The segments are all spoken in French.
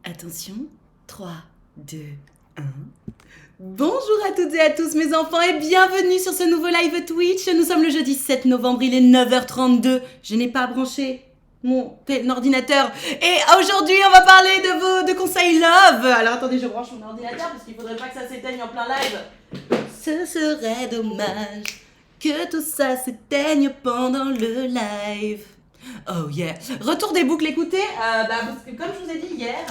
Attention, 3, 2, 1. Bonjour à toutes et à tous mes enfants et bienvenue sur ce nouveau live Twitch. Nous sommes le jeudi 7 novembre, il est 9h32. Je n'ai pas branché mon ordinateur. Et aujourd'hui, on va parler de conseils love. Alors attendez, je branche mon ordinateur parce qu'il faudrait pas que ça s'éteigne en plein live. Ce serait dommage que tout ça s'éteigne pendant le live. Oh yeah. Retour des boucles écoutées. Parce que comme je vous ai dit hier...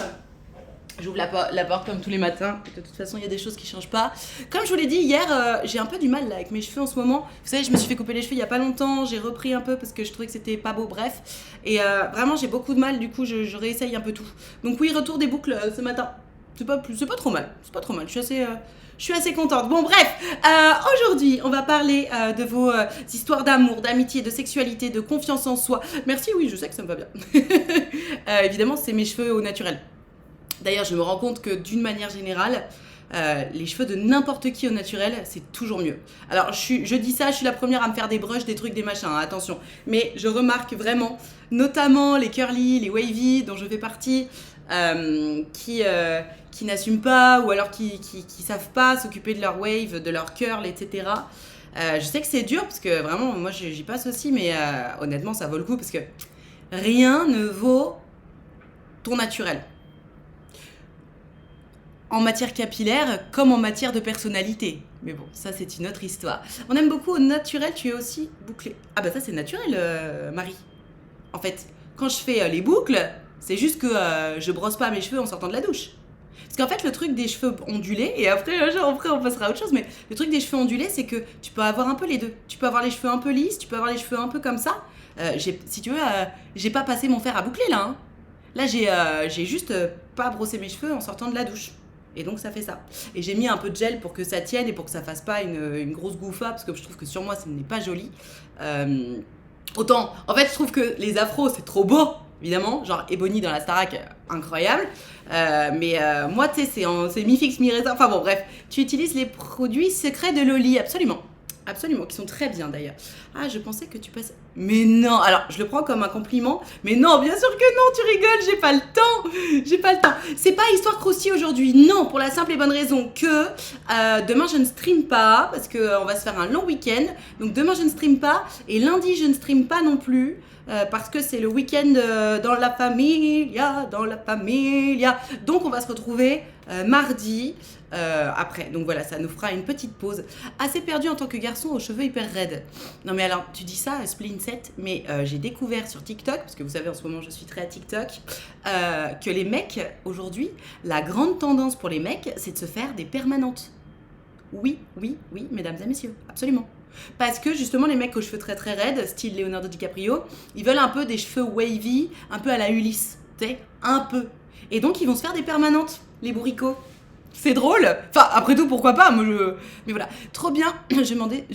J'ouvre la porte comme tous les matins. De toute façon, il y a des choses qui changent pas. Comme je vous l'ai dit hier, j'ai un peu du mal là, avec mes cheveux en ce moment. Vous savez, je me suis fait couper les cheveux il y a pas longtemps. J'ai repris un peu parce que je trouvais que c'était pas beau. Bref. Et vraiment, j'ai beaucoup de mal. Du coup, je réessaye un peu tout. Donc oui, retour des boucles ce matin. C'est pas trop mal. C'est pas trop mal. Je suis assez contente. Bon, bref. Aujourd'hui, on va parler de vos histoires d'amour, d'amitié, de sexualité, de confiance en soi. Merci, oui, je sais que ça me va bien. Évidemment, c'est mes cheveux au naturel. D'ailleurs, je me rends compte que d'une manière générale, les cheveux de n'importe qui au naturel, c'est toujours mieux. Alors, je dis ça, je suis la première à me faire des brushes, des trucs, des machins, hein, attention. Mais je remarque vraiment, notamment les curly, les wavy, dont je fais partie, qui n'assument pas ou alors qui savent pas s'occuper de leur wave, de leur curl, etc. Je sais que c'est dur parce que vraiment, moi j'y passe aussi, mais honnêtement, ça vaut le coup parce que rien ne vaut ton naturel. En matière capillaire comme en matière de personnalité. Mais bon, ça c'est une autre histoire. On aime beaucoup au naturel, tu es aussi bouclé. Ah bah ça c'est naturel, Marie. En fait, quand je fais les boucles, c'est juste que je brosse pas mes cheveux en sortant de la douche. Parce qu'en fait, le truc des cheveux ondulés, et après on passera à autre chose, mais le truc des cheveux ondulés, c'est que tu peux avoir un peu les deux. Tu peux avoir les cheveux un peu lisses, tu peux avoir les cheveux un peu comme ça. Si tu veux, j'ai pas passé mon fer à boucler là. Hein. Là, j'ai juste pas brossé mes cheveux en sortant de la douche. Et donc ça fait ça. Et j'ai mis un peu de gel pour que ça tienne et pour que ça fasse pas une grosse gouffa, parce que je trouve que sur moi, ça n'est pas joli. Autant, en fait, je trouve que les afros, c'est trop beau, évidemment. Genre Ebony dans la Starac, incroyable. Mais moi, tu sais, c'est mi-fixe, mi-raisin. Enfin bon, bref. Tu utilises les produits secrets de Loli, absolument. Absolument, qui sont très bien d'ailleurs. Ah, je pensais que tu passais... Mais non, alors je le prends comme un compliment. Mais non, bien sûr que non, tu rigoles, j'ai pas le temps. C'est pas histoire croustille aujourd'hui, non, pour la simple et bonne raison que demain je ne stream pas, parce qu'on va se faire un long week-end. Donc demain je ne stream pas, et lundi je ne stream pas non plus. Parce que c'est le week-end dans la familia. Donc on va se retrouver mardi après. Donc voilà, ça nous fera une petite pause. Assez perdu en tant que garçon aux cheveux hyper raides. Non mais alors, tu dis ça, Spleen 7, mais j'ai découvert sur TikTok, parce que vous savez en ce moment je suis très à TikTok, que les mecs, aujourd'hui, la grande tendance pour les mecs, c'est de se faire des permanentes. Oui, mesdames et messieurs, absolument. Parce que justement, les mecs aux cheveux très très raides, style Leonardo DiCaprio, ils veulent un peu des cheveux wavy, un peu à la Ulysse, tu sais, un peu. Et donc, ils vont se faire des permanentes, les bourricots. C'est drôle. Enfin, après tout, pourquoi pas. Mais voilà, trop bien. Je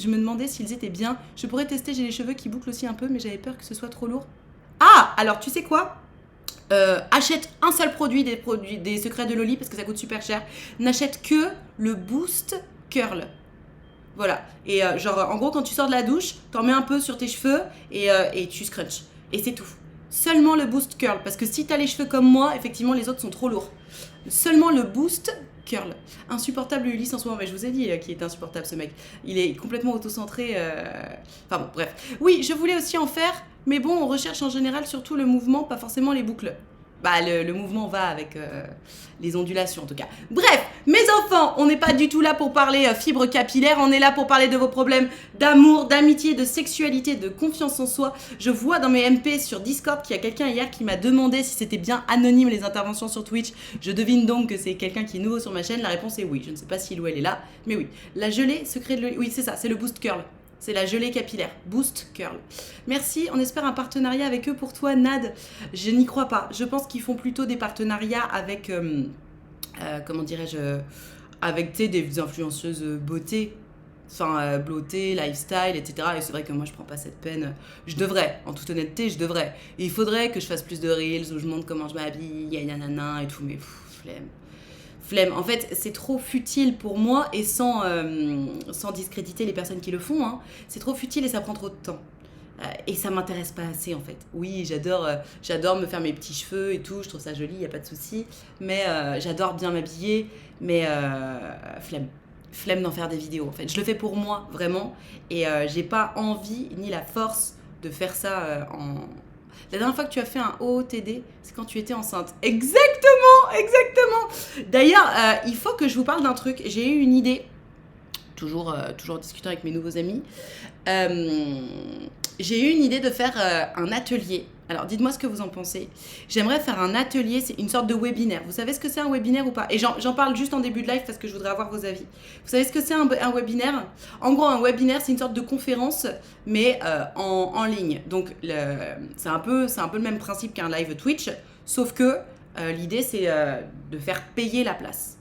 me demandais s'ils étaient bien. Je pourrais tester, j'ai les cheveux qui bouclent aussi un peu, mais j'avais peur que ce soit trop lourd. Ah, alors tu sais quoi, achète un seul produit des secrets de Loli parce que ça coûte super cher. N'achète que le Boost Curl. Voilà. Et genre, en gros, quand tu sors de la douche, t'en mets un peu sur tes cheveux et tu scrunches. Et c'est tout. Seulement le Boost Curl. Parce que si t'as les cheveux comme moi, effectivement, les autres sont trop lourds. Seulement le Boost Curl. Insupportable Ulysse en ce moment. Mais je vous ai dit qu'il était insupportable, ce mec. Il est complètement auto-centré. Enfin bon, bref. Oui, je voulais aussi en faire. Mais bon, on recherche en général surtout le mouvement, pas forcément les boucles. Bah, le mouvement va avec les ondulations en tout cas. Bref, mes enfants, on n'est pas du tout là pour parler fibres capillaires, on est là pour parler de vos problèmes d'amour, d'amitié, de sexualité, de confiance en soi. Je vois dans mes MP sur Discord qu'il y a quelqu'un hier qui m'a demandé si c'était bien anonyme les interventions sur Twitch. Je devine donc que c'est quelqu'un qui est nouveau sur ma chaîne. La réponse est oui. Je ne sais pas si il ou elle est là, mais oui. La gelée secret de... Oui, c'est ça, c'est le Boost Curl. C'est la gelée capillaire, Boost Curl. Merci, on espère un partenariat avec eux pour toi, Nad. Je n'y crois pas. Je pense qu'ils font plutôt des partenariats avec, comment dirais-je, avec des influenceuses beauté. Enfin, beauté, lifestyle, etc. Et c'est vrai que moi, je prends pas cette peine. Je devrais, en toute honnêteté, je devrais. Et il faudrait que je fasse plus de reels où je montre comment je m'habille, nanana et tout, mais flemme. En fait, c'est trop futile pour moi et sans discréditer les personnes qui le font. Hein. C'est trop futile et ça prend trop de temps. Et ça m'intéresse pas assez en fait. Oui, j'adore me faire mes petits cheveux et tout, je trouve ça joli, il y a pas de souci. Mais j'adore bien m'habiller, mais flemme d'en faire des vidéos en fait. Je le fais pour moi vraiment, et j'ai pas envie ni la force de faire ça en. La dernière fois que tu as fait un OOTD, c'est quand tu étais enceinte. Exactement, exactement. D'ailleurs, il faut que je vous parle d'un truc. J'ai eu une idée, toujours en discutant avec mes nouveaux amis. Euh, j'ai eu une idée de faire un atelier. Alors, dites-moi ce que vous en pensez. J'aimerais faire un atelier, c'est une sorte de webinaire. Vous savez ce que c'est un webinaire ou pas? Et j'en parle juste en début de live parce que je voudrais avoir vos avis. Vous savez ce que c'est un webinaire? En gros, un webinaire, c'est une sorte de conférence, mais en ligne. Donc, c'est un peu le même principe qu'un live Twitch, sauf que l'idée, c'est de faire payer la place.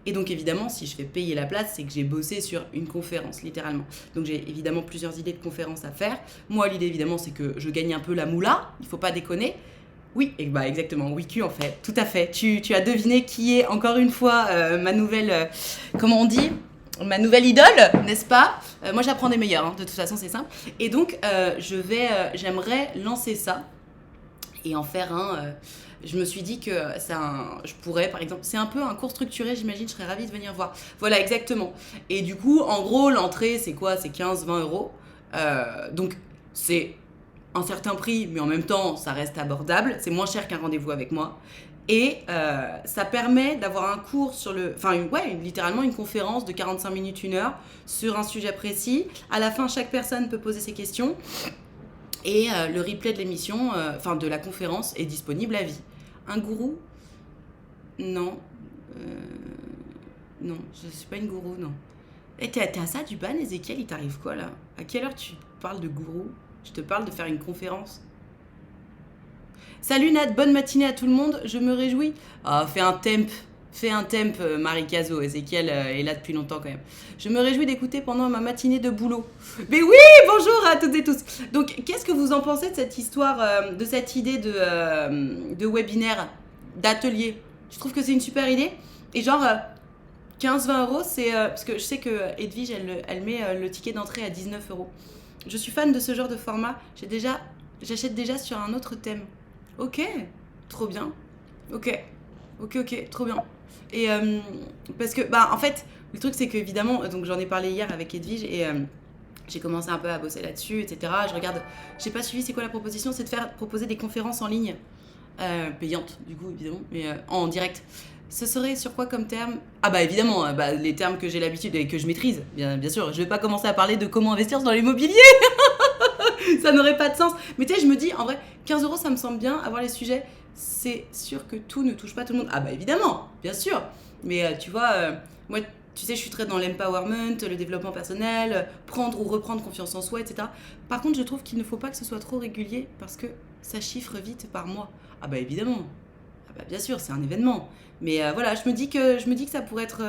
Et donc évidemment, si je fais payer la place, c'est que j'ai bossé sur une conférence, littéralement. Donc j'ai évidemment plusieurs idées de conférences à faire. Moi, l'idée évidemment, c'est que je gagne un peu la moula, il faut pas déconner. Oui, et bah exactement, WICU en fait, tout à fait. Tu as deviné qui est encore une fois ma nouvelle, comment on dit, ma nouvelle idole, n'est-ce pas? Moi j'apprends des meilleurs, hein, de toute façon c'est simple. Et donc j'aimerais lancer ça et en faire un. Je me suis dit que je pourrais, par exemple, c'est un peu un cours structuré, j'imagine, je serais ravie de venir voir. Voilà, exactement. Et du coup, en gros, l'entrée, c'est quoi? C'est 15-20 euros. Donc, c'est un certain prix, mais en même temps, ça reste abordable. C'est moins cher qu'un rendez-vous avec moi. Et ça permet d'avoir un cours sur le. Enfin, littéralement une conférence de 45 minutes, 1 heure, sur un sujet précis. À la fin, chaque personne peut poser ses questions. Et le replay de l'émission, de la conférence, est disponible à vie. Un gourou? Non. Non, je suis pas une gourou, non. Et t'es à ça du ban, Ezekiel, il t'arrive quoi là? À quelle heure tu parles de gourou? Je te parle de faire une conférence. Salut Nat, bonne matinée à tout le monde, je me réjouis. Ah, fais un temp, Marie Caso. Ezekiel est là depuis longtemps quand même. Je me réjouis d'écouter pendant ma matinée de boulot. Mais oui, bonjour à toutes et tous. Donc, qu'est-ce que vous en pensez de cette histoire, de cette idée de webinaire, d'atelier? Je trouve que c'est une super idée. Et genre, 15-20 euros, c'est. Parce que je sais que Edwige, elle met le ticket d'entrée à 19 euros. Je suis fan de ce genre de format. J'achète déjà sur un autre thème. Ok, trop bien. Ok, trop bien. Et parce que, en fait, le truc, c'est qu'évidemment, donc j'en ai parlé hier avec Edwige et j'ai commencé un peu à bosser là-dessus, etc. Je regarde, j'ai pas suivi, c'est quoi la proposition? C'est de proposer des conférences en ligne, payantes, du coup, évidemment, mais en direct. Ce serait sur quoi comme terme? Ah bah évidemment, les termes que j'ai l'habitude et que je maîtrise, bien sûr. Je vais pas commencer à parler de comment investir dans l'immobilier. Ça n'aurait pas de sens. Mais tu sais, je me dis, en vrai, 15 euros, ça me semble bien. Avoir les sujets, c'est sûr que tout ne touche pas tout le monde. Ah bah évidemment, bien sûr. Mais tu vois, moi, tu sais, je suis très dans l'empowerment, le développement personnel, prendre ou reprendre confiance en soi, etc. Par contre, je trouve qu'il ne faut pas que ce soit trop régulier parce que ça chiffre vite par mois. Ah bah évidemment. Ah bah bien sûr, c'est un événement. Mais voilà, je me dis que ça pourrait être...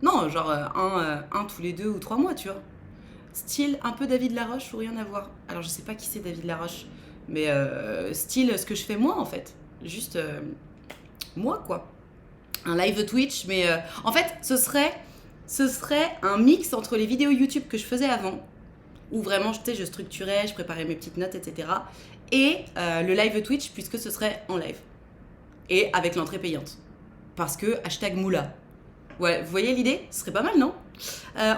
non, genre un tous les 2 ou 3 mois, tu vois. Style un peu David Laroche ou rien à voir. Alors je sais pas qui c'est David Laroche, mais style ce que je fais moi en fait. Juste moi quoi. Un live Twitch, mais en fait ce serait un mix entre les vidéos YouTube que je faisais avant, où vraiment je structurais, je préparais mes petites notes, etc. Et le live Twitch puisque ce serait en live. Et avec l'entrée payante. Parce que #moula. Ouais, vous voyez l'idée? Ce serait pas mal, non?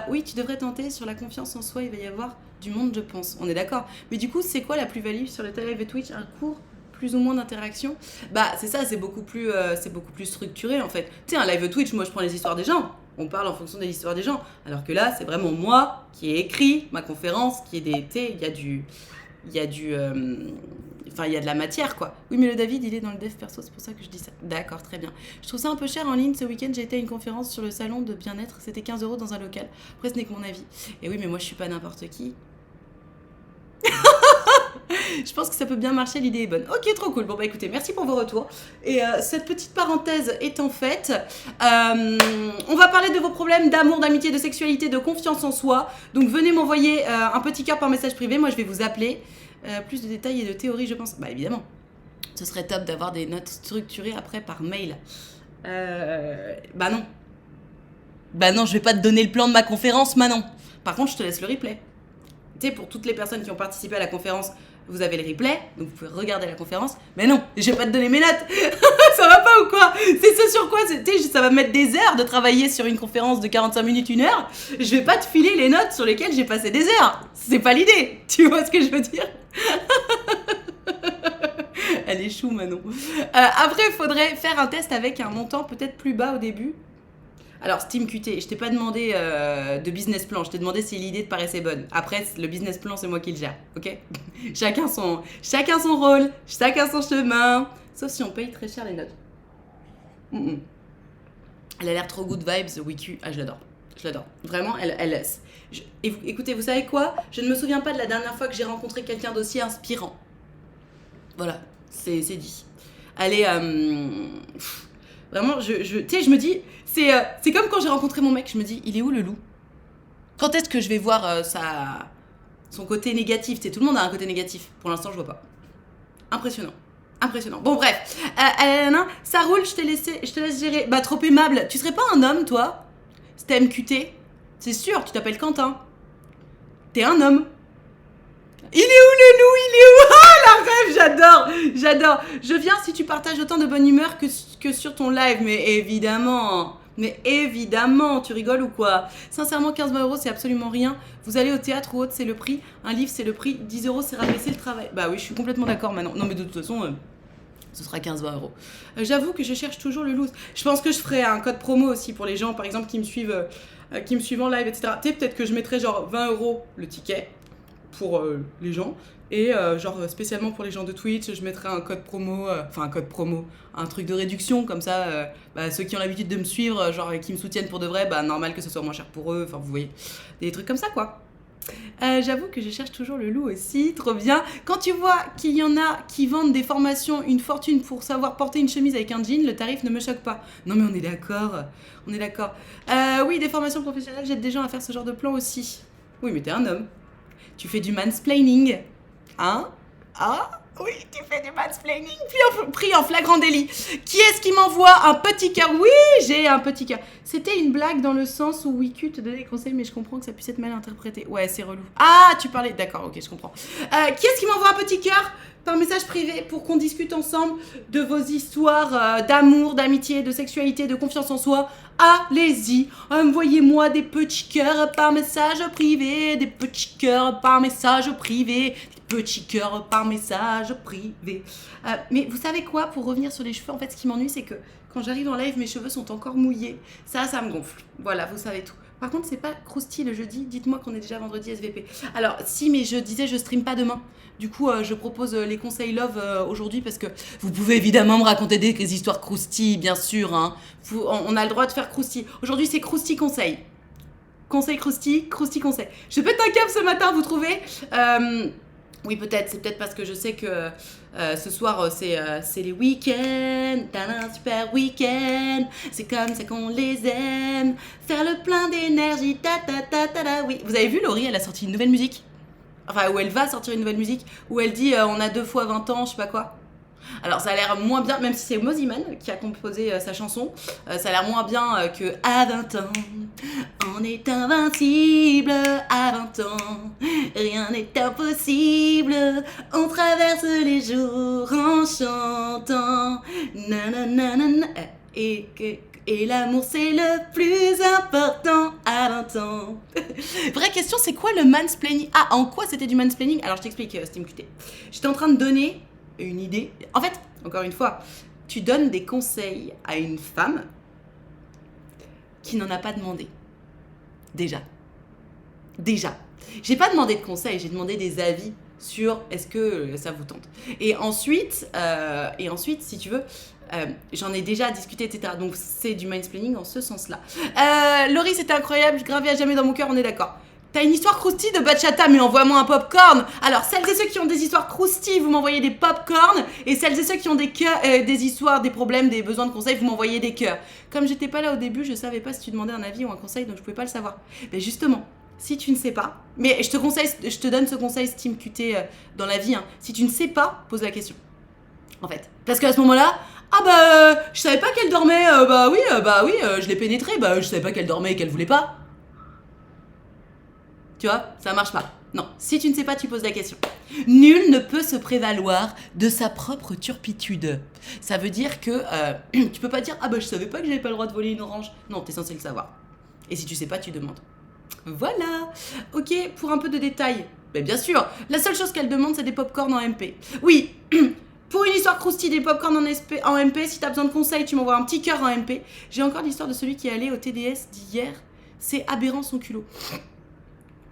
Oui, tu devrais tenter sur la confiance en soi, il va y avoir du monde, je pense. On est d'accord. Mais du coup, c'est quoi la plus-value sur le live Twitch? Un cours plus ou moins d'interaction? Bah, c'est ça, c'est beaucoup plus structuré en fait. Tu sais, un live Twitch, moi je prends les histoires des gens. On parle en fonction des histoires des gens. Alors que là, c'est vraiment moi qui ai écrit ma conférence, qui est des. Tu sais, il y a du. Enfin, il y a de la matière, quoi. Oui, mais le David, il est dans le dev perso, c'est pour ça que je dis ça. D'accord, très bien. Je trouve ça un peu cher en ligne. Ce week-end, j'ai été à une conférence sur le salon de bien-être. C'était 15 euros dans un local. Après, ce n'est que mon avis. Et oui, mais moi, je suis pas n'importe qui. Je pense que ça peut bien marcher, l'idée est bonne. Ok, trop cool. Bon, bah écoutez, merci pour vos retours. Et cette petite parenthèse étant faite, on va parler de vos problèmes d'amour, d'amitié, de sexualité, de confiance en soi. Donc, venez m'envoyer un petit cœur par message privé. Moi, je vais vous appeler. Plus de détails et de théories, je pense. Bah évidemment, ce serait top d'avoir des notes structurées après par mail. Bah non. Bah non, je vais pas te donner le plan de ma conférence, Manon. Par contre, je te laisse le replay. Tu sais, pour toutes les personnes qui ont participé à la conférence, vous avez le replay, donc vous pouvez regarder la conférence. Mais non, je vais pas te donner mes notes. Ça va pas ou quoi? C'est ce sur quoi, tu sais, ça va me mettre des heures de travailler sur une conférence de 45 minutes, 1 heure. Je vais pas te filer les notes sur lesquelles j'ai passé des heures. C'est pas l'idée. Tu vois ce que je veux dire? Elle est chou, Manon. Après, il faudrait faire un test avec un montant peut-être plus bas au début. Alors, SteamQT, je t'ai pas demandé de business plan, je t'ai demandé si l'idée te paraissait bonne. Après, le business plan, c'est moi qui le gère, ok? chacun son rôle, chacun son chemin. Sauf si on paye très cher les notes. Elle a l'air trop good vibes, Wiku. Ah, je l'adore. Je l'adore. Vraiment, écoutez, vous savez quoi? Je ne me souviens pas de la dernière fois que j'ai rencontré quelqu'un d'aussi inspirant. Voilà, c'est dit. Allez, vraiment, tu sais, je me dis, c'est comme quand j'ai rencontré mon mec, je me dis, il est où le loup? Quand est-ce que je vais voir son côté négatif? Tu sais, tout le monde a un côté négatif. Pour l'instant, je vois pas. Impressionnant. Bon, bref. Ça roule, je te laisse gérer. Bah, trop aimable. Tu serais pas un homme, toi? C'était MQT. C'est sûr, tu t'appelles Quentin. T'es un homme. Il est où le loup? Il est où? Ah, la rêve, j'adore. Je viens si tu partages autant de bonne humeur que sur ton live. Mais évidemment, tu rigoles ou quoi? Sincèrement, 15-20 euros, c'est absolument rien. Vous allez au théâtre ou autre, c'est le prix. Un livre, c'est le prix. 10 euros, c'est rabaisser le travail. Bah oui, je suis complètement d'accord maintenant. Non, mais de toute façon, ce sera 15-20 euros. J'avoue que je cherche toujours le loose. Je pense que je ferai un code promo aussi pour les gens, par exemple, qui me suivent en live, etc. Tu sais, peut-être que je mettrai genre 20 euros le ticket pour les gens. Et genre spécialement pour les gens de Twitch, je mettrai un code promo, un truc de réduction, comme ça, ceux qui ont l'habitude de me suivre, genre qui me soutiennent pour de vrai, normal que ce soit moins cher pour eux, enfin vous voyez, des trucs comme ça quoi. J'avoue que je cherche toujours le loup aussi, trop bien. Quand tu vois qu'il y en a qui vendent des formations, une fortune pour savoir porter une chemise avec un jean, le tarif ne me choque pas. Non mais on est d'accord. Oui, des formations professionnelles, j'aide des gens à faire ce genre de plan aussi. Oui, mais t'es un homme. Tu fais du mansplaining. Hein? Ah? Oui, tu fais du mansplaining pris en flagrant délit. Qui est-ce qui m'envoie un petit cœur? Oui, j'ai un petit cœur. C'était une blague dans le sens où Wiku te donnait des conseils, mais je comprends que ça puisse être mal interprété. Ouais, c'est relou. Ah, tu parlais... D'accord, ok, je comprends. Qui est-ce qui m'envoie un petit cœur par message privé pour qu'on discute ensemble de vos histoires d'amour, d'amitié, de sexualité, de confiance en soi? Allez-y, envoyez-moi des petits cœurs par message privé, des petits cœurs par message privé, petit cœur par message privé. Mais vous savez quoi, pour revenir sur les cheveux, en fait, ce qui m'ennuie, c'est que quand j'arrive en live, mes cheveux sont encore mouillés. Ça me gonfle. Voilà, vous savez tout. Par contre, c'est pas Krusty le jeudi. Dites-moi qu'on est déjà vendredi SVP. Alors, si, mais je disais, je stream pas demain. Du coup, je propose les conseils love aujourd'hui parce que vous pouvez évidemment me raconter des histoires Krusty, bien sûr. Hein. On a le droit de faire Krusty. Aujourd'hui, c'est Krusty conseil. Conseil Krusty conseil. Je pète un câble ce matin, vous trouvez Oui, peut-être. C'est peut-être parce que je sais que ce soir, c'est les week-ends. T'as un super week-end. C'est comme ça qu'on les aime. Faire le plein d'énergie. Oui. Vous avez vu, Laurie, elle a sorti une nouvelle musique. Enfin, où elle va sortir une nouvelle musique. Où elle dit on a 2 fois 20 ans, je sais pas quoi. Alors ça a l'air moins bien, même si c'est Moziman qui a composé sa chanson, ça a l'air moins bien que à 20 ans, on est invincible, à 20 ans, rien n'est impossible, on traverse les jours en chantant, nananana, et l'amour c'est le plus important à 20 ans. Vraie question, c'est quoi le mansplaining? Ah, en quoi c'était du mansplaining? Alors je t'explique, SteamQT. J'étais en train de donner une idée. En fait, encore une fois, tu donnes des conseils à une femme qui n'en a pas demandé. Déjà. J'ai pas demandé de conseils, j'ai demandé des avis sur est-ce que ça vous tente. Et ensuite, si tu veux, j'en ai déjà discuté, etc. Donc c'est du mansplaining en ce sens-là. Laurie, c'était incroyable, gravé à jamais dans mon cœur, on est d'accord. T'as une histoire croustille de bachata, mais envoie-moi un popcorn. Alors, celles et ceux qui ont des histoires croustilles, vous m'envoyez des popcorn. Et celles et ceux qui ont des histoires, des problèmes, des besoins de conseils, vous m'envoyez des cœurs. Comme j'étais pas là au début, je savais pas si tu demandais un avis ou un conseil, donc je pouvais pas le savoir. Mais justement, si tu ne sais pas, mais je te donne ce conseil SteamQT dans la vie. Hein. Si tu ne sais pas, pose la question. En fait. Parce qu'à ce moment-là, je savais pas qu'elle dormait. Je l'ai pénétrée. Je savais pas qu'elle dormait et qu'elle voulait pas. Tu vois, ça marche pas. Non, si tu ne sais pas, tu poses la question. Nul ne peut se prévaloir de sa propre turpitude. Ça veut dire que tu peux pas dire ah bah je savais pas que j'avais pas le droit de voler une orange. Non, t'es censé le savoir. Et si tu sais pas, tu demandes. Voilà. Ok, pour un peu de détails. Mais bien sûr, la seule chose qu'elle demande, c'est des pop-corn en MP. Oui, pour une histoire croustille des pop-corn en MP, si t'as besoin de conseils, tu m'envoies un petit cœur en MP. J'ai encore l'histoire de celui qui est allé au TDS d'hier. C'est aberrant son culot.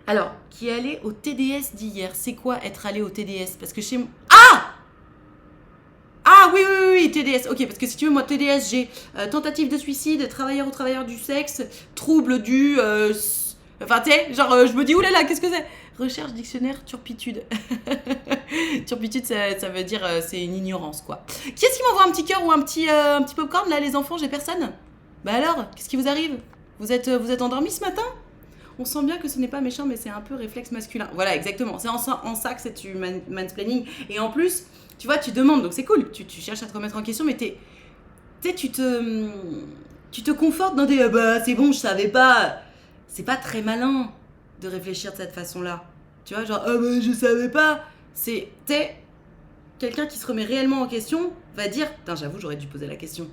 Alors, qui est allé au TDS d'hier. C'est quoi être allé au TDS? Parce que chez moi... Ah oui, TDS. Ok, parce que si tu veux, moi, TDS, j'ai tentative de suicide, travailleur ou travailleur du sexe, trouble du... Enfin, tu sais, genre, je me dis, oulala, qu'est-ce que c'est? Recherche dictionnaire turpitude. Turpitude, ça veut dire, c'est une ignorance, quoi. Qui est-ce qui m'envoie un petit cœur ou un petit popcorn, là, les enfants? J'ai personne. Bah alors, qu'est-ce qui vous arrive? Vous êtes endormis ce matin? On sent bien que ce n'est pas méchant, mais c'est un peu réflexe masculin. Voilà, exactement. C'est en ça que c'est du mansplaining. Et en plus, tu vois, tu demandes, donc c'est cool. Tu cherches à te remettre en question, mais tu te confortes dans des bah c'est bon, je savais pas. C'est pas très malin de réfléchir de cette façon-là. Tu vois, genre ah bah je savais pas. T'es quelqu'un qui se remet réellement en question va dire putain, j'avoue, j'aurais dû poser la question.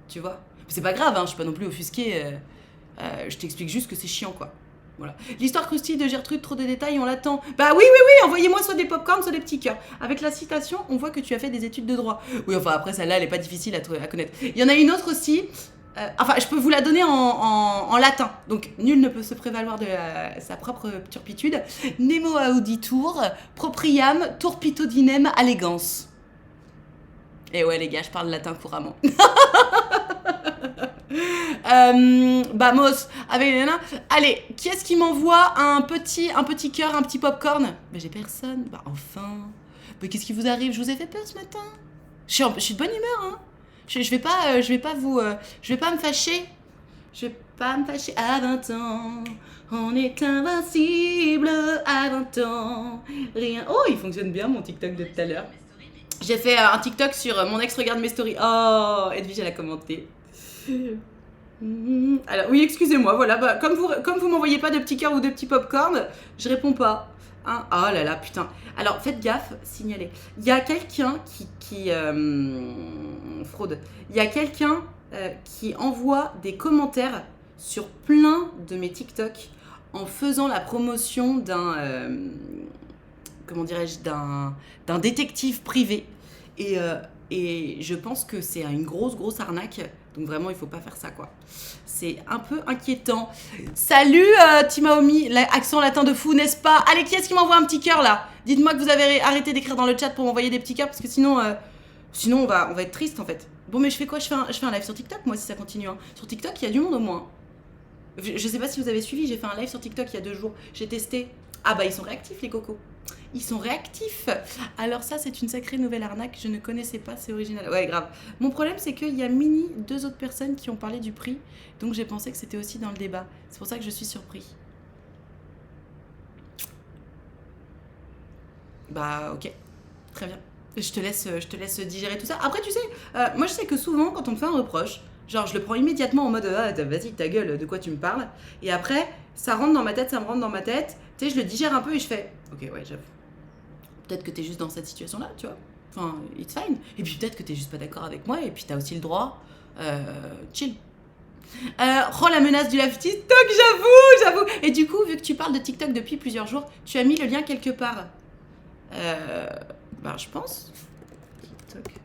Tu vois. Mais c'est pas grave, hein, je suis pas non plus offusquée. Je t'explique juste que c'est chiant, quoi. Voilà. L'histoire croustille de Gertrude, trop de détails, on l'attend. Bah oui, envoyez-moi soit des popcorns, soit des petits cœurs. Avec la citation, on voit que tu as fait des études de droit. Oui, enfin après, celle-là, elle est pas difficile à connaître. Il y en a une autre aussi. Enfin, je peux vous la donner en latin. Donc, nul ne peut se prévaloir de sa propre turpitude. Nemo auditur, propriam, turpitudinem allegans. Et ouais, les gars, je parle latin couramment. Mos avec les nanas. Allez, qui est-ce qui m'envoie un petit cœur, un petit popcorn? Bah j'ai personne. Bah enfin. Mais qu'est-ce qui vous arrive? Je vous ai fait peur ce matin. Je suis de bonne humeur, hein. Je vais pas me fâcher. Je vais pas me fâcher à 20 ans. On est invincible à 20 ans. Rien. Oh, il fonctionne bien mon TikTok de tout à l'heure. J'ai fait un TikTok sur mon ex regarde mes stories. Oh, Edwige elle a commenté. Alors oui, excusez-moi, voilà, bah, comme vous m'envoyez pas de petits cœurs ou de petits popcorn, je réponds pas. Hein, oh là là, putain. Alors faites gaffe, signalez. Il y a quelqu'un qui fraude. Il y a quelqu'un qui envoie des commentaires sur plein de mes TikTok en faisant la promotion d'un comment dirais-je, d'un détective privé. Et je pense que c'est une grosse arnaque. Donc vraiment, il faut pas faire ça, quoi. C'est un peu inquiétant. Salut Timaomi, l'accent latin de fou, n'est-ce pas? Allez, qui est-ce qui m'envoie un petit cœur, là? Dites-moi que vous avez arrêté d'écrire dans le chat pour m'envoyer des petits cœurs, parce que sinon on va être triste, en fait. Bon, mais je fais quoi? Je fais un live sur TikTok, moi, si ça continue. Hein. Sur TikTok, il y a du monde, au moins. Je sais pas si vous avez suivi, j'ai fait un live sur TikTok il y a 2 jours. J'ai testé. Ah bah, ils sont réactifs, les cocos. Ils sont réactifs. Alors ça, c'est une sacrée nouvelle arnaque. Je ne connaissais pas, c'est original. Ouais, grave. Mon problème, c'est qu'il y a 2 autres personnes qui ont parlé du prix. Donc j'ai pensé que c'était aussi dans le débat. C'est pour ça que je suis surpris. Bah, ok. Très bien. Je te laisse digérer tout ça. Après, tu sais, moi je sais que souvent, quand on me fait un reproche, genre je le prends immédiatement en mode ah, vas-y, ta gueule, de quoi tu me parles? Et après, ça rentre dans ma tête, ça me rentre dans ma tête. Tu sais, je le digère un peu et je fais ok, ouais, j'avoue. Peut-être que t'es juste dans cette situation-là, tu vois. Enfin, it's fine. Et puis peut-être que t'es juste pas d'accord avec moi et puis t'as aussi le droit. Chill. Oh, la menace du live TikTok, j'avoue. Et du coup, vu que tu parles de TikTok depuis plusieurs jours, tu as mis le lien quelque part. Bah, je pense. TikTok.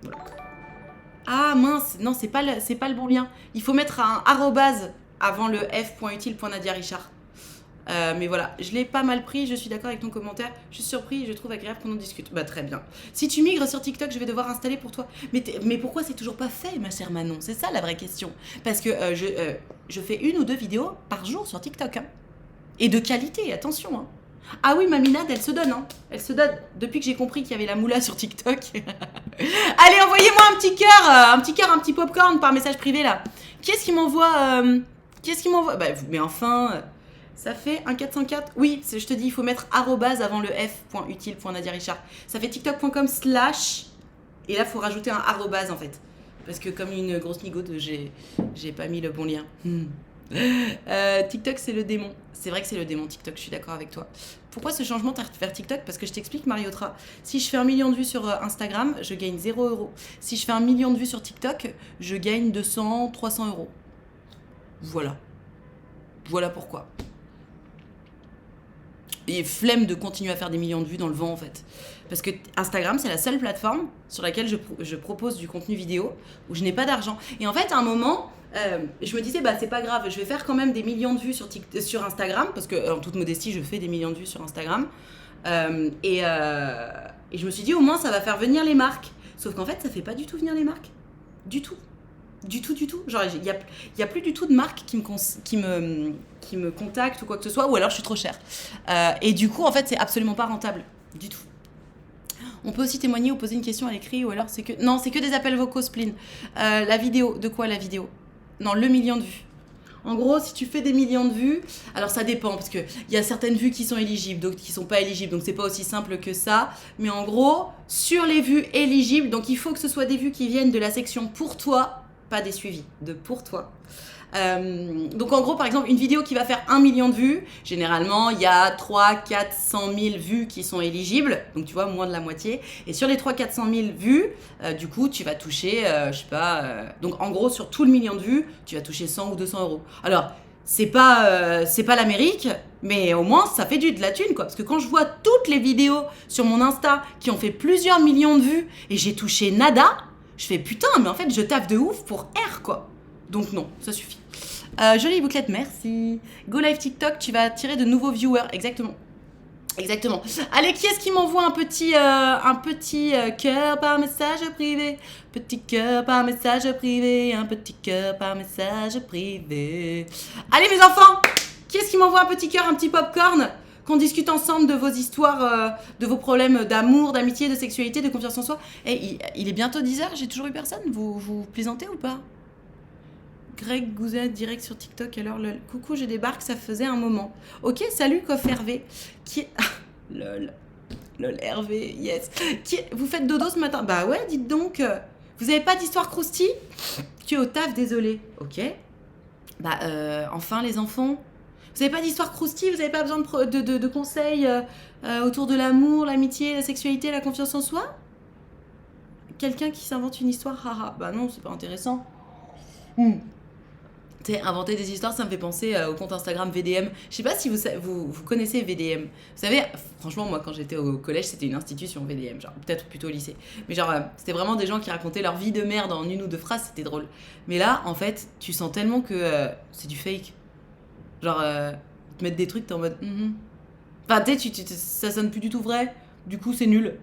Voilà. Ah mince, non, c'est pas le bon lien. Il faut mettre un arrobase avant le f.utile.nadiarichard. Mais voilà, je l'ai pas mal pris, je suis d'accord avec ton commentaire, je suis surpris et je trouve agréable qu'on en discute. Bah très bien. Si tu migres sur TikTok, je vais devoir installer pour toi. Mais pourquoi c'est toujours pas fait, ma chère Manon? C'est ça la vraie question. Parce que je fais 1 ou 2 vidéos par jour sur TikTok. Hein. Et de qualité, attention. Hein. Ah oui, ma minade, elle se donne. Hein. Elle se donne. Depuis que j'ai compris qu'il y avait la moula sur TikTok. Allez, envoyez-moi un petit cœur, un petit popcorn par message privé là. Qui est-ce qui m'envoie Bah, mais enfin... Ça fait un 404. Oui, je te dis, il faut mettre arrobase avant le f.utile.nadiarichard. Ça fait tiktok.com/ et là, il faut rajouter un arrobase en fait. Parce que comme une grosse nigote, j'ai pas mis le bon lien. TikTok, c'est le démon. C'est vrai que c'est le démon TikTok, je suis d'accord avec toi. Pourquoi ce changement vers TikTok? Parce que je t'explique, Mariotra. Si je fais 1 million de vues sur Instagram, je gagne 0 €. Si je fais 1 million de vues sur TikTok, je gagne 200, 300 euros. Voilà. Voilà pourquoi. Et flemme de continuer à faire des millions de vues dans le vent en fait. Parce que Instagram, c'est la seule plateforme sur laquelle je propose du contenu vidéo où je n'ai pas d'argent. Et en fait, à un moment, je me disais, bah c'est pas grave, je vais faire quand même des millions de vues sur Instagram, parce que en toute modestie, je fais des millions de vues sur Instagram. Et je me suis dit, au moins, ça va faire venir les marques. Sauf qu'en fait, ça fait pas du tout venir les marques. Du tout. Du tout, du tout. Genre, il y a plus du tout de marques qui me contactent ou quoi que ce soit, ou alors je suis trop chère. Et du coup, en fait, c'est absolument pas rentable. Du tout. On peut aussi témoigner ou poser une question à l'écrit, ou alors c'est que... Non, c'est que des appels vocaux, Spleen. La vidéo, de quoi la vidéo? Non, le million de vues. En gros, si tu fais des millions de vues, alors ça dépend, parce qu'il y a certaines vues qui sont éligibles, d'autres qui sont pas éligibles, donc c'est pas aussi simple que ça. Mais en gros, sur les vues éligibles, donc il faut que ce soit des vues qui viennent de la section pour toi, pas des suivis, de pour toi. Donc en gros, par exemple, une vidéo qui va faire 1 million de vues, généralement il y a 300 000 vues qui sont éligibles, donc tu vois, moins de la moitié. Et sur les 300 000 vues, du coup tu vas toucher, je sais pas, donc en gros sur tout le million de vues, tu vas toucher 100 ou 200 euros. Alors c'est pas l'Amérique, mais au moins ça fait de la thune quoi. Parce que quand je vois toutes les vidéos sur mon Insta qui ont fait plusieurs millions de vues et j'ai touché nada, je fais putain, mais en fait je taffe de ouf pour R quoi. Donc non, ça suffit. Jolie bouclette, merci. Go live TikTok, tu vas attirer de nouveaux viewers. Exactement. Exactement. Allez, qui est-ce qui m'envoie un petit cœur par message privé? Petit cœur par message privé. Un petit cœur par message privé. Allez, mes enfants, qui est-ce qui m'envoie un petit cœur, un petit popcorn? Qu'on discute ensemble de vos histoires, de vos problèmes d'amour, d'amitié, de sexualité, de confiance en soi. Et il est bientôt 10h, j'ai toujours eu personne. Vous plaisantez ou pas? Greg Gouzet, direct sur TikTok, alors lol. Coucou, je débarque, ça faisait un moment. Ok, salut, Coff Hervé. Qui est... lol. Lol, Hervé, yes. Vous faites dodo ce matin? Bah ouais, dites donc. Vous avez pas d'histoire croustille? Tu es au taf, désolé. Ok. Bah, enfin, les enfants. Vous avez pas d'histoire croustille? Vous avez pas besoin de conseils autour de l'amour, l'amitié, la sexualité, la confiance en soi? Quelqu'un qui s'invente une histoire, haha. Bah non, c'est pas intéressant. Tu sais, inventer des histoires, ça me fait penser au compte Instagram VDM. Je sais pas si vous connaissez VDM. Vous savez, franchement, moi, quand j'étais au collège, c'était une institution VDM, genre peut-être plutôt au lycée. Mais genre, c'était vraiment des gens qui racontaient leur vie de merde en une ou deux phrases, c'était drôle. Mais là, en fait, tu sens tellement que c'est du fake. Genre, ils te mettent des trucs, t'es en mode... Enfin, tu sais, ça sonne plus du tout vrai. Du coup, c'est nul.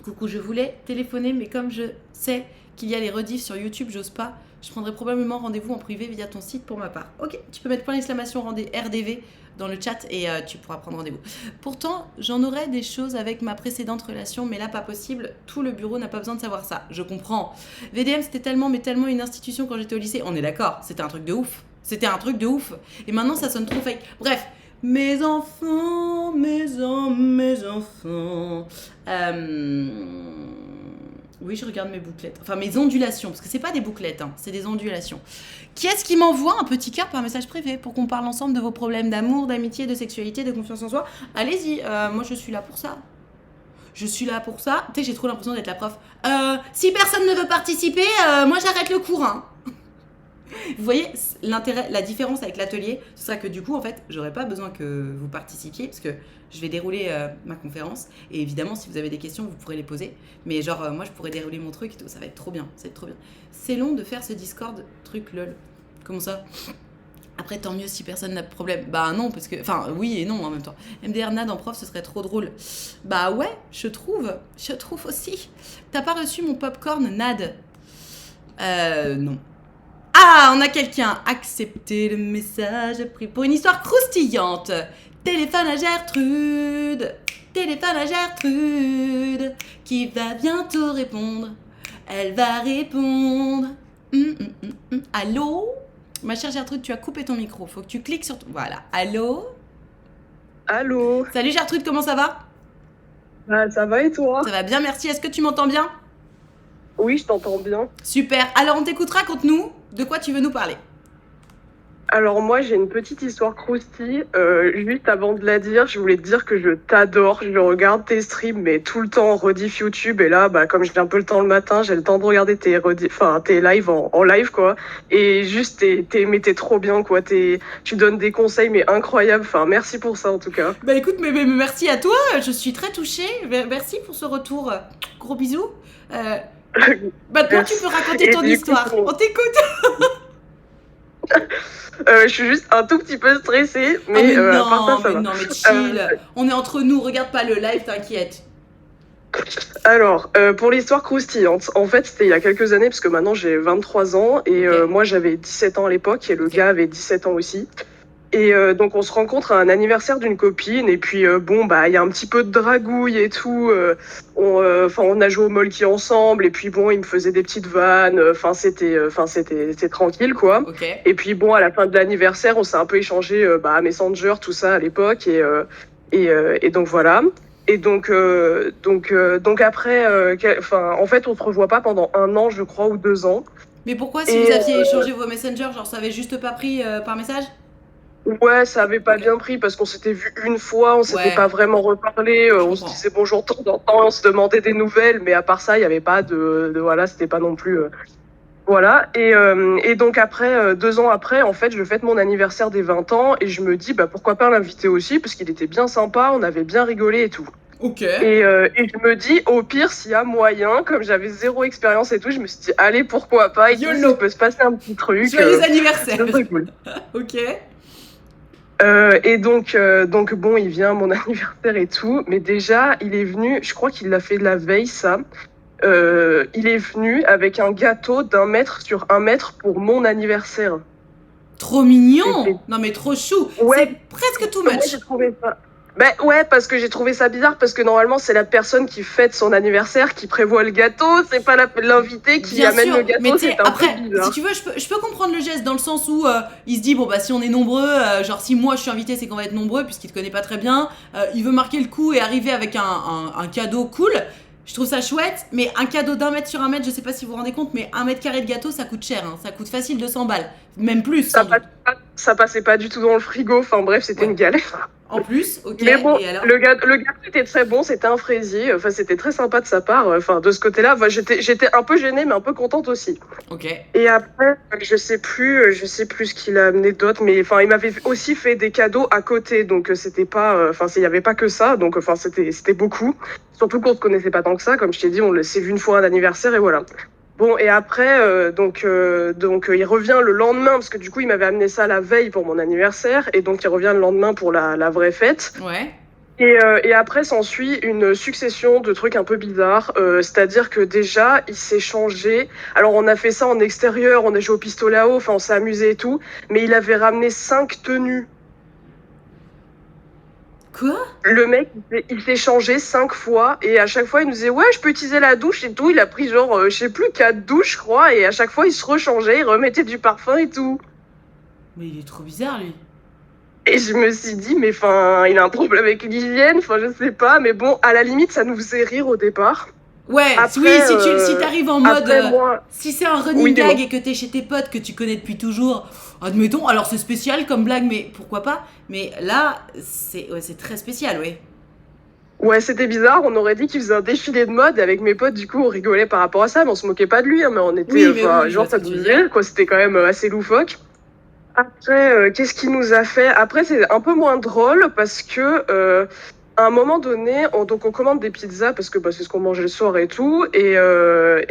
Coucou, je voulais téléphoner, mais comme je sais qu'il y a les rediffs sur YouTube, j'ose pas. Je prendrai probablement rendez-vous en privé via ton site pour ma part. Ok, tu peux mettre point d'exclamation RDV dans le chat et tu pourras prendre rendez-vous. Pourtant, j'en aurais des choses avec ma précédente relation, mais là, pas possible. Tout le bureau n'a pas besoin de savoir ça. Je comprends. VDM, c'était tellement une institution quand j'étais au lycée. On est d'accord, c'était un truc de ouf. C'était un truc de ouf. Et maintenant, ça sonne trop fake. Bref. Mes enfants, mes enfants. Oui, je regarde mes bouclettes. Enfin, mes ondulations, parce que c'est pas des bouclettes, hein, c'est des ondulations. Qui est-ce qui m'envoie un petit cœur par message privé pour qu'on parle ensemble de vos problèmes d'amour, d'amitié, de sexualité, de confiance en soi? Allez-y, moi je suis là pour ça. Je suis là pour ça. Tu sais, j'ai trop l'impression d'être la prof. Si personne ne veut participer, moi j'arrête le cours, hein. Vous voyez, l'intérêt, la différence avec l'atelier, ce sera que du coup, en fait, j'aurais pas besoin que vous participiez parce que je vais dérouler ma conférence. Et évidemment, si vous avez des questions, vous pourrez les poser. Mais genre, moi, je pourrais dérouler mon truc et tout. Ça va être trop bien. Ça va être trop bien. C'est long de faire ce Discord truc lol. Comment ça? Après, tant mieux si personne n'a de problème. Bah non, parce que... Enfin, oui et non en même temps. MDR Nad en prof, ce serait trop drôle. Bah ouais, je trouve. Je trouve aussi. T'as pas reçu mon popcorn, Nad? Non. Ah, on a quelqu'un. Acceptez le message pris pour une histoire croustillante. Téléphone à Gertrude. Téléphone à Gertrude. Qui va bientôt répondre. Elle va répondre. Allô? Ma chère Gertrude, tu as coupé ton micro. Faut que tu cliques sur... Voilà. Allô? Allô? Salut Gertrude, comment ça va? Bah, ça va et toi? Ça va bien, merci. Est-ce que tu m'entends bien? Oui, je t'entends bien. Super. Alors, on t'écoute, raconte-nous de quoi tu veux nous parler. Alors moi, j'ai une petite histoire croustille. Juste avant de la dire, je voulais te dire que je t'adore. Je regarde tes streams, mais tout le temps en rediff YouTube. Et là, bah, comme j'ai un peu le temps le matin, j'ai le temps de regarder tes lives en live, quoi. Et juste, mais t'es trop bien, quoi. Tu donnes des conseils, mais incroyables. Enfin, merci pour ça, en tout cas. Bah écoute, mais merci à toi, je suis très touchée. Merci pour ce retour. Gros bisous. Euh, Maintenant, tu peux raconter Et ton du coup, histoire. On t'écoute. je suis juste un tout petit peu stressée, Oh, mais à part ça, ça va. mais Euh, chill. On est entre nous, regarde pas le live, t'inquiète. Alors, pour l'histoire croustillante, en fait, c'était il y a quelques années, parce que maintenant j'ai 23 ans, et Ok. moi j'avais 17 ans à l'époque, et le Ok. gars avait 17 ans aussi. Et donc on se rencontre à un anniversaire d'une copine, et puis bon, bah il y a un petit peu de dragouille et tout. On a joué au molki ensemble, et puis bon, il me faisait des petites vannes. C'était tranquille, quoi. Ok. Et puis bon, à la fin de l'anniversaire, on s'est un peu échangé à Messenger, tout ça à l'époque, et donc voilà. Et donc après, en fait, on se revoit pas pendant 1 an, je crois, ou 2 ans. Mais pourquoi, si vous Et aviez échangé vos messengers, genre ça avait juste pas pris par message? ouais, ça avait pas Ok. bien pris parce qu'on s'était vu une fois, on s'était Ouais, pas vraiment reparlé, je on se comprends. disait bonjour de temps en temps, on se demandait des nouvelles, mais à part ça, il y avait pas voilà, c'était pas non plus voilà. Et donc après 2 ans après, en fait, je fête mon anniversaire des 20 ans et je me dis bah pourquoi pas l'inviter aussi parce qu'il était bien sympa, on avait bien rigolé et tout. Ok. Et je me dis au pire s'il y a moyen, comme j'avais zéro expérience et tout, je me suis dit allez pourquoi pas et tout, s'il YOLO. peut se passer un petit truc, Joyeux ce anniversaire. serait cool. Ok. Et donc bon, il vient à mon anniversaire et tout, mais déjà, il est venu, je crois qu'il l'a fait de la veille, ça. Il est venu avec un gâteau d'1 mètre sur 1 mètre pour mon anniversaire. Trop mignon. C'était... Non mais trop chou. C'est Ouais, presque too ouais, j'ai much. trouvé ça. Ben ouais, parce que j'ai trouvé ça bizarre, parce que normalement, c'est la personne qui fête son anniversaire qui prévoit le gâteau, c'est pas l'invité qui Bien amène sûr, le mais gâteau, tu sais, c'était un peu après, si bizarre. tu veux, je peux comprendre le geste dans le sens où il se dit, bon, bah, si on est nombreux, genre, si moi je suis invité, c'est qu'on va être nombreux, puisqu'il te connaît pas très bien. Il veut marquer le coup et arriver avec un cadeau cool. Je trouve ça chouette, mais un cadeau d'1 mètre sur 1 mètre, je sais pas si vous vous rendez compte, mais 1 mètre carré de gâteau, ça coûte cher, hein. Ça coûte facile 200 balles. Même plus, sans doute. Ça passait pas du tout dans le frigo, enfin bref, c'était une Ouais. galère. En plus, ok, Mais bon, et alors? le gâteau était très bon, c'était un fraisier, enfin c'était très sympa de sa part, enfin de ce côté-là, enfin, j'étais un peu gênée mais un peu contente aussi. Ok. Et après, je sais plus ce qu'il a amené d'autre, mais enfin il m'avait aussi fait des cadeaux à côté, donc c'était pas, enfin il y avait pas que ça, donc enfin c'était beaucoup. Surtout qu'on se connaissait pas tant que ça, comme je t'ai dit, on s'est vu une fois à l'anniversaire et voilà. Bon, et après, il revient le lendemain, parce que du coup, il m'avait amené ça la veille pour mon anniversaire, et donc il revient le lendemain pour la vraie fête. Ouais. Et après, s'ensuit une succession de trucs un peu bizarres, c'est-à-dire que déjà, il s'est changé. Alors, on a fait ça en extérieur, on a joué au pistolet à eau, enfin, on s'est amusé et tout, mais il avait ramené 5 tenues. Quoi? Le mec, il s'est changé 5 fois et à chaque fois, il nous disait ouais, je peux utiliser la douche et tout. Il a pris genre, je sais plus, 4 douches, je crois, et à chaque fois, il se rechangeait, il remettait du parfum et tout. Mais il est trop bizarre, lui. Et je me suis dit, mais enfin, il a un problème avec l'hygiène, enfin, je sais pas, mais bon, à la limite, ça nous faisait rire au départ. Ouais, oui, Après, si t'arrives en mode. moi, Si c'est un oui, running gag dis-moi. et que t'es chez tes potes que tu connais depuis toujours, admettons, alors c'est spécial comme blague, mais pourquoi pas? Mais là, c'est très spécial, ouais. Ouais, c'était bizarre, on aurait dit qu'il faisait un défilé de mode, et avec mes potes, du coup, on rigolait par rapport à ça, mais on se moquait pas de lui, hein, mais on était, Oui, mais oui, enfin, oui, je vois genre, ce ça que nous tu veux dire. faisait, quoi, c'était quand même assez loufoque. Après, qu'est-ce qu'il nous a fait? Après, c'est un peu moins drôle parce que à un moment donné, on commande des pizzas parce que bah, c'est ce qu'on mangeait le soir et tout. Et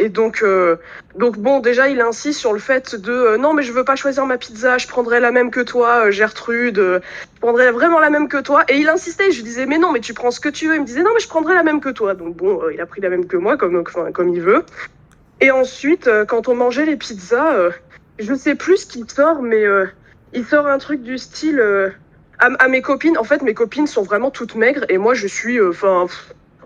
donc bon, déjà, il insiste sur le fait de non, mais je veux pas choisir ma pizza, je prendrai la même que toi, Gertrude, je prendrai vraiment la même que toi. Et il insistait, je lui disais, mais non, mais tu prends ce que tu veux. Il me disait, non, mais je prendrai la même que toi. Donc bon, il a pris la même que moi, comme il veut. Et ensuite, quand on mangeait les pizzas, je sais plus ce qu'il sort, mais il sort un truc du style à mes copines. En fait, mes copines sont vraiment toutes maigres et moi, je suis, enfin,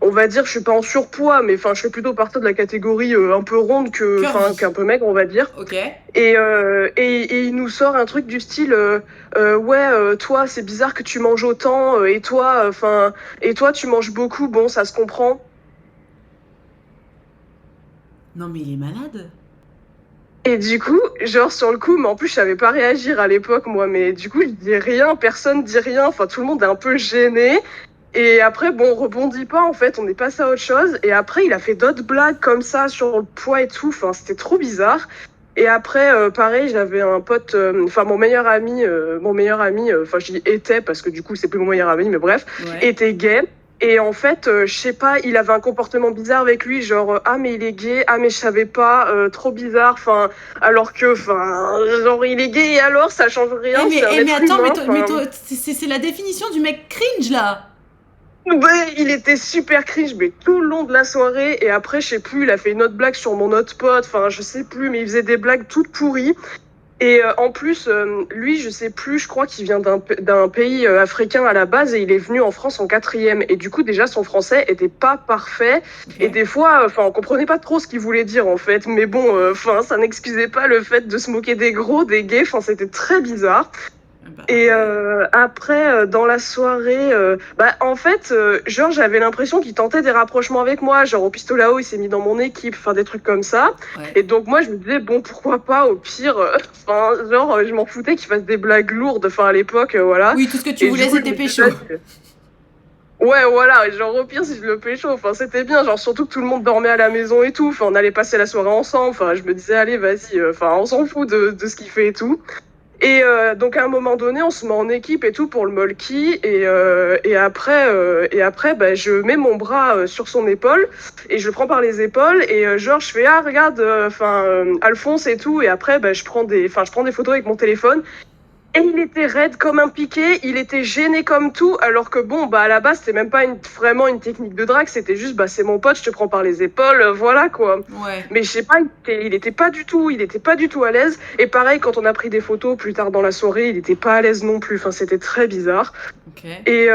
on va dire, je suis pas en surpoids, mais enfin, je fais plutôt partie de la catégorie un peu ronde Curvy. qu'un peu maigre, on va dire. Ok. Et il nous sort un truc du style, ouais, toi, c'est bizarre que tu manges autant, et toi, tu manges beaucoup. Bon, ça se comprend. Non, mais il est malade. Et du coup, genre sur le coup, mais en plus je savais pas réagir à l'époque moi, mais du coup je dis rien, personne dit rien, enfin tout le monde est un peu gêné. Et après, bon, on rebondit pas en fait, on est passé à autre chose. Et après, il a fait d'autres blagues comme ça sur le poids et tout, enfin c'était trop bizarre. Et après, pareil, j'avais un pote, enfin mon meilleur ami, enfin je dis était parce que du coup c'est plus mon meilleur ami, mais bref, Ouais. était gay. Et en fait, je sais pas, il avait un comportement bizarre avec lui, genre ah mais il est gay, ah mais je savais pas, trop bizarre, enfin alors que, enfin genre il est gay et alors ça change rien, c'est un Mais être attends, humain, mais enfin. c'est la définition du mec cringe là. Ouais, il était super cringe, mais tout le long de la soirée. Et après, je sais plus, il a fait une autre blague sur mon autre pote. Enfin, je sais plus, mais il faisait des blagues toutes pourries. Et en plus, lui, je sais plus, je crois qu'il vient d'un pays africain à la base et il est venu en France en quatrième. Et du coup, déjà, son français était pas parfait. Ok. Et des fois, enfin, on comprenait pas trop ce qu'il voulait dire en fait. Mais bon, enfin, ça n'excusait pas le fait de se moquer des gros, des gays. Enfin, c'était très bizarre. Ah bah Et ouais. après, dans la soirée, bah, en fait, genre, j'avais l'impression qu'il tentait des rapprochements avec moi. Genre, au pistolet à eau, il s'est mis dans mon équipe, enfin, des trucs comme ça. Ouais. Et donc, moi, je me disais, bon, pourquoi pas, au pire, enfin, genre, je m'en foutais qu'il fasse des blagues lourdes, enfin, à l'époque, voilà. Oui, tout ce que tu Et du voulais, coup, je c'était me disais, pécho. ouais, voilà, et genre, au pire, si je le pécho, enfin, c'était bien, genre, surtout que tout le monde dormait à la maison et tout, enfin, on allait passer la soirée ensemble, enfin, je me disais, allez, vas-y, enfin, on s'en fout de ce qu'il fait et tout. Et donc à un moment donné, on se met en équipe et tout pour le molki. Et après, bah, je mets mon bras sur son épaule et je le prends par les épaules. Et genre, je fais ah regarde, enfin Alphonse et tout. Et après, bah, je prends des photos avec mon téléphone. Et il était raide comme un piqué, il était gêné comme tout, alors que bon, bah à la base, c'était même pas vraiment une technique de drague, c'était juste, bah c'est mon pote, je te prends par les épaules, voilà quoi. Ouais. Mais je sais pas, il était pas du tout, il était pas du tout à l'aise. Et pareil, quand on a pris des photos plus tard dans la soirée, il était pas à l'aise non plus. Enfin, c'était très bizarre. Ok. Et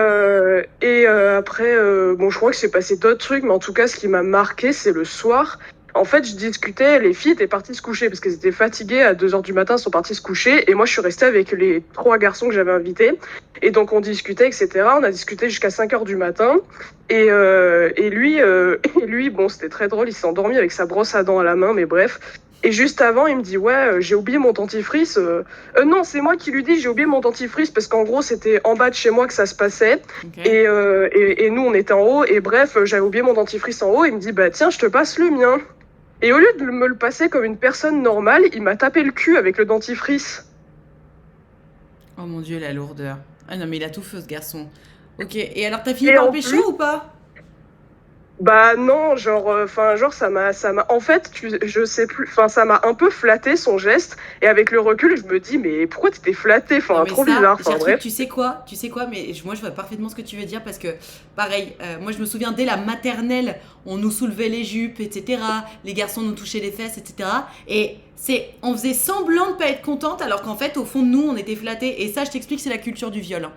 après, bon, je crois que c'est passé d'autres trucs, mais en tout cas, ce qui m'a marqué, c'est le soir. En fait, je discutais, les filles étaient parties se coucher parce qu'elles étaient fatiguées à 2 heures du matin, elles sont parties se coucher. Et moi, je suis restée avec les 3 garçons que j'avais invités. Et donc, on discutait, etc. On a discuté jusqu'à 5 heures du matin. Et lui, bon, c'était très drôle, il s'est endormi avec sa brosse à dents à la main, mais bref. Et juste avant, il me dit, ouais, j'ai oublié mon dentifrice. Non, c'est moi qui lui dis, j'ai oublié mon dentifrice parce qu'en gros, c'était en bas de chez moi que ça se passait. Ok. Et nous, on était en haut. Et bref, j'avais oublié mon dentifrice en haut. Il me dit, bah tiens, je te passe le mien. Et au lieu de me le passer comme une personne normale, il m'a tapé le cul avec le dentifrice. Oh mon dieu, la lourdeur. Ah non, mais il a tout fait ce garçon. Ok. Et alors, t'as fini Et par le en pécho plus, ou pas? bah non, genre, enfin, genre en fait, je sais plus, enfin, ça m'a un peu flatté son geste, et avec le recul, je me dis, mais pourquoi t'étais flatté, Non enfin, mais trop ça, bizarre, enfin, Gertrude, bref. tu sais quoi? Tu sais quoi? Mais moi je vois parfaitement ce que tu veux dire parce que pareil, moi je me souviens dès la maternelle, on nous soulevait les jupes, etc. Les garçons nous touchaient les fesses, etc. Et on faisait semblant de pas être contente alors qu'en fait au fond de nous on était flattés. Et ça, je t'explique, c'est la culture du viol, hein.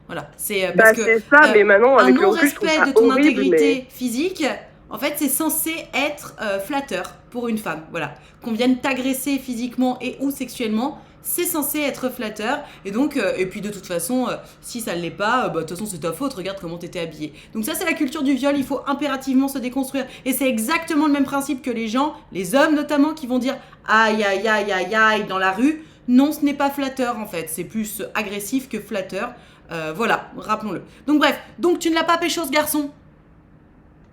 Voilà, c'est parce Bah que c'est ça, mais maintenant, un avec le recul, je trouve non-respect ça de ton horrible, mais... intégrité physique, en fait, c'est censé être flatteur pour une femme. Voilà, qu'on vienne t'agresser physiquement et ou sexuellement, c'est censé être flatteur. Et donc, et puis de toute façon, si ça ne l'est pas, bah de toute façon c'est ta faute. Regarde comment t'étais habillée. Donc ça, c'est la culture du viol. Il faut impérativement se déconstruire. Et c'est exactement le même principe que les gens, les hommes notamment, qui vont dire aïe aïe aïe aïe aïe dans la rue. Non, ce n'est pas flatteur en fait. C'est plus agressif que flatteur. Voilà, rappelons-le. Donc bref, donc tu ne l'as pas pécho ce garçon.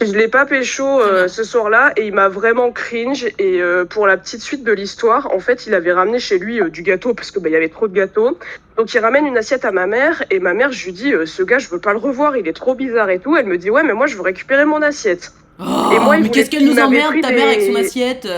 Je l'ai pas pécho Très bien. ce soir-là et il m'a vraiment cringe. Et pour la petite suite de l'histoire, en fait, il avait ramené chez lui du gâteau parce que bah, il y avait trop de gâteaux. Donc il ramène une assiette à ma mère et ma mère, je lui dis, ce gars, je veux pas le revoir, il est trop bizarre et tout. Elle me dit, ouais, mais moi, je veux récupérer mon assiette. Et Oh, moi, mais qu'est-ce qu'elle il nous m'avait emmerde, pris ta mère, avec son des, assiette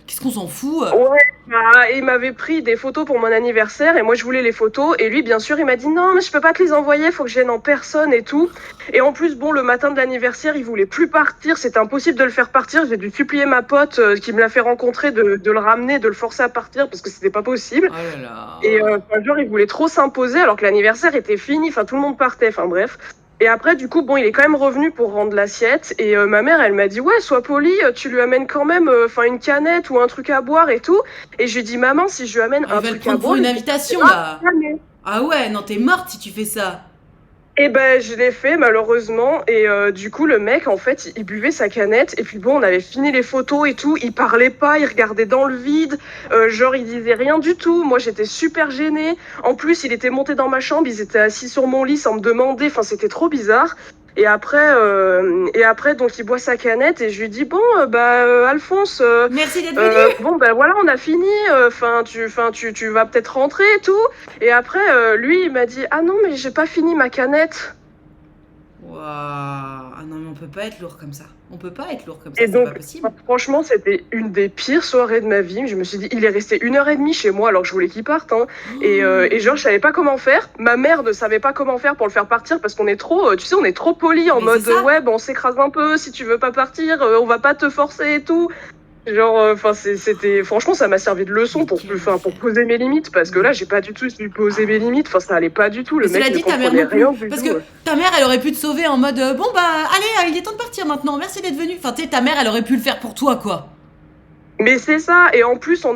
qu'est-ce qu'on s'en fout? ouais, bah, il m'avait pris des photos pour mon anniversaire et moi je voulais les photos et lui bien sûr il m'a dit non mais je peux pas te les envoyer, faut que je vienne en personne et tout. Et en plus bon le matin de l'anniversaire il voulait plus partir, c'était impossible de le faire partir, j'ai dû supplier ma pote qui me l'a fait rencontrer de le ramener, de le forcer à partir parce que c'était pas possible. Oh là Et là. enfin, genre il voulait trop s'imposer alors que l'anniversaire était fini, enfin tout le monde partait, enfin bref. Et après, du coup, bon, il est quand même revenu pour rendre l'assiette. Et ma mère, elle m'a dit, ouais, sois poli, tu lui amènes quand même, enfin, une canette ou un truc à boire et tout. Et je lui dis, maman, si je lui amène Oh, il un va le truc à prendre pour boire, une il ne invitation pas là. jamais. Ah ouais, non, t'es morte si tu fais ça. Et ben, je l'ai fait malheureusement. Et du coup, le mec, en fait, il buvait sa canette. Et puis bon, on avait fini les photos et tout. Il parlait pas, il regardait dans le vide. Genre, il disait rien du tout. Moi, j'étais super gênée. En plus, il était monté dans ma chambre. Ils étaient assis sur mon lit sans me demander. Enfin, c'était trop bizarre. Et après, donc, il boit sa canette et je lui dis, bon, Alphonse, Merci d'être venu. bon, ben voilà, on a fini. Tu vas peut-être rentrer et tout. Et après, lui, il m'a dit, ah non, mais j'ai pas fini ma canette. Waouh. Ah non, mais on peut pas être lourd comme ça. On peut pas être lourd comme ça, Et c'est donc, pas possible. franchement, c'était une des pires soirées de ma vie. Je me suis dit, il est resté 1 heure et demie chez moi alors que je voulais qu'il parte. Hein. Et genre, je savais pas comment faire. Ma mère ne savait pas comment faire pour le faire partir parce qu'on est trop, tu sais, on est trop poli en Mais mode, c'est ça. ouais, ben, on s'écrase un peu si tu veux pas partir, on va pas te forcer et tout. Genre, enfin, c'était, franchement, ça m'a servi de leçon Mais pour, quel pour enfer. poser mes limites parce que là, j'ai pas du tout su poser mes limites. Enfin, ça allait pas du tout. Le Mais cela mec ne dit, ta mère comprenait non plus. rien du Parce tout. que ta mère, elle aurait pu te sauver en mode bon bah allez, il est temps de partir maintenant, merci d'être venu. Enfin, tu sais, ta mère, elle aurait pu le faire pour toi, quoi. Mais c'est ça, et en plus,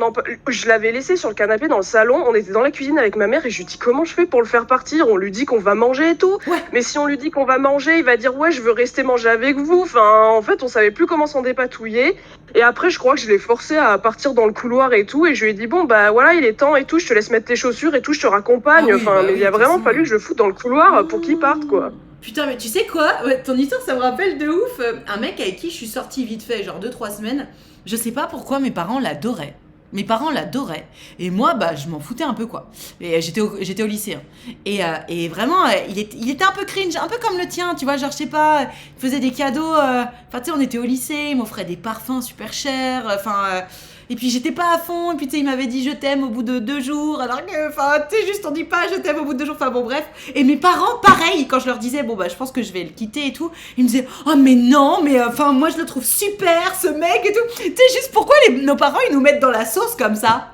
je l'avais laissé sur le canapé dans le salon, on était dans la cuisine avec ma mère, et je lui dis comment je fais pour le faire partir, on lui dit qu'on va manger et tout, Ouais. mais si on lui dit qu'on va manger, il va dire ouais, je veux rester manger avec vous, enfin, en fait, on savait plus comment s'en dépatouiller, et après, je crois que je l'ai forcé à partir dans le couloir et tout, et je lui ai dit bon, bah voilà, il est temps et tout, je te laisse mettre tes chaussures et tout, je te Ah raccompagne, oui, enfin, bah mais oui, il de a toute vraiment façon. fallu que je le foute dans le couloir pour qu'il parte, quoi. Putain, mais tu sais quoi? Ouais, ton histoire, ça me rappelle de ouf. Un mec avec qui je suis sortie vite fait, genre 2-3 semaines. Je sais pas pourquoi mes parents l'adoraient. Mes parents l'adoraient. Et moi, bah, je m'en foutais un peu, quoi. Et j'étais au lycée. Hein. Et vraiment, il était un peu cringe, un peu comme le tien, tu vois. Genre, je sais pas, il faisait des cadeaux. Enfin, tu sais, on était au lycée, il m'offrait des parfums super chers. Enfin. Et puis j'étais pas à fond, et puis tu sais, il m'avait dit je t'aime au bout de 2 jours, alors que, enfin, tu sais, juste on dit pas je t'aime au bout de 2 jours, enfin bon, bref. Et mes parents, pareil, quand je leur disais, bon bah je pense que je vais le quitter et tout, ils me disaient, oh mais non, mais enfin, moi je le trouve super, ce mec et tout. Tu sais, juste pourquoi nos parents ils nous mettent dans la sauce comme ça?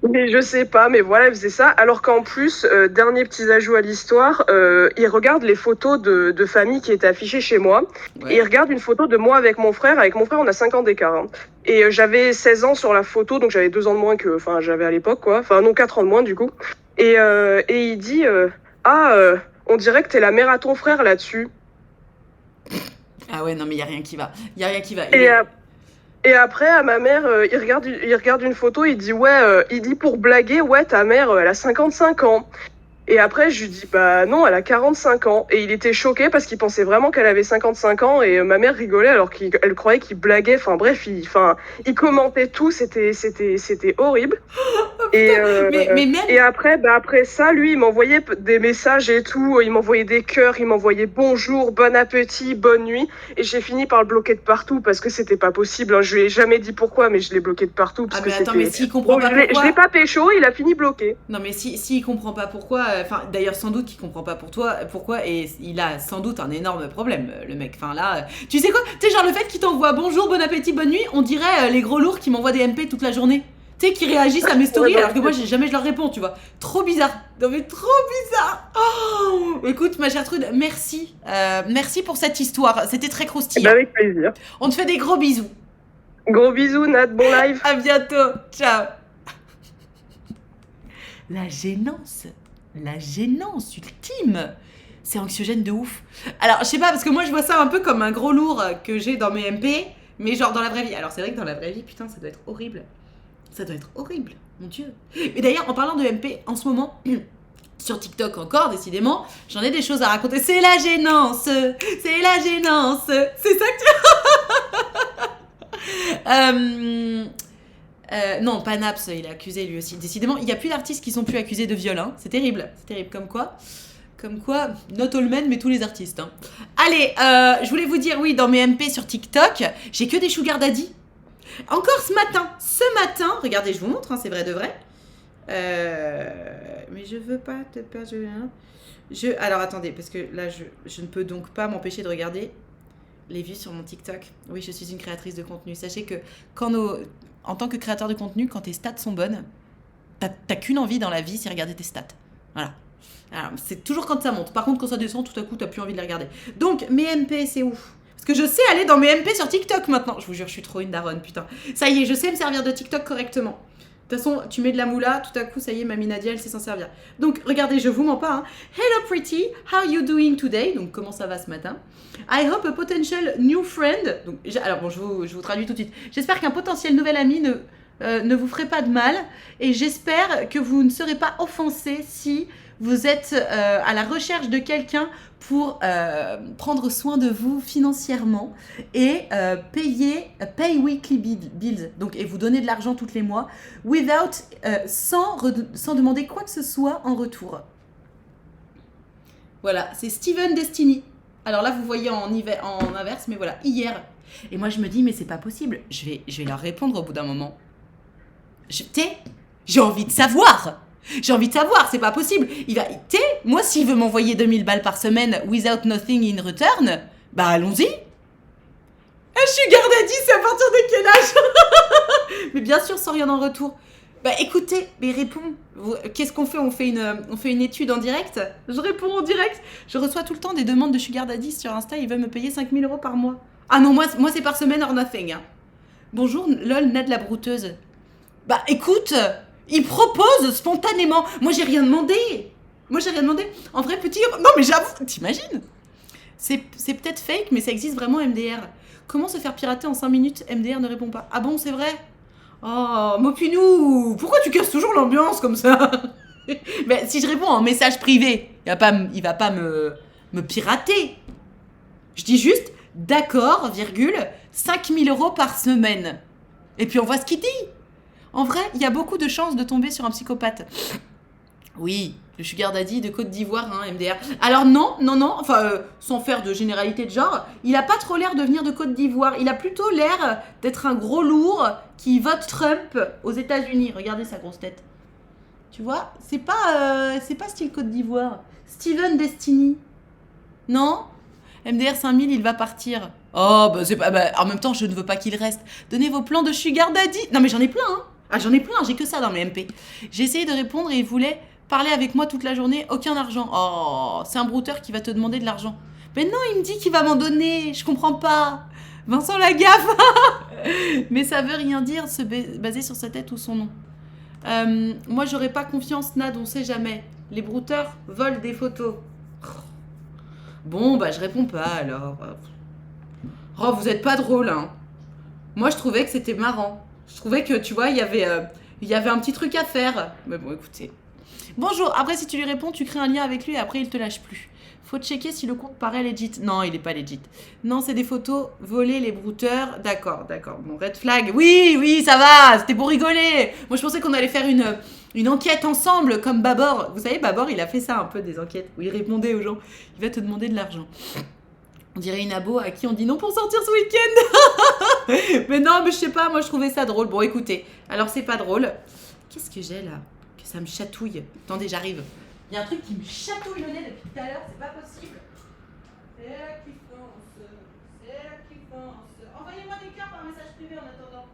Mais je sais pas, mais voilà, il faisait ça. Alors qu'en plus, dernier petit ajout à l'histoire, il regarde les photos de famille qui étaient affichées chez moi. Et il Ouais. regarde une photo de moi avec mon frère. Avec mon frère, on a 5 ans d'écart. Hein. Et j'avais 16 ans sur la photo, donc j'avais 2 ans de moins que, enfin, j'avais à l'époque, quoi. Enfin, non, 4 ans de moins, du coup. Et il dit, ah, on dirait que t'es la mère à ton frère là-dessus. Ah ouais, non mais y a rien qui va. Y a rien qui va. Et, et après, à ma mère, il regarde une photo, il dit, ouais, il dit pour blaguer, ouais, ta mère, elle a 55 ans. Et après, je lui dis, bah non, elle a 45 ans. Et il était choqué parce qu'il pensait vraiment qu'elle avait 55 ans. Et ma mère rigolait alors qu'elle croyait qu'il blaguait. Enfin bref, il commentait tout. C'était horrible. Et, Mais et même, après, bah après ça, lui, il m'envoyait des messages et tout. Il m'envoyait des cœurs, il m'envoyait bonjour, bon appétit, bonne nuit. Et j'ai fini par le bloquer de partout parce que c'était pas possible. Hein. Je lui ai jamais dit pourquoi, mais je l'ai bloqué de partout parce ah que mais attends, mais c'était. s'il comprend Bon, pas je l'ai pourquoi, pas pécho, il a fini bloqué. non mais si il comprend pas pourquoi, enfin d'ailleurs sans doute qu'il comprend pas pour toi, pourquoi, et il a sans doute un énorme problème, le mec. Enfin là, tu sais quoi, tu sais genre le fait qu'il t'envoie bonjour, bon appétit, bonne nuit, on dirait les gros lourds qui m'envoient des MP toute la journée. Tu sais, qui réagissent à mes stories Ouais, alors que moi jamais je leur réponds, tu vois. Trop bizarre. Non mais trop bizarre. Oh écoute ma chère Trude, merci. Merci pour cette histoire, c'était très bah, croustillant. avec plaisir. On te fait des gros bisous. Gros bisous, Nat, bon live. À bientôt. Ciao. La gênance. La gênance ultime. C'est anxiogène de ouf. Alors, je sais pas, parce que moi, je vois ça un peu comme un gros lourd que j'ai dans mes MP, mais genre dans la vraie vie. Alors, c'est vrai que dans la vraie vie, putain, ça doit être horrible. Ça doit être horrible, mon Dieu. Et d'ailleurs, en parlant de MP, en ce moment, sur TikTok encore, décidément, j'en ai des choses à raconter. C'est la gênance. C'est la gênance. C'est ça que tu... non, pas Naps, il est accusé lui aussi. Décidément, il n'y a plus d'artistes qui sont plus accusés de viol. Hein. C'est terrible. Comme quoi. Comme quoi, not all men, mais tous les artistes. Hein. Allez, je voulais vous dire, oui, dans mes MP sur TikTok, j'ai que des sugar daddy. Encore ce matin, regardez, je vous montre, hein, c'est vrai de vrai. Mais je veux pas te perdre. Alors attendez, parce que là, je ne peux donc pas m'empêcher de regarder les vues sur mon TikTok. Oui, je suis une créatrice de contenu. Sachez que en tant que créateur de contenu, quand tes stats sont bonnes, t'as qu'une envie dans la vie, c'est regarder tes stats. Voilà. Alors, c'est toujours quand ça monte. Par contre, quand ça descend, tout à coup, t'as plus envie de les regarder. Donc, mes MP, c'est ouf. Parce que je sais aller dans mes MP sur TikTok maintenant. Je vous jure, je suis trop une daronne, putain. Ça y est, je sais me servir de TikTok correctement. toute façon, tu mets de la moula, tout à coup, ça y est, Mamie Nadia, elle sait s'en servir. Donc, regardez, je vous mens pas. Hein. Hello pretty, how you doing today? Donc, comment ça va ce matin? I hope a potential new friend. Donc, alors bon, je vous traduis tout de suite. J'espère qu'un potentiel nouvel ami ne vous ferait pas de mal. Et j'espère que vous ne serez pas offensé si vous êtes à la recherche de quelqu'un pour prendre soin de vous financièrement et pay weekly bills, donc, et vous donner de l'argent tous les mois, sans demander quoi que ce soit en retour. Voilà, c'est Steven Destiny. Alors là, vous voyez en inverse, mais voilà, hier. Et moi, je me dis, mais c'est pas possible. Je vais leur répondre au bout d'un moment. J'ai envie de savoir. J'ai envie de savoir, c'est pas possible. Moi, s'il veut m'envoyer 2000 balles par semaine without nothing in return, bah allons-y. Sugar Daddy, c'est à partir de quel âge? Mais bien sûr, sans rien en retour. Bah écoutez, mais réponds. Qu'est-ce qu'on fait? On fait une étude en direct? Je réponds en direct. Je reçois tout le temps des demandes de Sugar Daddy sur Insta. Ils veulent me payer 5000 € par mois. Ah non, moi c'est par semaine or nothing. Hein. Bonjour, lol, Ned la brouteuse. Bah écoute, il propose spontanément. Moi j'ai rien demandé. En vrai, petit. Non mais j'avoue, t'imagines? C'est peut-être fake, mais ça existe vraiment MDR. Comment se faire pirater en 5 minutes? MDR ne répond pas. Ah bon, c'est vrai? Oh, Mopinou, pourquoi tu casses toujours l'ambiance comme ça? Mais si je réponds en message privé, il va pas me pirater. Je dis juste, d'accord, virgule, 5000 € par semaine. Et puis on voit ce qu'il dit. En vrai, il y a beaucoup de chances de tomber sur un psychopathe. Oui, le Sugar Daddy de Côte d'Ivoire, hein, MDR. Alors non, enfin, sans faire de généralité de genre, il a pas trop l'air de venir de Côte d'Ivoire. Il a plutôt l'air d'être un gros lourd qui vote Trump aux États-Unis. Regardez sa grosse tête. Tu vois, c'est pas style Côte d'Ivoire. Steven Destiny. Non? MDR 5000, il va partir. Oh, bah c'est pas. Bah, en même temps, je ne veux pas qu'il reste. Donnez vos plans de Sugar Daddy. Non, mais j'en ai plein, hein. Ah, j'en ai plein, j'ai que ça dans mes MP. J'ai essayé de répondre et il voulait parler avec moi toute la journée, aucun argent. Oh, c'est un brouteur qui va te demander de l'argent. Mais non, il me dit qu'il va m'en donner, je comprends pas. Vincent Lagaffe. Mais ça veut rien dire, se baser sur sa tête ou son nom. Moi, j'aurais pas confiance, Nad, on sait jamais. Les brouteurs volent des photos. Bon, bah, je réponds pas alors. Oh, vous êtes pas drôle, hein. Moi, je trouvais que c'était marrant. Je trouvais que, tu vois, il y avait un petit truc à faire. Mais bon, écoutez. Bonjour, après si tu lui réponds, tu crées un lien avec lui et après il te lâche plus. Faut checker si le compte paraît legit. Non, il est pas legit. Non, c'est des photos volées, les brouteurs. D'accord. Bon, red flag. Oui, ça va, c'était pour rigoler. Moi, je pensais qu'on allait faire une enquête ensemble, comme Babor. Vous savez, Babor, il a fait ça un peu, des enquêtes, où il répondait aux gens. Il va te demander de l'argent. On dirait une abo à qui on dit non pour sortir ce week-end. Mais non, mais je sais pas, moi je trouvais ça drôle. Bon, écoutez, alors c'est pas drôle. Qu'est-ce que j'ai là? Que ça me chatouille. Attendez, j'arrive. Il y a un truc qui me chatouille le nez depuis tout à l'heure, c'est pas possible. C'est là qui fonce. Envoyez-moi des cœurs par message privé en attendant.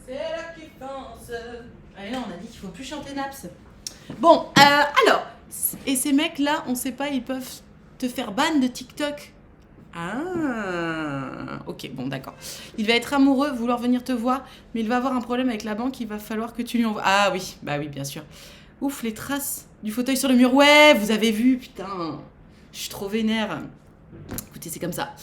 C'est là qui fonce. Allez, là, on a dit qu'il faut plus chanter Naps. Bon, alors, et ces mecs-là, on sait pas, ils peuvent te faire ban de TikTok. Ah, ok, bon, d'accord. Il va être amoureux, vouloir venir te voir, mais il va avoir un problème avec la banque, il va falloir que tu lui envoies. Ah oui, bah oui, bien sûr. Ouf, les traces du fauteuil sur le mur. Ouais, vous avez vu, putain. Je suis trop vénère. Écoutez, c'est comme ça.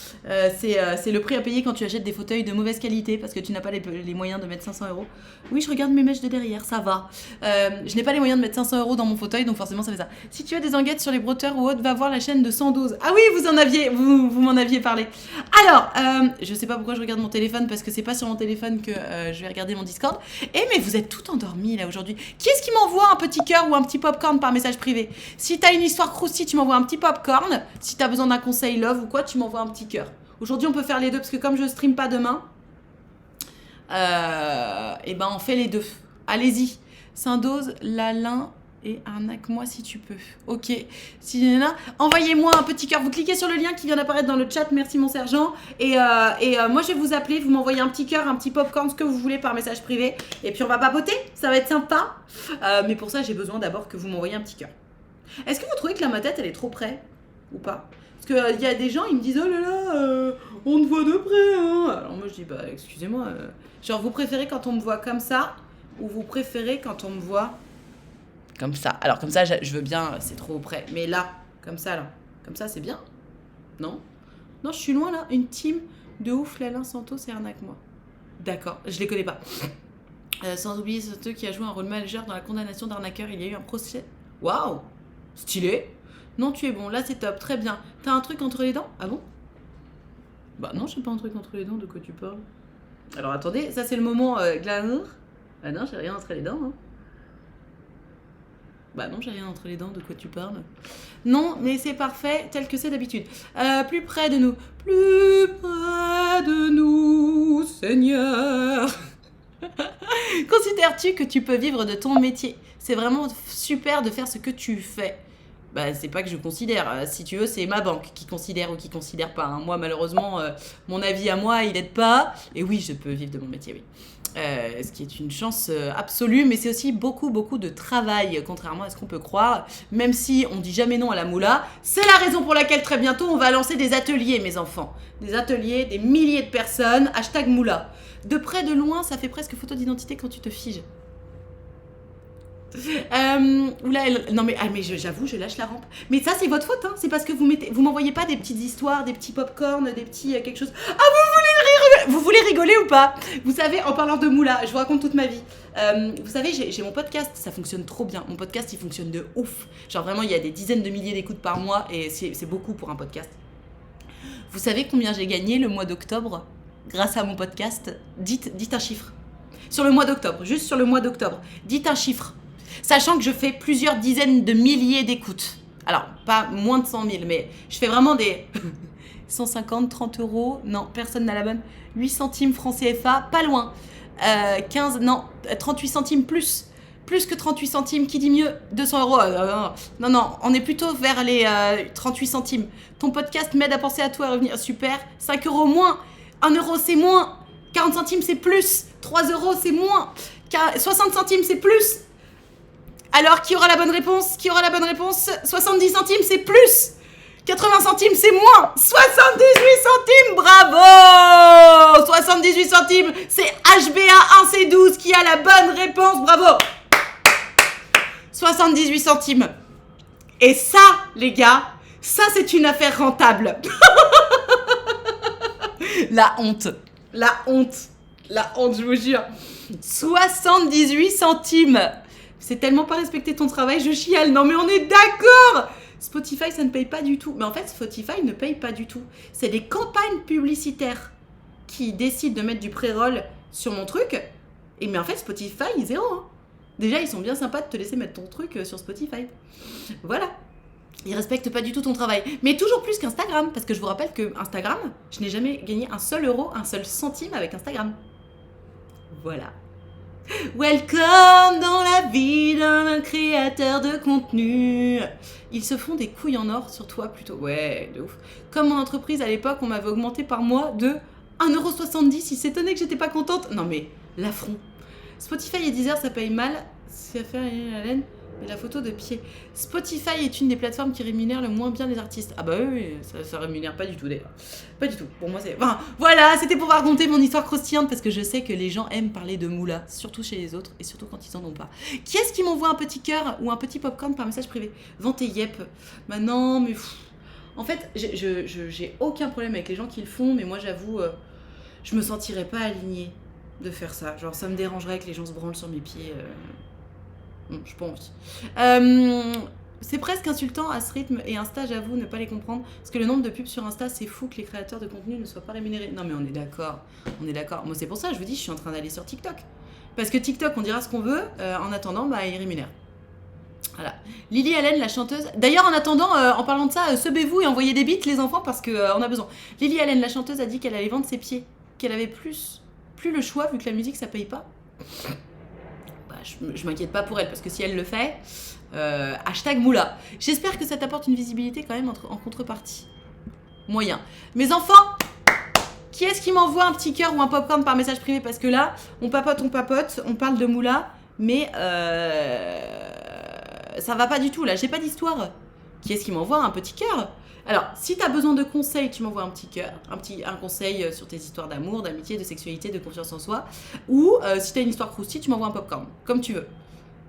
C'est le prix à payer quand tu achètes des fauteuils de mauvaise qualité parce que tu n'as pas les moyens de mettre 500 €. Oui, je regarde mes mèches de derrière, ça va. Je n'ai pas les moyens de mettre 500 € dans mon fauteuil, donc forcément ça fait ça. Si tu as des enquêtes sur les brouteurs ou autres, va voir la chaîne de 112. Ah oui, vous m'en aviez parlé. Alors, je sais pas pourquoi je regarde mon téléphone parce que c'est pas sur mon téléphone que je vais regarder mon Discord. Mais vous êtes tout endormis là aujourd'hui. Qui est-ce qui m'envoie un petit cœur ou un petit popcorn par message privé? Si t'as une histoire croustille, tu m'envoies un petit popcorn. Si t'as besoin d'un conseil love ou quoi, tu m'envoies un petit cœur. Aujourd'hui, on peut faire les deux parce que comme je stream pas demain, et ben on fait les deux. Allez-y. Saint-Dose, Lalin et arnaque-moi si tu peux. Ok. Si envoyez-moi un petit cœur. Vous cliquez sur le lien qui vient d'apparaître dans le chat. Merci mon sergent. Et moi je vais vous appeler. Vous m'envoyez un petit cœur, un petit popcorn, ce que vous voulez par message privé. Et puis on va papoter. Ça va être sympa. Mais pour ça, j'ai besoin d'abord que vous m'envoyiez un petit cœur. Est-ce que vous trouvez que là ma tête elle est trop près ou pas? Parce qu'il y a des gens, ils me disent oh là là, on te voit de près. Hein. Alors moi je dis bah excusez-moi. Genre vous préférez quand on me voit comme ça ou vous préférez quand on me voit comme ça. Alors comme ça je veux bien, c'est trop près. Mais là, comme ça c'est bien. Non, je suis loin là. Une team de ouf, Lalin, Santos et Arnaque-moi. D'accord, je les connais pas. Sans oublier Santos qui a joué un rôle majeur dans la condamnation d'arnaqueur. Il y a eu un procès. Waouh, stylé. Non, tu es bon, là c'est top, très bien. T'as un truc entre les dents? Ah bon? Bah non, j'ai pas un truc entre les dents, de quoi tu parles? Alors attendez, ça c'est le moment glamour. Ah non, j'ai rien entre les dents. Hein. Bah non, j'ai rien entre les dents, de quoi tu parles? Non, mais c'est parfait, tel que c'est d'habitude. Plus près de nous. Plus près de nous, Seigneur. Considères-tu que tu peux vivre de ton métier? C'est vraiment super de faire ce que tu fais. Bah, c'est pas que je considère. Si tu veux, c'est ma banque qui considère ou qui considère pas. Hein. Moi, malheureusement, mon avis à moi, il aide pas. Et oui, je peux vivre de mon métier, oui. Ce qui est une chance absolue, mais c'est aussi beaucoup, beaucoup de travail, contrairement à ce qu'on peut croire. Même si on dit jamais non à la moula, c'est la raison pour laquelle très bientôt, on va lancer des ateliers, mes enfants. Des ateliers, des milliers de personnes, #moula. De près, de loin, ça fait presque photo d'identité quand tu te figes. Non mais, j'avoue, je lâche la rampe. Mais ça c'est votre faute, hein. C'est parce que vous m'envoyez pas des petites histoires, des petits popcorn, des petits quelque chose. Ah, vous voulez rigoler ou pas? Vous savez, en parlant de moula, je vous raconte toute ma vie. Vous savez, j'ai mon podcast, ça fonctionne trop bien. Mon podcast, il fonctionne de ouf. Genre vraiment, il y a des dizaines de milliers d'écoutes par mois et c'est beaucoup pour un podcast. Vous savez combien j'ai gagné le mois d'octobre grâce à mon podcast? Dites un chiffre. Sur le mois d'octobre, juste sur le mois d'octobre. Dites un chiffre. Sachant que je fais plusieurs dizaines de milliers d'écoutes. Alors, pas moins de 100 000, mais je fais vraiment des 150, 30 euros. Non, personne n'a la bonne. 8 centimes francs CFA, pas loin. 38 centimes plus. Plus que 38 centimes, qui dit mieux? 200 euros. Non, on est plutôt vers les 38 centimes. Ton podcast m'aide à penser à toi, à revenir. Super. 5 euros moins. 1 euro, c'est moins. 40 centimes, c'est plus. 3 euros, c'est moins. 60 centimes, c'est plus. Alors, qui aura la bonne réponse? 70 centimes, c'est plus. 80 centimes, c'est moins. 78 centimes, bravo. 78 centimes, c'est HBA1C12 qui a la bonne réponse, bravo. 78 centimes. Et ça, les gars, ça, c'est une affaire rentable. La honte, je vous jure. 78 centimes. C'est tellement pas respecter ton travail, je chiale. Non mais on est d'accord. Spotify, ça ne paye pas du tout. Mais en fait, Spotify ne paye pas du tout. C'est des campagnes publicitaires qui décident de mettre du pré-roll sur mon truc. Et mais en fait, Spotify, zéro. Hein. Déjà, ils sont bien sympas de te laisser mettre ton truc sur Spotify. Voilà. Ils respectent pas du tout ton travail. Mais toujours plus qu'Instagram. Parce que je vous rappelle que Instagram, je n'ai jamais gagné un seul euro, un seul centime avec Instagram. Voilà. Welcome dans la vie d'un créateur de contenu. Ils se font des couilles en or sur toi plutôt. Ouais, de ouf. Comme mon entreprise à l'époque, on m'avait augmenté par mois de 1,70€. Ils s'étonnaient que j'étais pas contente. Non mais, l'affront. Spotify et Deezer, ça paye mal. C'est à faire la laine. Mais la photo de pied. Spotify est une des plateformes qui rémunère le moins bien les artistes. Ah bah oui, ça rémunère pas du tout d'ailleurs. Pas du tout. Pour moi c'est... Enfin, voilà, c'était pour raconter mon histoire croustillante parce que je sais que les gens aiment parler de moula, surtout chez les autres et surtout quand ils en ont pas. Qui est-ce qui m'envoie un petit cœur ou un petit popcorn par message privé? Ventez yep. Bah non, mais... En fait, j'ai aucun problème avec les gens qui le font, mais moi j'avoue, je me sentirais pas alignée de faire ça. Genre ça me dérangerait que les gens se branlent sur mes pieds... Non, je pas envie. C'est presque insultant à ce rythme et Insta, j'avoue, ne pas les comprendre. Parce que le nombre de pubs sur Insta, c'est fou que les créateurs de contenu ne soient pas rémunérés. Non, mais on est d'accord. Moi, c'est pour ça, je vous dis, je suis en train d'aller sur TikTok. Parce que TikTok, on dira ce qu'on veut. En attendant, bah, ils rémunèrent. Voilà. Lily Allen, la chanteuse. D'ailleurs, en attendant, en parlant de ça, sebez-vous et envoyez des beats, les enfants, parce qu'on a besoin. Lily Allen, la chanteuse, a dit qu'elle allait vendre ses pieds. Qu'elle avait plus le choix, vu que la musique, ça paye pas. Je m'inquiète pas pour elle parce que si elle le fait, #moula. J'espère que ça t'apporte une visibilité quand même en contrepartie. Moyen. Mes enfants, qui est-ce qui m'envoie un petit cœur ou un popcorn par message privé? Parce que là, on papote, on parle de moula, mais ça va pas du tout là, j'ai pas d'histoire. Qui est-ce qui m'envoie un petit cœur? Alors, si t'as besoin de conseils, tu m'envoies un petit cœur, un conseil sur tes histoires d'amour, d'amitié, de sexualité, de confiance en soi. Ou si t'as une histoire croustille, tu m'envoies un popcorn, comme tu veux.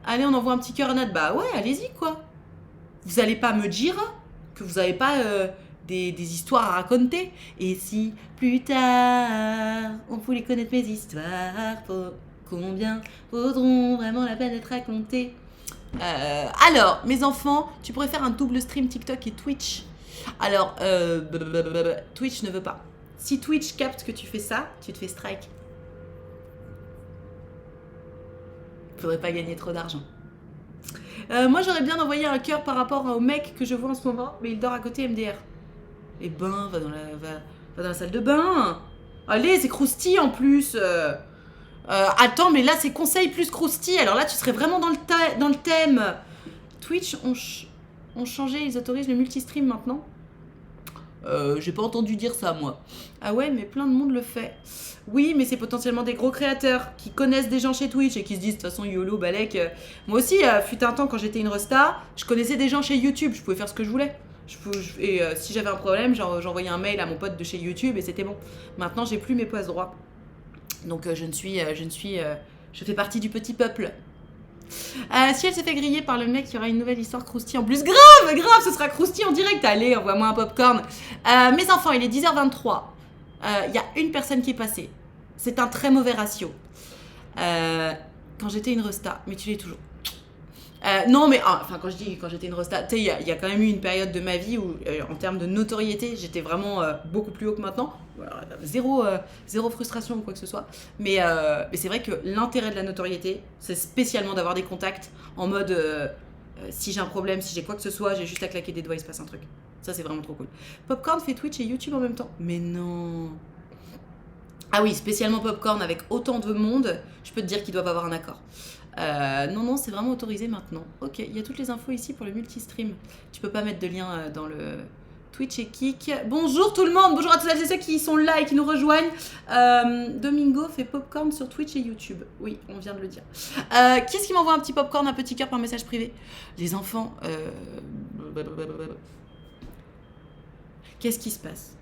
Allez, on envoie un petit cœur à Nat. Bah ouais, allez-y quoi. Vous allez pas me dire que vous avez pas des histoires à raconter. Et si plus tard, on voulait connaître mes histoires, combien vaudront vraiment la peine d'être racontées? Alors, mes enfants, tu pourrais faire un double stream TikTok et Twitch. Alors, Twitch ne veut pas. Si Twitch capte que tu fais ça, tu te fais strike. Faudrait pas gagner trop d'argent. Moi, j'aurais bien envoyé un cœur par rapport au mec que je vois en ce moment, mais il dort à côté MDR. Eh ben, va dans la salle de bain. Allez, c'est croustille en plus. Attends, mais là, c'est conseil plus croustille. Alors là, tu serais vraiment dans le thème. Twitch ont changé, ils autorisent le multistream maintenant. J'ai pas entendu dire ça, moi. Ah ouais, mais plein de monde le fait. Oui, mais c'est potentiellement des gros créateurs qui connaissent des gens chez Twitch et qui se disent de toute façon YOLO, Balek. Moi aussi, fut un temps quand j'étais une resta, je connaissais des gens chez YouTube, je pouvais faire ce que je voulais. Et si j'avais un problème, j'envoyais un mail à mon pote de chez YouTube et c'était bon. Maintenant, j'ai plus mes passe droits. Donc je fais partie du petit peuple. Si elle s'est fait griller par le mec, il y aura une nouvelle histoire croustille en plus. Grave, ce sera croustille en direct. Allez, envoie-moi un popcorn. Mes enfants, il est 10h23. Il y a une personne qui est passée. C'est un très mauvais ratio. Quand j'étais une resta, mais tu l'es toujours. Non, mais enfin, quand j'étais une resta, tu sais, il y a quand même eu une période de ma vie où, en termes de notoriété, j'étais vraiment beaucoup plus haut que maintenant. Zéro frustration ou quoi que ce soit. Mais c'est vrai que l'intérêt de la notoriété, c'est spécialement d'avoir des contacts en mode si j'ai un problème, si j'ai quoi que ce soit, j'ai juste à claquer des doigts, il se passe un truc. Ça, c'est vraiment trop cool. Popcorn fait Twitch et YouTube en même temps. Mais non. Ah oui, spécialement Popcorn avec autant de monde, je peux te dire qu'ils doivent avoir un accord. Non, c'est vraiment autorisé maintenant. Ok, il y a toutes les infos ici pour le multistream. Tu peux pas mettre de lien dans le Twitch et Kik. Bonjour tout le monde, bonjour à tous ceux qui sont là et qui nous rejoignent. Domingo fait popcorn sur Twitch et YouTube. Oui, on vient de le dire. Qui est-ce qui m'envoie un petit popcorn, un petit cœur par message privé? Les enfants. Qu'est-ce qui se passe?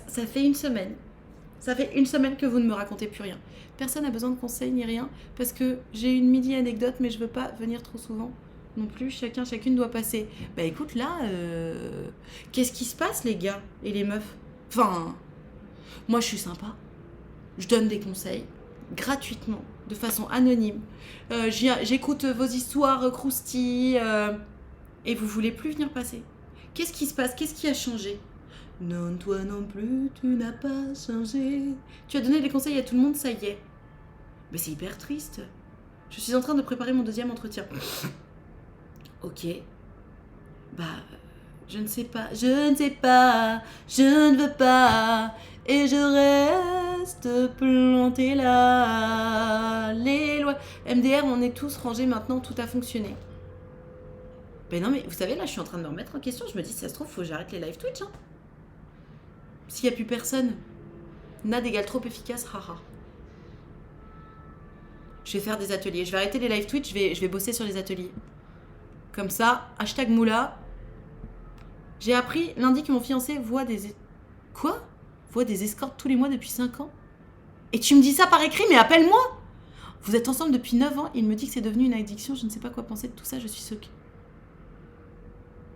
Ça fait une semaine. Ça fait une semaine que vous ne me racontez plus rien. Personne n'a besoin de conseils ni rien, parce que j'ai une midi anecdote, mais je veux pas venir trop souvent non plus. Chacune doit passer. Bah écoute, là, qu'est-ce qui se passe, les gars et les meufs? Enfin, moi je suis sympa. Je donne des conseils gratuitement, de façon anonyme. J'écoute vos histoires croustilles, et vous voulez plus venir passer. Qu'est-ce qui se passe? Qu'est-ce qui a changé? Non, toi non plus, tu n'as pas changé. Tu as donné des conseils à tout le monde, ça y est. Mais c'est hyper triste. Je suis en train de préparer mon deuxième entretien. Ok. Bah, je ne sais pas, je ne veux pas. Et je reste plantée là. Les lois. MDR, on est tous rangés maintenant, tout a fonctionné. Ben non, mais vous savez, là, je suis en train de me remettre en question. Je me dis, si ça se trouve, faut que j'arrête les live Twitch, hein. S'il n'y a plus personne, NAD égale trop efficace, haha. Je vais faire des ateliers. Je vais arrêter les live Twitch, je vais bosser sur les ateliers. Comme ça, hashtag Moula. J'ai appris lundi que mon fiancé voit des... Quoi? Voit des escortes tous les mois depuis 5 ans? Et tu me dis ça par écrit, mais appelle-moi! Vous êtes ensemble depuis 9 ans, il me dit que c'est devenu une addiction, je ne sais pas quoi penser de tout ça, je suis choquée.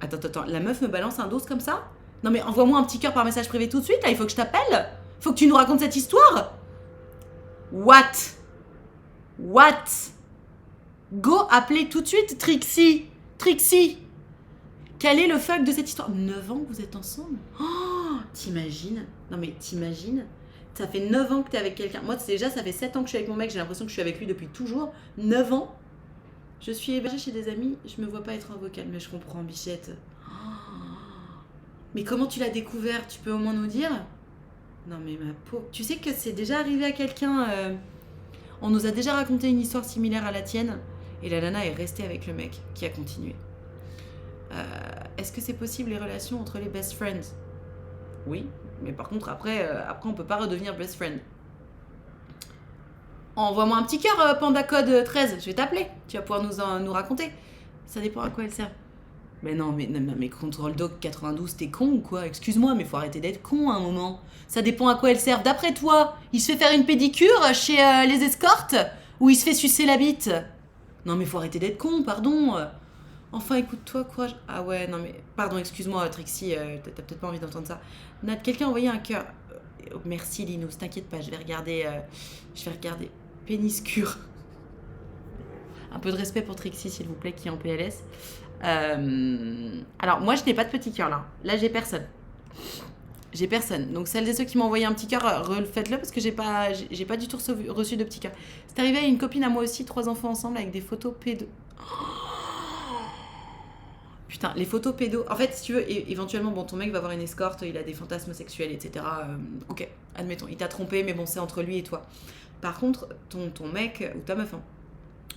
Attends, la meuf me balance un dos comme ça? Non mais envoie-moi un petit cœur par message privé tout de suite, là, il faut que je t'appelle. Faut que tu nous racontes cette histoire. What? Go appeler tout de suite Trixie. Quel est le fuck de cette histoire? 9 ans que vous êtes ensemble? Oh, t'imagines? Non mais t'imagines? Ça fait 9 ans que t'es avec quelqu'un. Moi déjà, ça fait 7 ans que je suis avec mon mec, j'ai l'impression que je suis avec lui depuis toujours. 9 ans. Je suis hébergée chez des amis, je me vois pas être un vocal, mais je comprends, bichette. Mais comment tu l'as découvert? Tu peux au moins nous dire? Non mais ma peau. Tu sais que c'est déjà arrivé à quelqu'un. On nous a déjà raconté une histoire similaire à la tienne. Et la nana est restée avec le mec qui a continué. Est-ce que c'est possible les relations entre les best friends? Oui, mais par contre après on peut pas redevenir best friend. Envoie-moi un petit cœur, Panda Code 13. Je vais t'appeler. Tu vas pouvoir nous raconter. Ça dépend à quoi elle sert. Mais non, mais Control Dog 92, t'es con ou quoi? Excuse-moi, mais faut arrêter d'être con à un moment. Ça dépend à quoi elles servent. D'après toi, il se fait faire une pédicure chez les escortes ou il se fait sucer la bite? Non, mais faut arrêter d'être con, pardon. Enfin, écoute-toi, courage. Ah ouais, non, mais pardon, excuse-moi, Trixie, t'as peut-être pas envie d'entendre ça. Nat, quelqu'un a envoyé un cœur. Merci, Linus, t'inquiète pas, je vais regarder. Péniscure. Un peu de respect pour Trixie, s'il vous plaît, qui est en PLS. Alors, moi, je n'ai pas de petit cœur là. Là, j'ai personne. J'ai personne. Donc, celles et ceux qui m'ont envoyé un petit cœur, refaites-le parce que j'ai pas du tout reçu de petit cœur. C'est arrivé à une copine à moi aussi, 3 enfants ensemble avec des photos pédos. Putain, les photos pédos. En fait, si tu veux, éventuellement, bon, ton mec va avoir une escorte, il a des fantasmes sexuels, etc. Ok, admettons, il t'a trompé, mais bon, c'est entre lui et toi. Par contre, ton mec ou ta meuf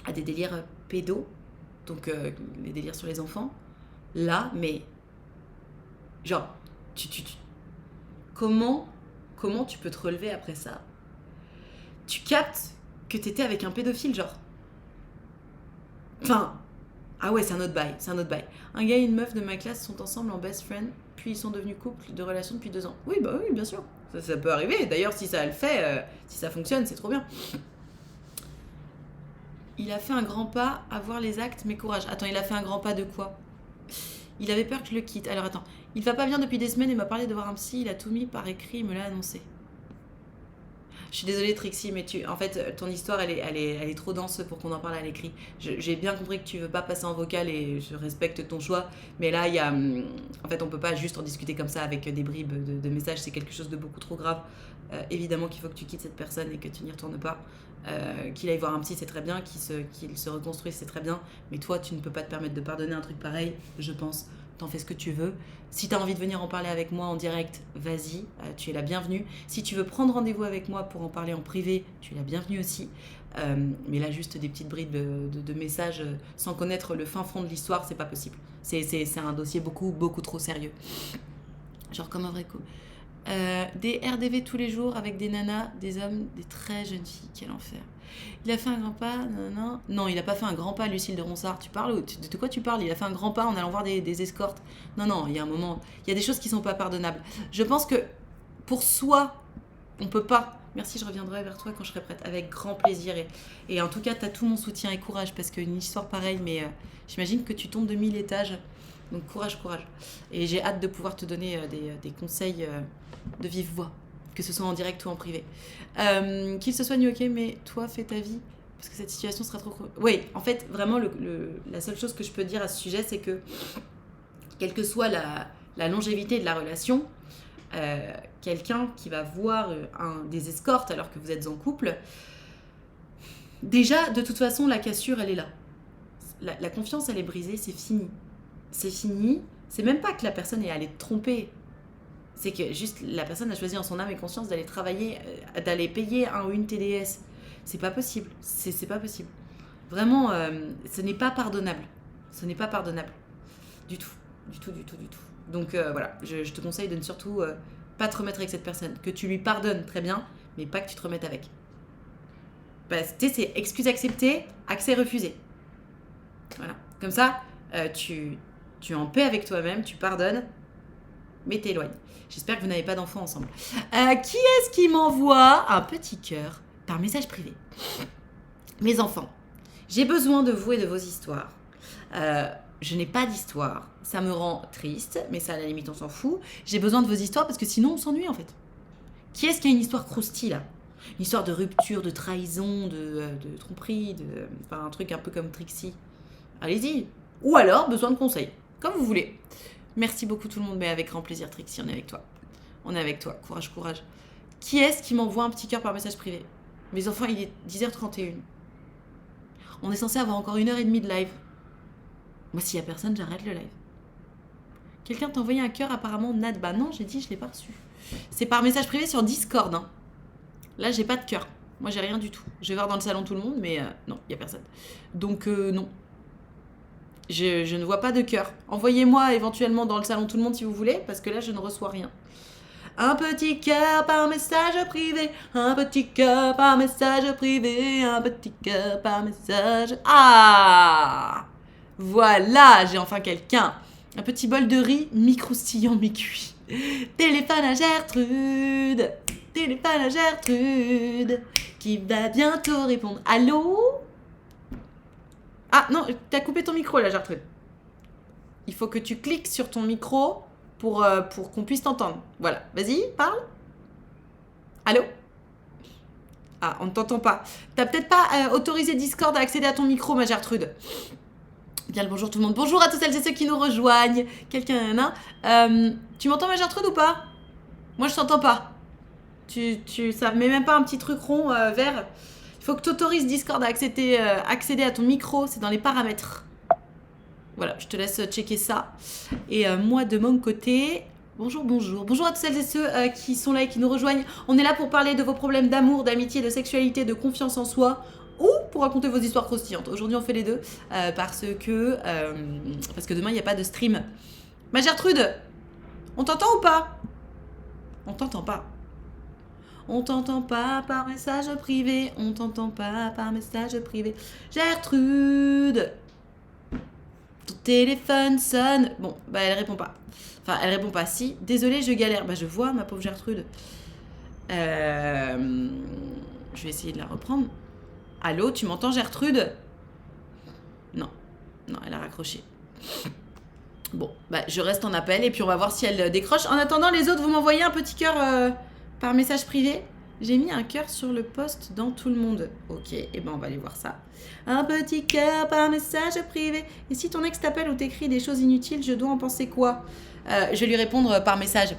a des délires pédos, donc les délires sur les enfants. Là, mais genre, comment tu peux te relever après ça? Tu captes que t'étais avec un pédophile, genre. Enfin, ah ouais, c'est un autre bail. Un gars et une meuf de ma classe sont ensemble en best friend, puis ils sont devenus couple de relation depuis 2 ans. Oui, bah oui, bien sûr. Ça peut arriver. D'ailleurs, si ça le fait, si ça fonctionne, c'est trop bien. Il a fait un grand pas à voir les actes, mais courage. Attends, il a fait un grand pas de quoi? Il avait peur que je le quitte. Alors attends, il va pas bien depuis des semaines et m'a parlé de voir un psy, il a tout mis par écrit, il me l'a annoncé. Je suis désolée Trixie, mais en fait, ton histoire, elle est trop dense pour qu'on en parle à l'écrit. J'ai bien compris que tu veux pas passer en vocal et je respecte ton choix, mais là, en fait, on peut pas juste en discuter comme ça avec des bribes de messages, c'est quelque chose de beaucoup trop grave. Évidemment qu'il faut que tu quittes cette personne et que tu n'y retournes pas. Qu'il aille voir un psy, c'est très bien, qu'il se reconstruise, c'est très bien, mais toi, tu ne peux pas te permettre de pardonner un truc pareil, je pense. T'en fais ce que tu veux. Si t'as envie de venir en parler avec moi en direct, vas-y, tu es la bienvenue. Si tu veux prendre rendez-vous avec moi pour en parler en privé, tu es la bienvenue aussi. Mais là, juste des petites bribes de messages sans connaître le fin fond de l'histoire, c'est pas possible. C'est un dossier beaucoup, beaucoup trop sérieux. Genre comme un vrai coup. Des RDV tous les jours avec des nanas, des hommes, des très jeunes filles. Quel enfer. Il a fait un grand pas, non, il a pas fait un grand pas, Lucille de Ronsard. Tu parles de quoi tu parles? Il a fait un grand pas en allant voir des escortes. Non, il y a un moment, il y a des choses qui sont pas pardonnables. Je pense que pour soi, on peut pas. Merci, je reviendrai vers toi quand je serai prête, avec grand plaisir. Et en tout cas, t'as tout mon soutien et courage parce qu'une histoire pareille, mais j'imagine que tu tombes de 1000 étages. Donc courage. Et j'ai hâte de pouvoir te donner des conseils de vive voix, que ce soit en direct ou en privé. Qu'il se soigne, ok, mais toi, fais ta vie, parce que cette situation sera trop... Oui, en fait, vraiment, la seule chose que je peux dire à ce sujet, c'est que, quelle que soit la longévité de la relation, quelqu'un qui va voir des escortes alors que vous êtes en couple, déjà, de toute façon, la cassure, elle est là. La confiance, elle est brisée, c'est fini. C'est fini. C'est même pas que la personne est allée te tromper. C'est que juste la personne a choisi en son âme et conscience d'aller travailler, d'aller payer un ou une TDS. C'est pas possible. C'est pas possible. Vraiment, ce n'est pas pardonnable. Ce n'est pas pardonnable. Du tout. Donc voilà, je te conseille de ne surtout pas te remettre avec cette personne. Que tu lui pardonnes, très bien, mais pas que tu te remettes avec. Parce que c'est excuse acceptée, accès refusé. Voilà. Comme ça, tu es en paix avec toi-même, tu pardonnes, mais t'éloignes. J'espère que vous n'avez pas d'enfants ensemble. Qui est-ce qui m'envoie un petit cœur par message privé? Mes enfants, j'ai besoin de vous et de vos histoires. Je n'ai pas d'histoire. Ça me rend triste, mais ça, à la limite, on s'en fout. J'ai besoin de vos histoires parce que sinon, on s'ennuie, en fait. Qui est-ce qui a une histoire croustille, là? Une histoire de rupture, de trahison, de tromperie, enfin, un truc un peu comme Trixie. Allez-y. Ou alors, besoin de conseils. Comme vous voulez. Merci beaucoup tout le monde, mais avec grand plaisir, Trixie, on est avec toi. On est avec toi. Courage. Qui est-ce qui m'envoie un petit cœur par message privé? Mes enfants, il est 10h31. On est censé avoir encore 1h30 de live. Moi, s'il y a personne, j'arrête le live. Quelqu'un t'a envoyé un cœur apparemment, Nat. Bah non, j'ai dit, je l'ai pas reçu. C'est par message privé sur Discord. Hein. Là, j'ai pas de cœur. Moi, j'ai rien du tout. Je vais voir dans le salon tout le monde, mais non, il y a personne. Donc, non. Je ne vois pas de cœur. Envoyez-moi éventuellement dans le salon tout le monde si vous voulez, parce que là, je ne reçois rien. Un petit cœur par message privé. Un petit cœur par message privé. Un petit cœur par message... Ah! Voilà, j'ai enfin quelqu'un. Un petit bol de riz, mi-croustillant, mi-cuit. Téléphone à Gertrude. Téléphone à Gertrude. Qui va bientôt répondre. Allô? Ah non, t'as coupé ton micro là, Gertrude. Il faut que tu cliques sur ton micro pour qu'on puisse t'entendre. Voilà, vas-y, parle. Allô? Ah, on ne t'entend pas. T'as peut-être pas autorisé Discord à accéder à ton micro, ma Gertrude. Bien le bonjour tout le monde. Bonjour à tous celles et ceux qui nous rejoignent. Quelqu'un, tu m'entends, ma Gertrude, ou pas? Moi, je t'entends pas. Ça met même pas un petit truc rond vert. Il faut que tu autorises Discord à accéder à ton micro. C'est dans les paramètres. Voilà, je te laisse checker ça. Et moi, de mon côté... Bonjour, bonjour. Bonjour à toutes celles et ceux qui sont là et qui nous rejoignent. On est là pour parler de vos problèmes d'amour, d'amitié, de sexualité, de confiance en soi ou pour raconter vos histoires croustillantes. Aujourd'hui, on fait les deux parce que demain, il n'y a pas de stream. Ma Gertrude, on t'entend ou pas? On t'entend pas. On t'entend pas par message privé. On t'entend pas par message privé. Gertrude, ton téléphone sonne. Bon, bah elle répond pas. Enfin, elle répond pas. Si, désolée, je galère. Bah je vois, ma pauvre Gertrude. Je vais essayer de la reprendre. Allô, tu m'entends, Gertrude? Non, elle a raccroché. Bon, bah je reste en appel et puis on va voir si elle décroche. En attendant, les autres, vous m'envoyez un petit cœur par message privé. J'ai mis un cœur sur le post dans tout le monde. Ok, et ben on va aller voir ça. Un petit cœur par message privé. Et si ton ex t'appelle ou t'écrit des choses inutiles, je dois en penser quoi? Je vais lui répondre par message.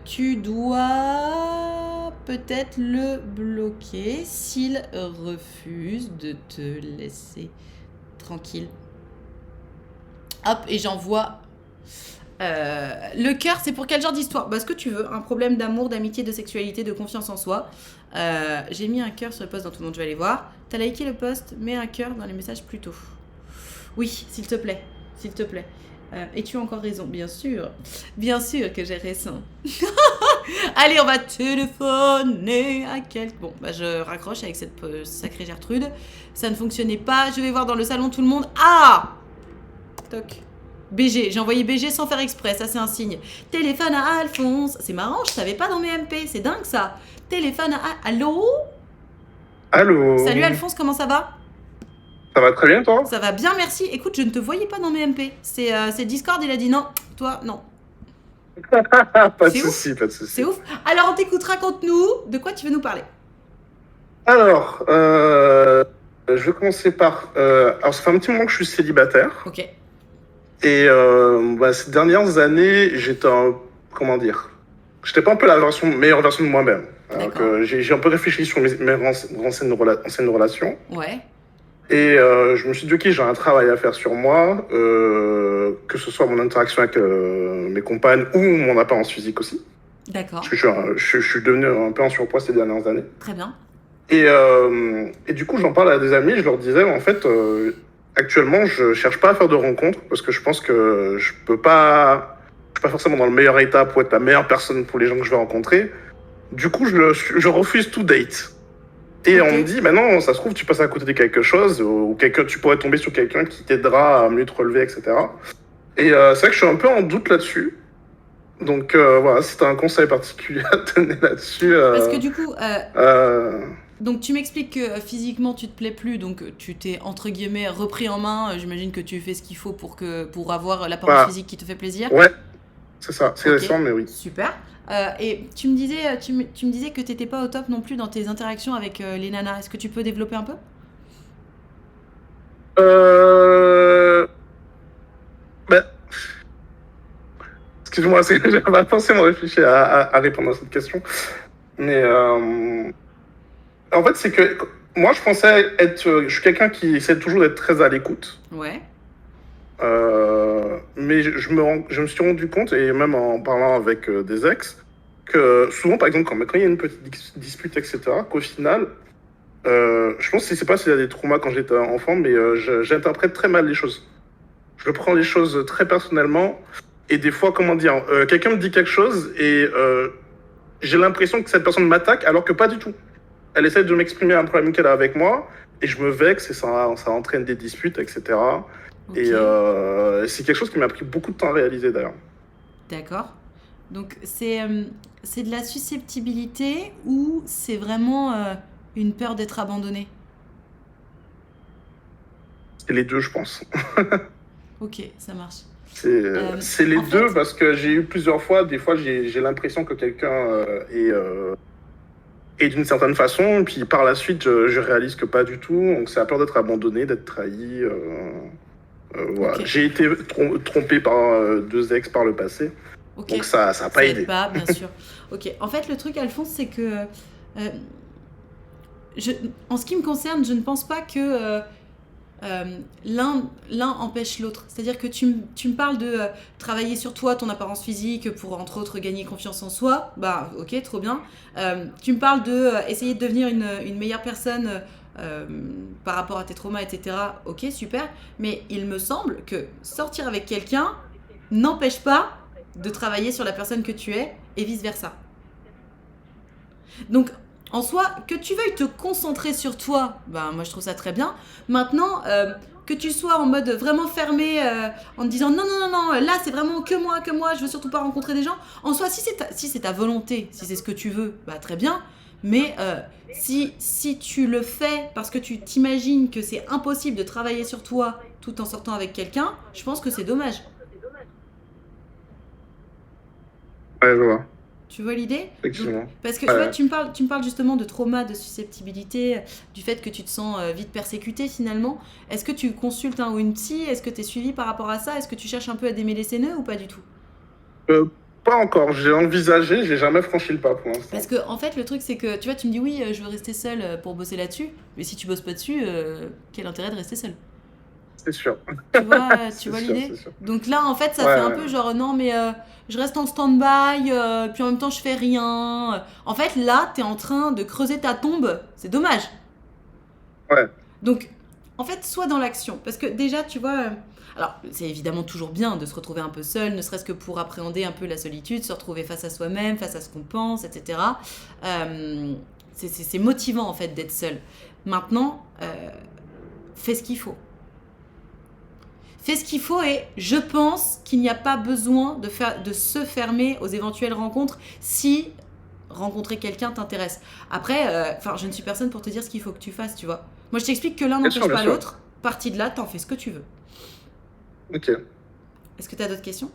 Tu dois peut-être le bloquer s'il refuse de te laisser tranquille. Hop, et j'envoie... le cœur, c'est pour quel genre d'histoire? Bah, ce que tu veux. Un problème d'amour, d'amitié, de sexualité, de confiance en soi. J'ai mis un cœur sur le post dans tout le monde, je vais aller voir. T'as liké le post, mets un cœur dans les messages plus tôt. Oui, s'il te plaît. S'il te plaît. Et tu as encore raison, bien sûr. Bien sûr que j'ai raison. Allez, on va téléphoner à quelqu'un. Bon, bah je raccroche avec cette sacrée Gertrude. Ça ne fonctionnait pas. Je vais voir dans le salon tout le monde. Ah! Toc. BG, j'ai envoyé BG sans faire exprès, ça c'est un signe. Téléphone à Alphonse. C'est marrant, je savais pas dans mes MP, c'est dingue ça. Téléphone à... Allô? Allô? Salut Alphonse, comment ça va? Ça va très bien, toi? Ça va bien, merci. Écoute, je ne te voyais pas dans mes MP. C'est Discord, il a dit non. Toi, non. Pas de soucis, pas de soucis. C'est ouf. Alors, on t'écoute, raconte-nous. De quoi tu veux nous parler? Alors, je vais commencer par... alors, ça fait un petit moment que je suis célibataire. Ok. Et ces dernières années, j'étais comment dire? J'étais pas un peu la meilleure version de moi-même. J'ai un peu réfléchi sur mes anciennes relations. Ouais. Et je me suis dit, ok, j'ai un travail à faire sur moi, que ce soit mon interaction avec mes compagnes ou mon apparence physique aussi. D'accord. Parce que je suis devenu un peu en surpoids ces dernières années. Très bien. Et du coup, j'en parle à des amis, je leur disais, en fait, actuellement, je cherche pas à faire de rencontres parce que je pense que je suis pas forcément dans le meilleur état pour être la meilleure personne pour les gens que je vais rencontrer. Du coup, je refuse tout date. Et on me dit, bah non, ça se trouve, tu passes à côté de quelque chose, ou tu pourrais tomber sur quelqu'un qui t'aidera à mieux te relever, etc. Et c'est vrai que je suis un peu en doute là-dessus. Donc voilà, si tu as un conseil particulier à te donner là-dessus. Parce que du coup, donc tu m'expliques que physiquement tu te plais plus, donc tu t'es entre guillemets repris en main. J'imagine que tu fais ce qu'il faut pour avoir l'apparence physique qui te fait plaisir. Ouais, c'est ça, c'est récent, mais oui. Super. Et tu me disais que t'étais pas au top non plus dans tes interactions avec les nanas. Est-ce que tu peux développer un peu? Excuse-moi, j'ai pas forcément réfléchi à répondre à cette question. Mais en fait, c'est que moi, je pensais je suis quelqu'un qui essaie toujours d'être très à l'écoute. Ouais. Mais je me suis rendu compte, et même en parlant avec des ex, que souvent, par exemple, quand il y a une petite dispute, etc., qu'au final, je pense que c'est pas s'il y a des traumas quand j'étais enfant, mais j'interprète très mal les choses. Je prends les choses très personnellement, et des fois, comment dire, quelqu'un me dit quelque chose, et j'ai l'impression que cette personne m'attaque, alors que pas du tout. Elle essaie de m'exprimer un problème qu'elle a avec moi, et je me vexe, et ça entraîne des disputes, etc. Ok, Et c'est quelque chose qui m'a pris beaucoup de temps à réaliser d'ailleurs. d'accord. Donc c'est de la susceptibilité ou c'est vraiment une peur d'être abandonné? C'est les deux, je pense. Ok, ça marche. C'est les En deux fait, parce que j'ai eu plusieurs fois, des fois j'ai l'impression que quelqu'un est d'une certaine façon, et puis par la suite je réalise que pas du tout. Donc c'est la peur d'être abandonné, d'être trahi. ok, Voilà. J'ai été trompé par deux ex par le passé, ok. donc ça a pas Ça aide aidé. pas, bien sûr. Ok, en fait, le truc, Alphonse, c'est que euh, je, en ce qui me concerne, je ne pense pas que l'un empêche l'autre. C'est-à-dire que tu me parles de travailler sur toi, ton apparence physique, pour entre autres gagner confiance en soi. Bah, ok, trop bien. Tu me parles de essayer de devenir une meilleure personne euh, par rapport à tes traumas, etc. Ok, super. Mais il me semble que sortir avec quelqu'un n'empêche pas de travailler sur la personne que tu es et vice-versa. Donc, en soi, que tu veuilles te concentrer sur toi, ben moi je trouve ça très bien. Maintenant, que tu sois en mode vraiment fermé, en te disant non, non, non, non, là c'est vraiment que moi, je veux surtout pas rencontrer des gens. En soi, si c'est ta volonté, si c'est ce que tu veux, bah très bien. Mais si tu le fais parce que tu t'imagines que c'est impossible de travailler sur toi tout en sortant avec quelqu'un, je pense que c'est dommage. Ouais, je vois, Tu vois l'idée? Donc, effectivement. parce que tu vois, Ouais. tu me parles justement de trauma, de susceptibilité, du fait que tu te sens vite persécuté finalement. Est-ce que tu consultes un ou une psy? Est-ce que tu es suivi par rapport à ça? Est-ce que tu cherches un peu à démêler ces nœuds ou pas du tout? Euh, Pas encore, j'ai envisagé, j'ai jamais franchi le pas pour l'instant. Parce que en fait, le truc c'est que tu vois, tu me dis oui, je veux rester seule pour bosser là-dessus, mais si tu bosses pas dessus, quel intérêt de rester seule? C'est sûr, Tu c'est vois sûr, l'idée? c'est sûr. Donc là, en fait, ça fait un Ouais, peu genre non, mais je reste en stand-by, puis en même temps, je fais rien. En fait, là, t'es en train de creuser ta tombe. C'est dommage. ouais, Donc, en fait, sois dans l'action. Parce que déjà, tu vois, alors, c'est évidemment toujours bien de se retrouver un peu seul, ne serait-ce que pour appréhender un peu la solitude, se retrouver face à soi-même, face à ce qu'on pense, etc. C'est motivant, en fait, d'être seul. Maintenant, fais ce qu'il faut. Fais ce qu'il faut et je pense qu'il n'y a pas besoin de se fermer aux éventuelles rencontres si rencontrer quelqu'un t'intéresse. Après, je ne suis personne pour te dire ce qu'il faut que tu fasses, tu vois. Moi, je t'explique que l'un bien sûr, n'empêche bien pas sûr. l'autre. Partie de là, t'en fais ce que tu veux. Ok. Est-ce que tu as d'autres questions?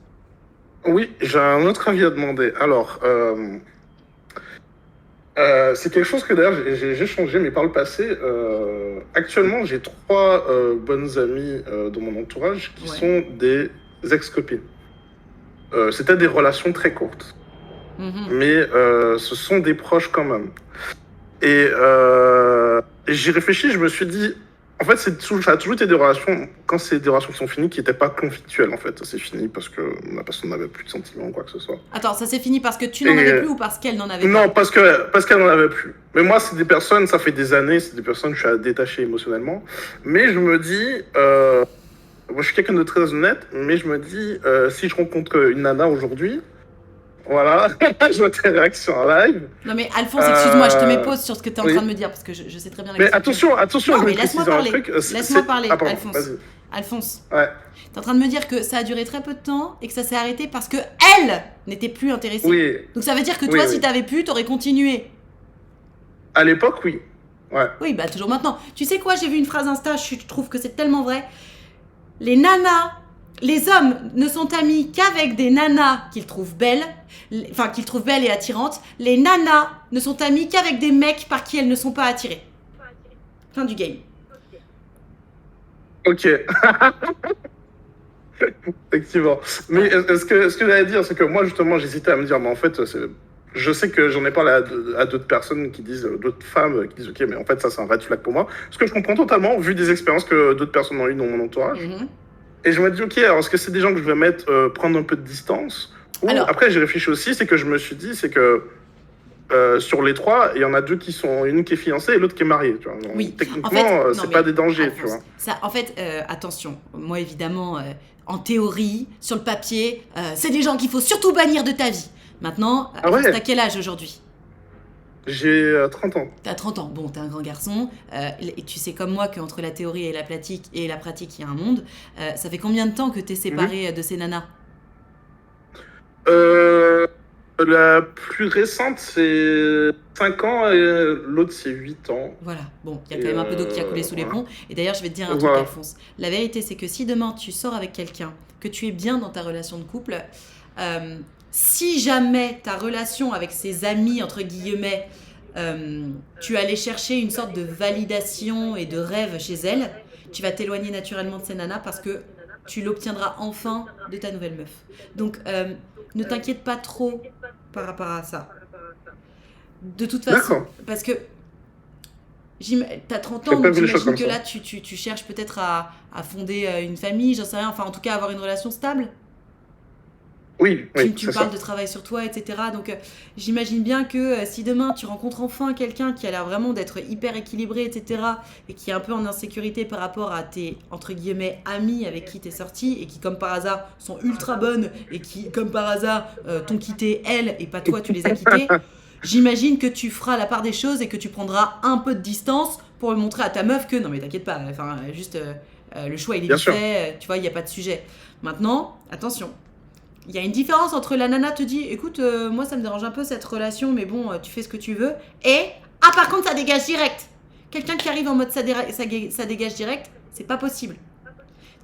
Oui, j'ai un autre avis à demander. Alors, c'est quelque chose que d'ailleurs j'ai changé, mais par le passé, actuellement j'ai trois bonnes amies dans mon entourage qui Ouais. sont des ex-copines. C'était des relations très courtes, Mhm. mais ce sont des proches quand même. Et j'y réfléchis, je me suis dit, en fait, ça a toujours été des relations, quand c'est des relations qui sont finies, qui n'étaient pas conflictuelles, en fait. C'est fini parce que la personne n'avait plus de sentiments ou quoi que ce soit. Attends, ça s'est fini parce que tu Et n'en avais plus ou parce qu'elle n'en avait non, pas? parce qu'elle n'en avait plus. Mais moi, c'est des personnes, ça fait des années, c'est des personnes que je suis détaché émotionnellement. Mais je me dis, moi, je suis quelqu'un de très honnête, mais je me dis, si je rencontre une nana aujourd'hui, voilà, je vois tes réactions en live. Non mais Alphonse, excuse-moi, je te mets pause sur ce que tu es en train Oui. de me dire parce que je sais très bien la Mais question que tu attention, attention, Non, je mais vais laisse-moi préciser un parler. truc. Laisse-moi parler, Ah, pardon, Alphonse. vas-y. Alphonse, Ouais. t'es en train de me dire que ça a duré très peu de temps et que ça s'est arrêté parce que elle n'était plus intéressée. Oui, Donc ça veut dire que oui, toi, si oui. t'avais pu, t'aurais continué. À l'époque, oui. Ouais. Oui, bah toujours maintenant. Tu sais quoi, j'ai vu une phrase Insta, je trouve que c'est tellement vrai. Les nanas, les hommes ne sont amis qu'avec des nanas qu'ils trouvent belles, qu'ils trouvent belles et attirantes. Les nanas ne sont amies qu'avec des mecs par qui elles ne sont pas attirées. Fin du game. Ok. Effectivement. Mais ce que j'allais dire, c'est que moi, justement, j'hésitais à me dire, mais en fait, je sais que j'en ai parlé à d'autres personnes qui disent, d'autres femmes qui disent, ok, mais en fait, ça, c'est un red flag pour moi. Ce que je comprends totalement, vu des expériences que d'autres personnes ont eues dans mon entourage. Mhm. Et je me dis, ok, alors est-ce que c'est des gens que je vais mettre, prendre un peu de distance? Ou Alors, après, j'ai réfléchi aussi, c'est que je me suis dit, c'est que sur les trois, il y en a deux qui sont, une qui est fiancée et l'autre qui est mariée. Tu vois. Donc, oui. techniquement, En fait, non, c'est mais pas des dangers, Alphonse, tu vois. ça, en fait, attention. Moi, évidemment, en théorie, sur le papier, c'est des gens qu'il faut surtout bannir de ta vie. Maintenant, Ah Alphonse, ouais? t'as quel âge aujourd'hui? J'ai 30 ans. T'as 30 ans, bon, t'es un grand garçon, et tu sais comme moi qu'entre la théorie et la pratique, il y a un monde. Ça fait combien de temps que t'es séparé de ces nanas? Euh, la plus récente, c'est 5 ans et l'autre, c'est 8 ans. Voilà, bon, il y a Et quand même un peu d'eau qui a coulé sous les voilà. ponts. Et d'ailleurs, je vais te dire un truc, Voilà. Alphonse. La vérité, c'est que si demain tu sors avec quelqu'un, que tu es bien dans ta relation de couple, euh, si jamais ta relation avec ses amis, entre guillemets, tu allais chercher une sorte de validation et de rêve chez elle, tu vas t'éloigner naturellement de ces nanas parce que tu l'obtiendras enfin de ta nouvelle meuf. Donc, ne t'inquiète pas trop par rapport à ça. De toute façon, D'accord. parce que t'as 30 J'ai ans, pas donc vu les choses j'imagine comme que ça. là, tu cherches peut-être à fonder une famille, j'en sais rien, enfin en tout cas avoir une relation stable. Oui, oui, Tu me c'est parles ça. de travail sur toi, etc. Donc j'imagine bien que si demain tu rencontres enfin quelqu'un qui a l'air vraiment d'être hyper équilibré, etc. et qui est un peu en insécurité par rapport à tes, entre guillemets, amis avec qui t'es sorti et qui, comme par hasard, sont ultra bonnes et qui, comme par hasard, t'ont quitté elles et pas toi, tu les as quittés, j'imagine que tu feras la part des choses et que tu prendras un peu de distance pour montrer à ta meuf que non mais t'inquiète pas, enfin juste le choix il est Bien vite sûr. fait, tu vois, il n'y a pas de sujet. Maintenant, attention, il y a une différence entre la nana te dit écoute, moi ça me dérange un peu cette relation, mais bon, tu fais ce que tu veux, et ah, par contre, ça dégage direct. Quelqu'un qui arrive en mode ça dégage direct, c'est pas possible.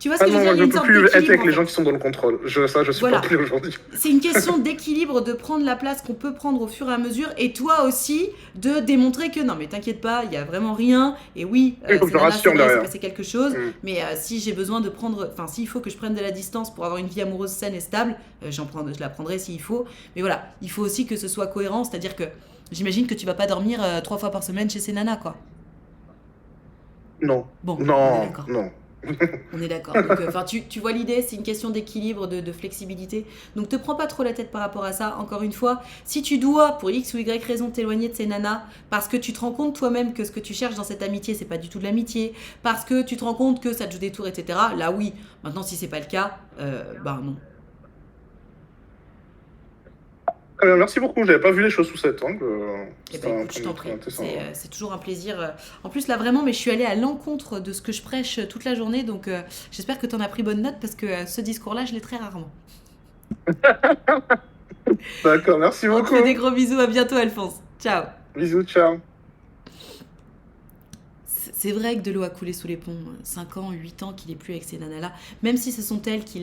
Tu vois ce Ah que je veux non, dire? moi Il y je a une peux sorte plus être d'équilibre avec en les gens qui fait. sont dans le contrôle. Ça, je supporte Voilà. plus aujourd'hui. C'est une question d'équilibre, de prendre la place qu'on peut prendre au fur et à mesure, et toi aussi de démontrer que non mais t'inquiète pas, il y a vraiment rien, et oui, Il faut que ces je nanas c'est rassure vrai, c'est derrière. passé quelque chose, Hmm. mais si j'ai besoin de prendre, enfin s'il faut que je prenne de la distance pour avoir une vie amoureuse saine et stable, je la prendrai s'il faut, mais voilà, il faut aussi que ce soit cohérent, c'est-à-dire que j'imagine que tu vas pas dormir 3 fois par semaine chez ces nanas quoi. Non, Bon, on est non, d'accord. non. On est d'accord. Donc, tu vois l'idée, c'est une question d'équilibre, de flexibilité. Donc, te prends pas trop la tête par rapport à ça. Encore une fois, si tu dois, pour X ou Y raison, t'éloigner de ces nanas, parce que tu te rends compte toi-même que ce que tu cherches dans cette amitié, c'est pas du tout de l'amitié, parce que tu te rends compte que ça te joue des tours, etc. Là, oui. Maintenant, si c'est pas le cas, bah non. Très bien, merci beaucoup. J'avais pas vu les choses sous cet angle. Eh C'était ben un écoute, je point t'en de vue prie. très intéressant. C'est toujours un plaisir. En plus, là, vraiment, mais je suis allée à l'encontre de ce que je prêche toute la journée. Donc, j'espère que t'en as pris bonne note parce que ce discours-là, je l'ai très rarement. D'accord, merci On te beaucoup. fait des gros bisous. À bientôt, Alphonse. Ciao. Bisous, ciao. C'est vrai que de l'eau a coulé sous les ponts. 5 ans, 8 ans qu'il est plus avec ces nanas-là. Même si ce sont elles qui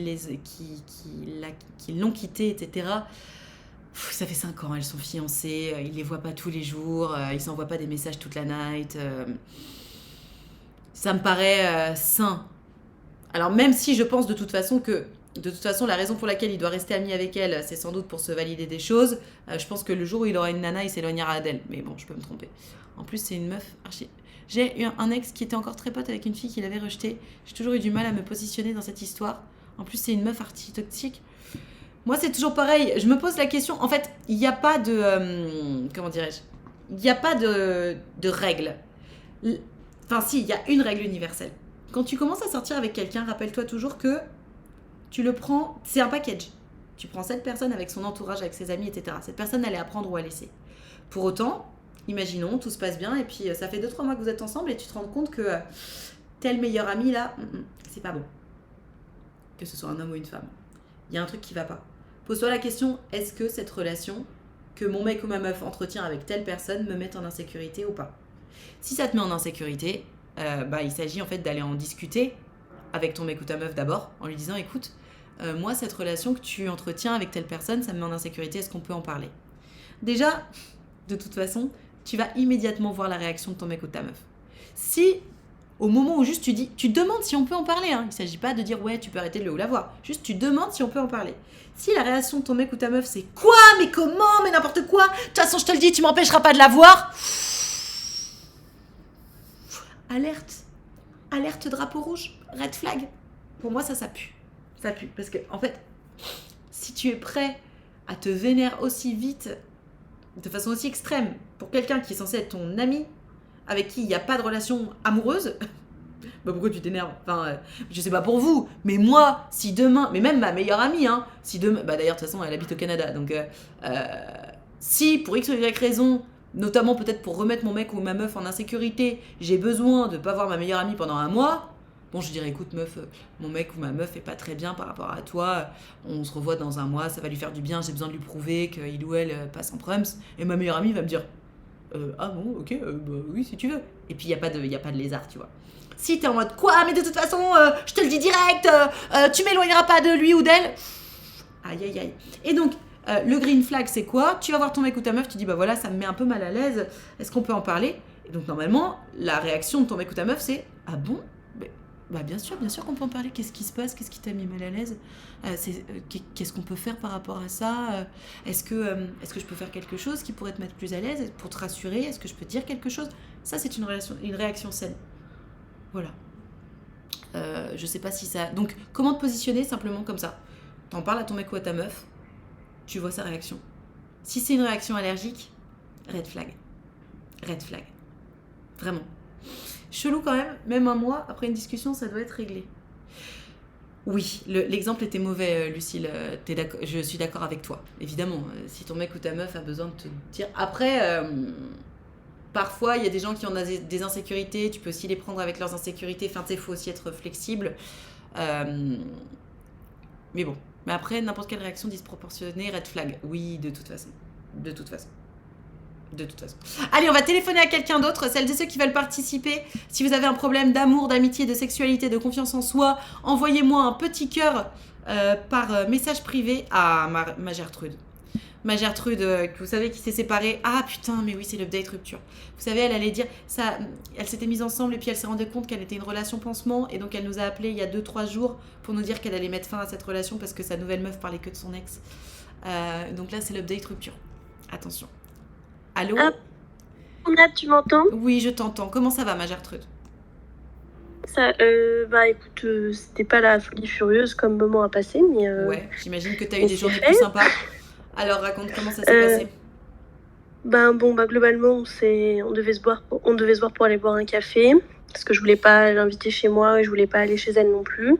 l'ont quitté, etc. Ça fait 5 ans, elles sont fiancées. Il les voit pas tous les jours. Il s'envoie pas des messages toute la night. Ça me paraît sain. Alors même si je pense de toute façon que de toute façon la raison pour laquelle il doit rester ami avec elle, c'est sans doute pour se valider des choses. Je pense que le jour où il aura une nana, il s'éloignera d'elle. Mais bon, je peux me tromper. En plus, c'est une meuf archi. J'ai eu un ex qui était encore très pote avec une fille qu'il avait rejetée. J'ai toujours eu du mal à me positionner dans cette histoire. En plus, c'est une meuf archi toxique. Moi, c'est toujours pareil. Je me pose la question. En fait, il n'y a pas de. Comment dirais-je? Il n'y a pas de règle. Enfin, si, il y a une règle universelle. Quand tu commences à sortir avec quelqu'un, rappelle-toi toujours que tu le prends. C'est un package. Tu prends cette personne avec son entourage, avec ses amis, etc. Cette personne, elle est à prendre ou à laisser. Pour autant, imaginons, tout se passe bien, et puis ça fait 2-3 mois que vous êtes ensemble, et tu te rends compte que tel meilleur ami, là, c'est pas bon. Que ce soit un homme ou une femme. Il y a un truc qui va pas. Pose-toi la question, est-ce que cette relation que mon mec ou ma meuf entretient avec telle personne me met en insécurité ou pas? Si ça te met en insécurité, il s'agit en fait d'aller en discuter avec ton mec ou ta meuf d'abord, en lui disant écoute, moi cette relation que tu entretiens avec telle personne, ça me met en insécurité, est-ce qu'on peut en parler? Déjà, de toute façon, tu vas immédiatement voir la réaction de ton mec ou de ta meuf. Si au moment où juste tu demandes si on peut en parler, hein. Il ne s'agit pas de dire ouais tu peux arrêter de le ou la voir, juste tu demandes si on peut en parler. Si la réaction de ton mec ou ta meuf c'est quoi, mais comment, mais n'importe quoi, de toute façon je te le dis, tu m'empêcheras pas de la voir, alerte drapeau rouge, red flag. Pour moi ça pue, parce que en fait si tu es prêt à te vénérer aussi vite, de façon aussi extrême, pour quelqu'un qui est censé être ton ami, avec qui il n'y a pas de relation amoureuse, bah pourquoi tu t'énerves? Enfin, je sais pas pour vous, mais moi, si demain, mais même ma meilleure amie, hein, si demain, bah d'ailleurs de toute façon elle habite au Canada, donc si pour X ou Y raison, notamment peut-être pour remettre mon mec ou ma meuf en insécurité, j'ai besoin de pas voir ma meilleure amie pendant un mois, bon, je dirais, écoute, meuf, mon mec ou ma meuf est pas très bien par rapport à toi, on se revoit dans un mois, ça va lui faire du bien, j'ai besoin de lui prouver qu'il ou elle passe en prums, et ma meilleure amie va me dire, ah bon, ok, bah oui, si tu veux. Et puis, y a pas de lézard, tu vois. Si t'es en mode, quoi, mais de toute façon, je te le dis direct, tu m'éloigneras pas de lui ou d'elle, aïe, aïe, aïe. Et donc, le green flag, c'est quoi? Tu vas voir ton mec ou ta meuf, tu dis, bah voilà, ça me met un peu mal à l'aise, est-ce qu'on peut en parler? Et donc, normalement, la réaction de ton mec ou ta meuf, c'est, ah bon? Bah bien sûr qu'on peut en parler. Qu'est-ce qui se passe? Qu'est-ce qui t'a mis mal à l'aise? Qu'est-ce qu'on peut faire par rapport à ça? Est-ce que je peux faire quelque chose qui pourrait te mettre plus à l'aise pour te rassurer? Est-ce que je peux te dire quelque chose? Ça, c'est une réaction saine. Voilà. Je sais pas si ça... Donc, comment te positionner simplement comme ça? T'en parles à ton mec ou à ta meuf, tu vois sa réaction. Si c'est une réaction allergique, red flag. Red flag. Vraiment. Chelou quand même un mois après une discussion, ça doit être réglé. Oui, l'exemple était mauvais, Lucille. Je suis d'accord avec toi, évidemment. Si ton mec ou ta meuf a besoin de te dire... Après, parfois, il y a des gens qui ont des insécurités, tu peux aussi les prendre avec leurs insécurités. Enfin, tu sais, il faut aussi être flexible. Mais bon. Mais après, n'importe quelle réaction disproportionnée, red flag. Oui, de toute façon. Allez, on va téléphoner à quelqu'un d'autre. Celles et ceux qui veulent participer, si vous avez un problème d'amour, d'amitié, de sexualité, de confiance en soi, envoyez-moi un petit cœur par message privé à ma Gertrude. Ma Gertrude, que vous savez, qui s'est séparée. Ah putain, mais oui, c'est l'update rupture. Vous savez, elle allait dire ça. Elle s'était mise ensemble et puis elle s'est rendue compte qu'elle était une relation pansement. Et donc elle nous a appelé il y a 2-3 jours pour nous dire qu'elle allait mettre fin à cette relation parce que sa nouvelle meuf parlait que de son ex. Donc là, c'est l'update rupture. Attention. Allô? Là, tu m'entends? Oui, je t'entends. Comment ça va, ma Gertrude? Ça, bah écoute, c'était pas la folie furieuse comme moment à passer, mais... Ouais, j'imagine que t'as eu mais des c'est journées fait. plus sympas. Alors, raconte comment ça s'est passé. Ben bon, bah globalement, on devait se voir pour aller boire un café, parce que je voulais pas l'inviter chez moi et je voulais pas aller chez elle non plus.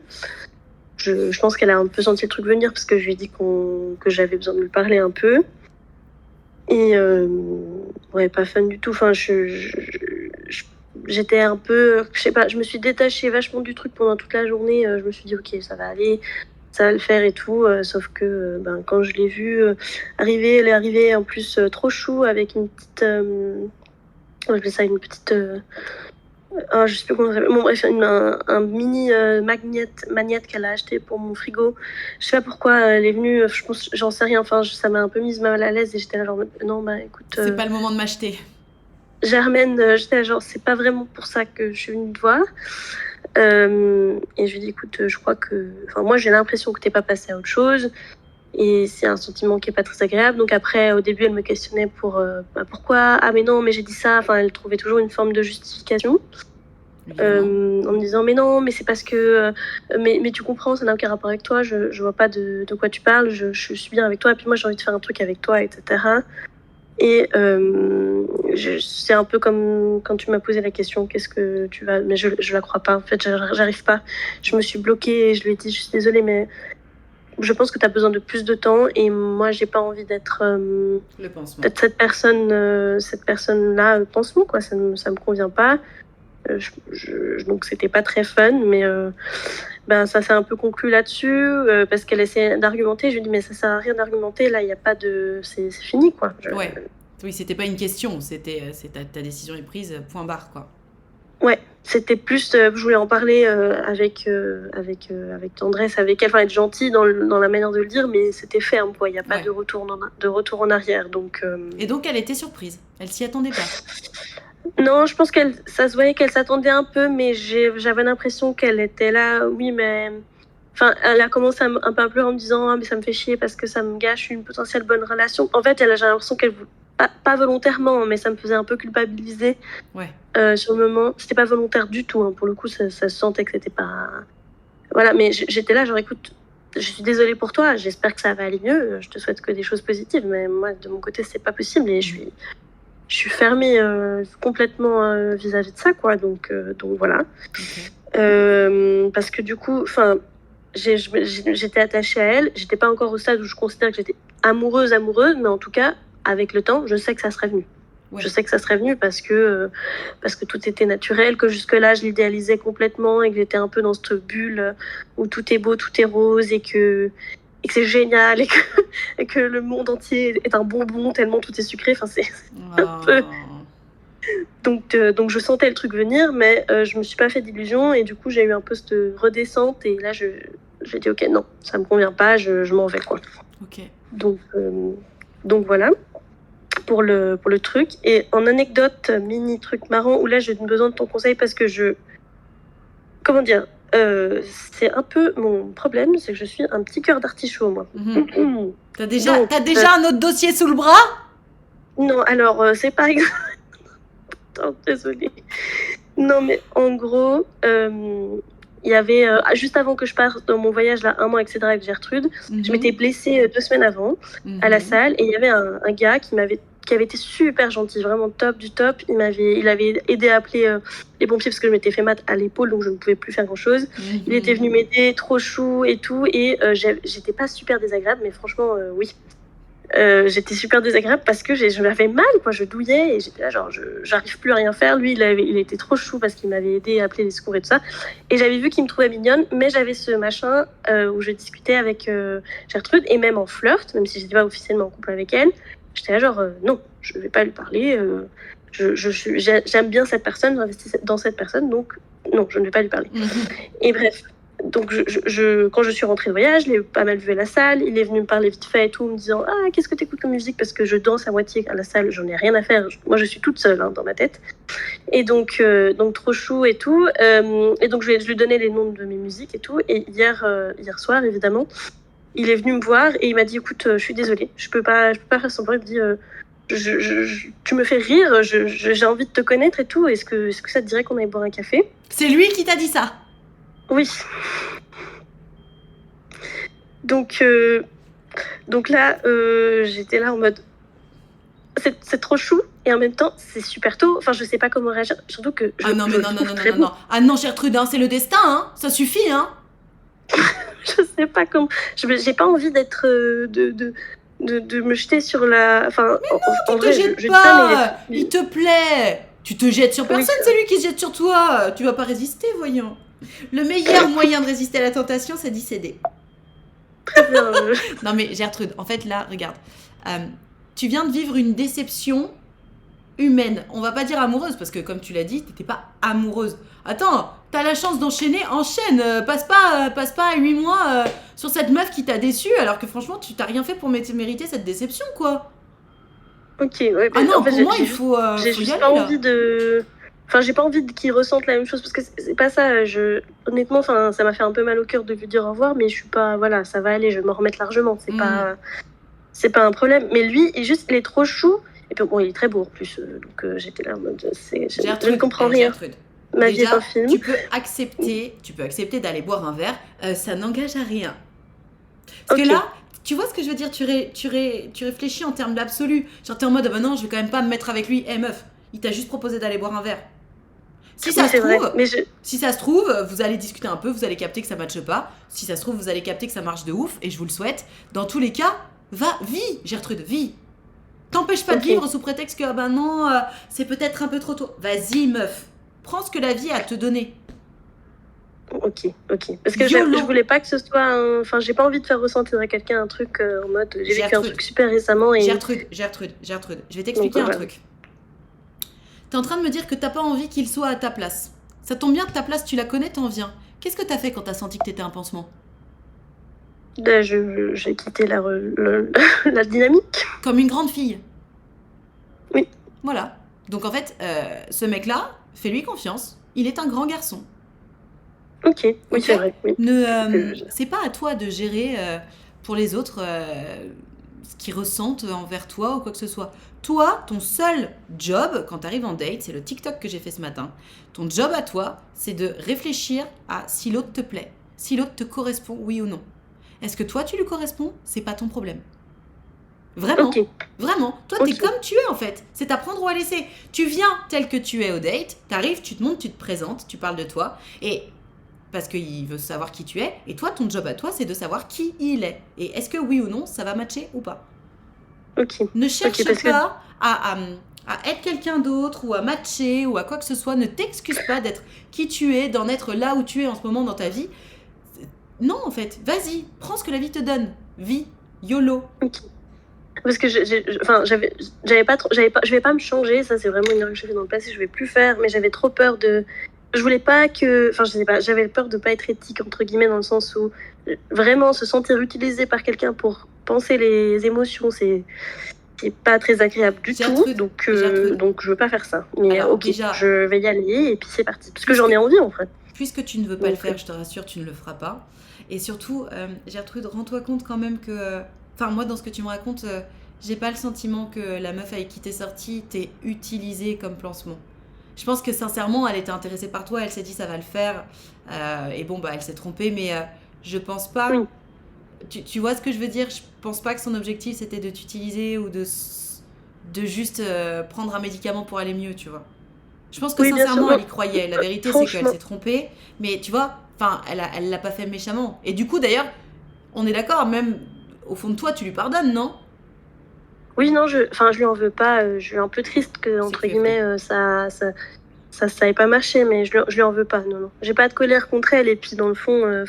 Je pense qu'elle a un peu senti le truc venir parce que je lui ai dit que j'avais besoin de lui parler un peu. Et ouais, pas fun du tout. Enfin, j'étais un peu, je sais pas, je me suis détachée vachement du truc pendant toute la journée. Je me suis dit, ok, ça va aller, ça va le faire et tout. Sauf que ben, quand je l'ai vue arriver, elle est arrivée en plus trop chou avec une petite, comment je appelle ça, une petite, je sais plus comment ça s'appelle. Bon, bref, un mini magnète qu'elle a acheté pour mon frigo. Je sais pas pourquoi elle est venue, je pense, j'en sais rien. Enfin, ça m'a un peu mise mal à l'aise et j'étais là genre, non, bah écoute. C'est pas le moment de m'acheter. Germaine, j'étais là genre, c'est pas vraiment pour ça que je suis venue te voir. Et je lui dis, écoute, je crois que. Enfin, moi, j'ai l'impression que t'es pas passée à autre chose. Et c'est un sentiment qui est pas très agréable. Donc après, au début, elle me questionnait pour pourquoi. Ah, mais non, mais j'ai dit ça. Enfin, elle trouvait toujours une forme de justification. En me disant, mais non, mais c'est parce que. Mais tu comprends, ça n'a aucun rapport avec toi. Je vois pas de quoi tu parles. Je suis bien avec toi. Et puis moi, j'ai envie de faire un truc avec toi, etc. Et c'est un peu comme quand tu m'as posé la question, qu'est-ce que tu vas... Mais je la crois pas, en fait, j'arrive pas. Je me suis bloquée et je lui ai dit, je suis désolée, mais je pense que tu as besoin de plus de temps et moi, j'ai pas envie d'être cette personne-là, pansement, quoi. Ça me convient pas. Donc, c'était pas très fun, mais ben, ça s'est un peu conclu là-dessus parce qu'elle essaie d'argumenter. Je lui dis, mais ça sert à rien d'argumenter, là, il n'y a pas de... C'est fini, quoi. Ouais. Oui, c'était pas une question, c'était ta décision est prise, point barre, quoi. Ouais, c'était plus, je voulais en parler avec tendresse, avec elle, enfin être gentille dans la manière de le dire, mais c'était ferme, quoi. Il n'y a pas de retour en arrière, donc. Et donc elle était surprise, elle s'y attendait pas. Non, je pense ça se voyait qu'elle s'attendait un peu, mais j'avais l'impression qu'elle était là, oui, mais. Enfin, elle a commencé un peu à pleurer en me disant, ah, mais ça me fait chier parce que ça me gâche une potentielle bonne relation. En fait, j'ai l'impression qu'elle pas volontairement, mais ça me faisait un peu culpabiliser sur le moment. C'était pas volontaire du tout, hein. Pour le coup, ça se sentait que c'était pas... Voilà, mais j'étais là, genre, écoute, je suis désolée pour toi, j'espère que ça va aller mieux, je te souhaite que des choses positives, mais moi, de mon côté, c'est pas possible, et je suis fermée complètement vis-à-vis de ça, quoi, donc voilà. Okay. Parce que du coup, enfin... J'étais attachée à elle, j'étais pas encore au stade où je considère que j'étais amoureuse, mais en tout cas, avec le temps, je sais que ça serait venu. Ouais. Je sais que ça serait venu parce que tout était naturel, que jusque-là, je l'idéalisais complètement et que j'étais un peu dans cette bulle où tout est beau, tout est rose et que c'est génial et que le monde entier est un bonbon tellement tout est sucré. Enfin, c'est un peu... Donc je sentais le truc venir, mais je me suis pas fait d'illusions et du coup j'ai eu un peu cette redescente et là j'ai dit ok non, ça me convient pas, je m'en vais quoi. Ok. Donc voilà pour le truc. Et en anecdote mini truc marrant où là j'ai besoin de ton conseil parce que comment dire, c'est un peu mon problème, c'est que je suis un petit cœur d'artichaut moi. T'as déjà un autre dossier sous le bras? Non, alors c'est pas exact. Oh, désolée. Non, mais en gros, il y avait, juste avant que je parte dans mon voyage, là, 1 mois, etc., avec Gertrude, je m'étais blessée 2 semaines avant à la salle et il y avait un gars qui avait été super gentil, vraiment top du top. Il avait aidé à appeler les pompiers parce que je m'étais fait mal à l'épaule, donc je ne pouvais plus faire grand-chose. Il était venu m'aider, trop chou et tout, et j'étais pas super désagréable, mais franchement, oui. J'étais super désagréable parce que je m'avais mal, quoi, je douillais et j'étais là genre j'arrive plus à rien faire. Lui il était trop chou parce qu'il m'avait aidé à appeler les secours et tout ça et j'avais vu qu'il me trouvait mignonne, mais j'avais ce machin où je discutais avec Gertrude et même en flirt, même si j'étais pas officiellement en couple avec elle, j'étais là genre non, je vais pas lui parler, j'aime bien cette personne, j'investis dans cette personne, donc non, je ne vais pas lui parler. Et bref, donc quand je suis rentrée de voyage, je l'ai pas mal vu à la salle, il est venu me parler vite fait et tout, me disant ah qu'est-ce que t'écoutes comme musique, parce que je danse à moitié à la salle, j'en ai rien à faire, moi je suis toute seule dans ma tête, et donc trop chou et tout, et donc je lui donnais les noms de mes musiques et tout, et hier soir évidemment il est venu me voir et il m'a dit écoute, je suis désolée, je peux pas faire semblant. Il me dit tu me fais rire, j'ai envie de te connaître et tout, est-ce que ça te dirait qu'on aille boire un café? C'est lui qui t'a dit ça? Oui. Donc là, j'étais là en mode c'est trop chou et en même temps c'est super tôt. Enfin, je sais pas comment réagir. Surtout que non. Ah non, Gertrude, hein, c'est le destin, hein. Ça suffit, hein. Je sais pas comment. J'ai pas envie d'être de me jeter sur la. Enfin, mais non, tu te jettes pas. Il te plaît. Tu te jettes sur personne, c'est lui qui se jette sur toi. Tu vas pas résister, voyons. Le meilleur moyen de résister à la tentation, c'est d'y céder. Très bien. Non mais Gertrude, en fait là, regarde. Tu viens de vivre une déception humaine. On va pas dire amoureuse, parce que comme tu l'as dit, t'étais pas amoureuse. Attends, t'as la chance d'enchaîner, enchaîne. Passe pas 8 mois sur cette meuf qui t'a déçu, alors que franchement, tu t'as rien fait pour mériter cette déception, quoi. Ok, ouais. Ah non, en fait, pour moi, il faut j'ai faut juste y aller, pas là. envie de... Enfin, j'ai pas envie qu'ils ressentent la même chose, parce que c'est pas ça. Honnêtement, enfin, ça m'a fait un peu mal au cœur de lui dire au revoir, mais je suis pas... Voilà, ça va aller, je vais m'en remettre largement. C'est pas un problème. Mais lui, il est trop chou. Et puis bon, il est très beau en plus. Donc j'étais là en mode... Je ne comprends rien. Gertrude, Ma vie est déjà, un film. tu peux accepter d'aller boire un verre. Ça n'engage à rien. Parce que là, tu vois ce que je veux dire, tu réfléchis en termes d'absolu. Genre, t'es en mode, bah non, je vais quand même pas me mettre avec lui. Meuf, il t'a juste proposé d'aller boire un verre. Si ça se trouve, vous allez discuter un peu, vous allez capter que ça matche pas. Si ça se trouve, vous allez capter que ça marche de ouf, et je vous le souhaite. Dans tous les cas, vis, Gertrude, vis. T'empêche pas de vivre sous prétexte que, bah non, c'est peut-être un peu trop tôt. Vas-y, meuf. Prends ce que la vie a à te donner. Ok. Parce que je voulais pas que ce soit Enfin, j'ai pas envie de faire ressentir à quelqu'un un truc en mode... J'ai vécu un truc super récemment et... Gertrude, je vais t'expliquer un truc. T'es en train de me dire que t'as pas envie qu'il soit à ta place. Ça tombe bien que ta place, tu la connais, t'en viens. Qu'est-ce que t'as fait quand t'as senti que t'étais un pansement? J'ai quitté la dynamique. Comme une grande fille. Oui. Voilà. Donc en fait, ce mec-là, fais-lui confiance. Il est un grand garçon. Ok, oui, c'est vrai. Oui. C'est pas à toi de gérer pour les autres ce qu'ils ressentent envers toi ou quoi que ce soit. Toi, ton seul job quand t'arrives en date, c'est le TikTok que j'ai fait ce matin. Ton job à toi, c'est de réfléchir à si l'autre te plaît, si l'autre te correspond, oui ou non. Est-ce que toi, tu lui corresponds? C'est pas ton problème. Vraiment, vraiment. Toi, t'es comme tu es en fait. C'est à prendre ou à laisser. Tu viens tel que tu es au date, t'arrives, tu te montres, tu te présentes, tu parles de toi, et parce qu'il veut savoir qui tu es, et toi, ton job à toi, c'est de savoir qui il est. Et est-ce que oui ou non, ça va matcher ou pas? Ne cherche pas à être quelqu'un d'autre ou à matcher ou à quoi que ce soit. Ne t'excuse pas d'être qui tu es, d'en être là où tu es en ce moment dans ta vie. Non, en fait, vas-y, prends ce que la vie te donne. Vis, YOLO. Ok. Parce que je vais pas me changer, ça c'est vraiment une erreur que j'ai fait dans le passé, je vais plus faire, mais j'avais trop peur de. Je voulais pas que. Enfin, je sais pas, j'avais peur de pas être éthique, entre guillemets, dans le sens où vraiment se sentir utilisé par quelqu'un pour penser les émotions, c'est pas très agréable du tout. Gertrude, Donc, Gertrude. donc je veux pas faire ça. Mais Alors, ok, déjà- je vais y aller et puis c'est parti. Parce que j'en ai envie en fait. Puisque tu ne veux pas le Donc, faire, je te rassure, tu ne le feras pas. Et surtout, Gertrude, rends-toi compte quand même que... Enfin, moi, dans ce que tu me racontes, j'ai pas le sentiment que la meuf avec qui t'es sortie t'ait utilisé comme pansement. Je pense que sincèrement, elle était intéressée par toi, elle s'est dit ça va le faire. Et bon, bah, elle s'est trompée, mais je pense pas... Oui. Tu vois ce que je veux dire? Je pense pas que son objectif, c'était de t'utiliser ou de juste prendre un médicament pour aller mieux, tu vois. Je pense que Oui, bien sincèrement, sûr, elle y croyait. La vérité, c'est qu'elle franchement. s'est trompée. Mais tu vois, enfin, elle l'a pas fait méchamment. Et du coup, d'ailleurs, on est d'accord, même au fond de toi, tu lui pardonnes, non? Oui, non, je lui en veux pas. Je suis un peu triste que, entre fait, guillemets, ça ait pas marché, mais je lui en veux pas. Non, non. J'ai pas de colère contre elle. Et puis, dans le fond,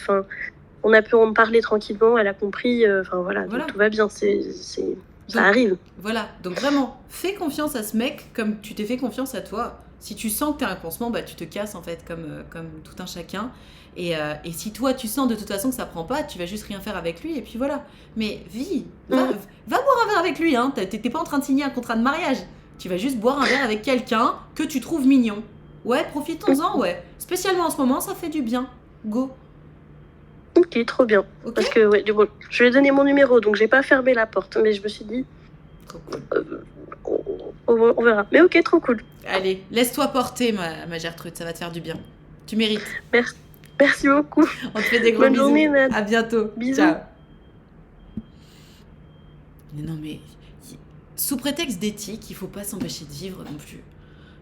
on a pu en parler tranquillement. Elle a compris. Enfin, voilà, Voilà. donc tout va bien. Ça Donc, arrive. Voilà, donc vraiment, fais confiance à ce mec comme tu t'es fait confiance à toi. Si tu sens que t'as un pansement, bah tu te casses en fait comme tout un chacun. Et si toi tu sens de toute façon que ça prend pas, tu vas juste rien faire avec lui et puis voilà. Mais vis, va boire un verre avec lui, hein. T'es pas en train de signer un contrat de mariage. Tu vas juste boire un verre avec quelqu'un que tu trouves mignon. Ouais, profitons-en, ouais. Spécialement en ce moment, ça fait du bien. Go. Ok, trop bien. Ok. Parce que, ouais, bon, je lui ai donné mon numéro, donc j'ai pas fermé la porte. Mais je me suis dit, Trop cool. on verra. Mais ok, trop cool. Allez, laisse-toi porter, ma Gertrude, ça va te faire du bien. Tu mérites. Merci beaucoup. On te fait des gros Bonne bisous. journée, Nad. À bientôt. Bisous. Ciao. Mais non, mais sous prétexte d'éthique, il faut pas s'empêcher de vivre non plus.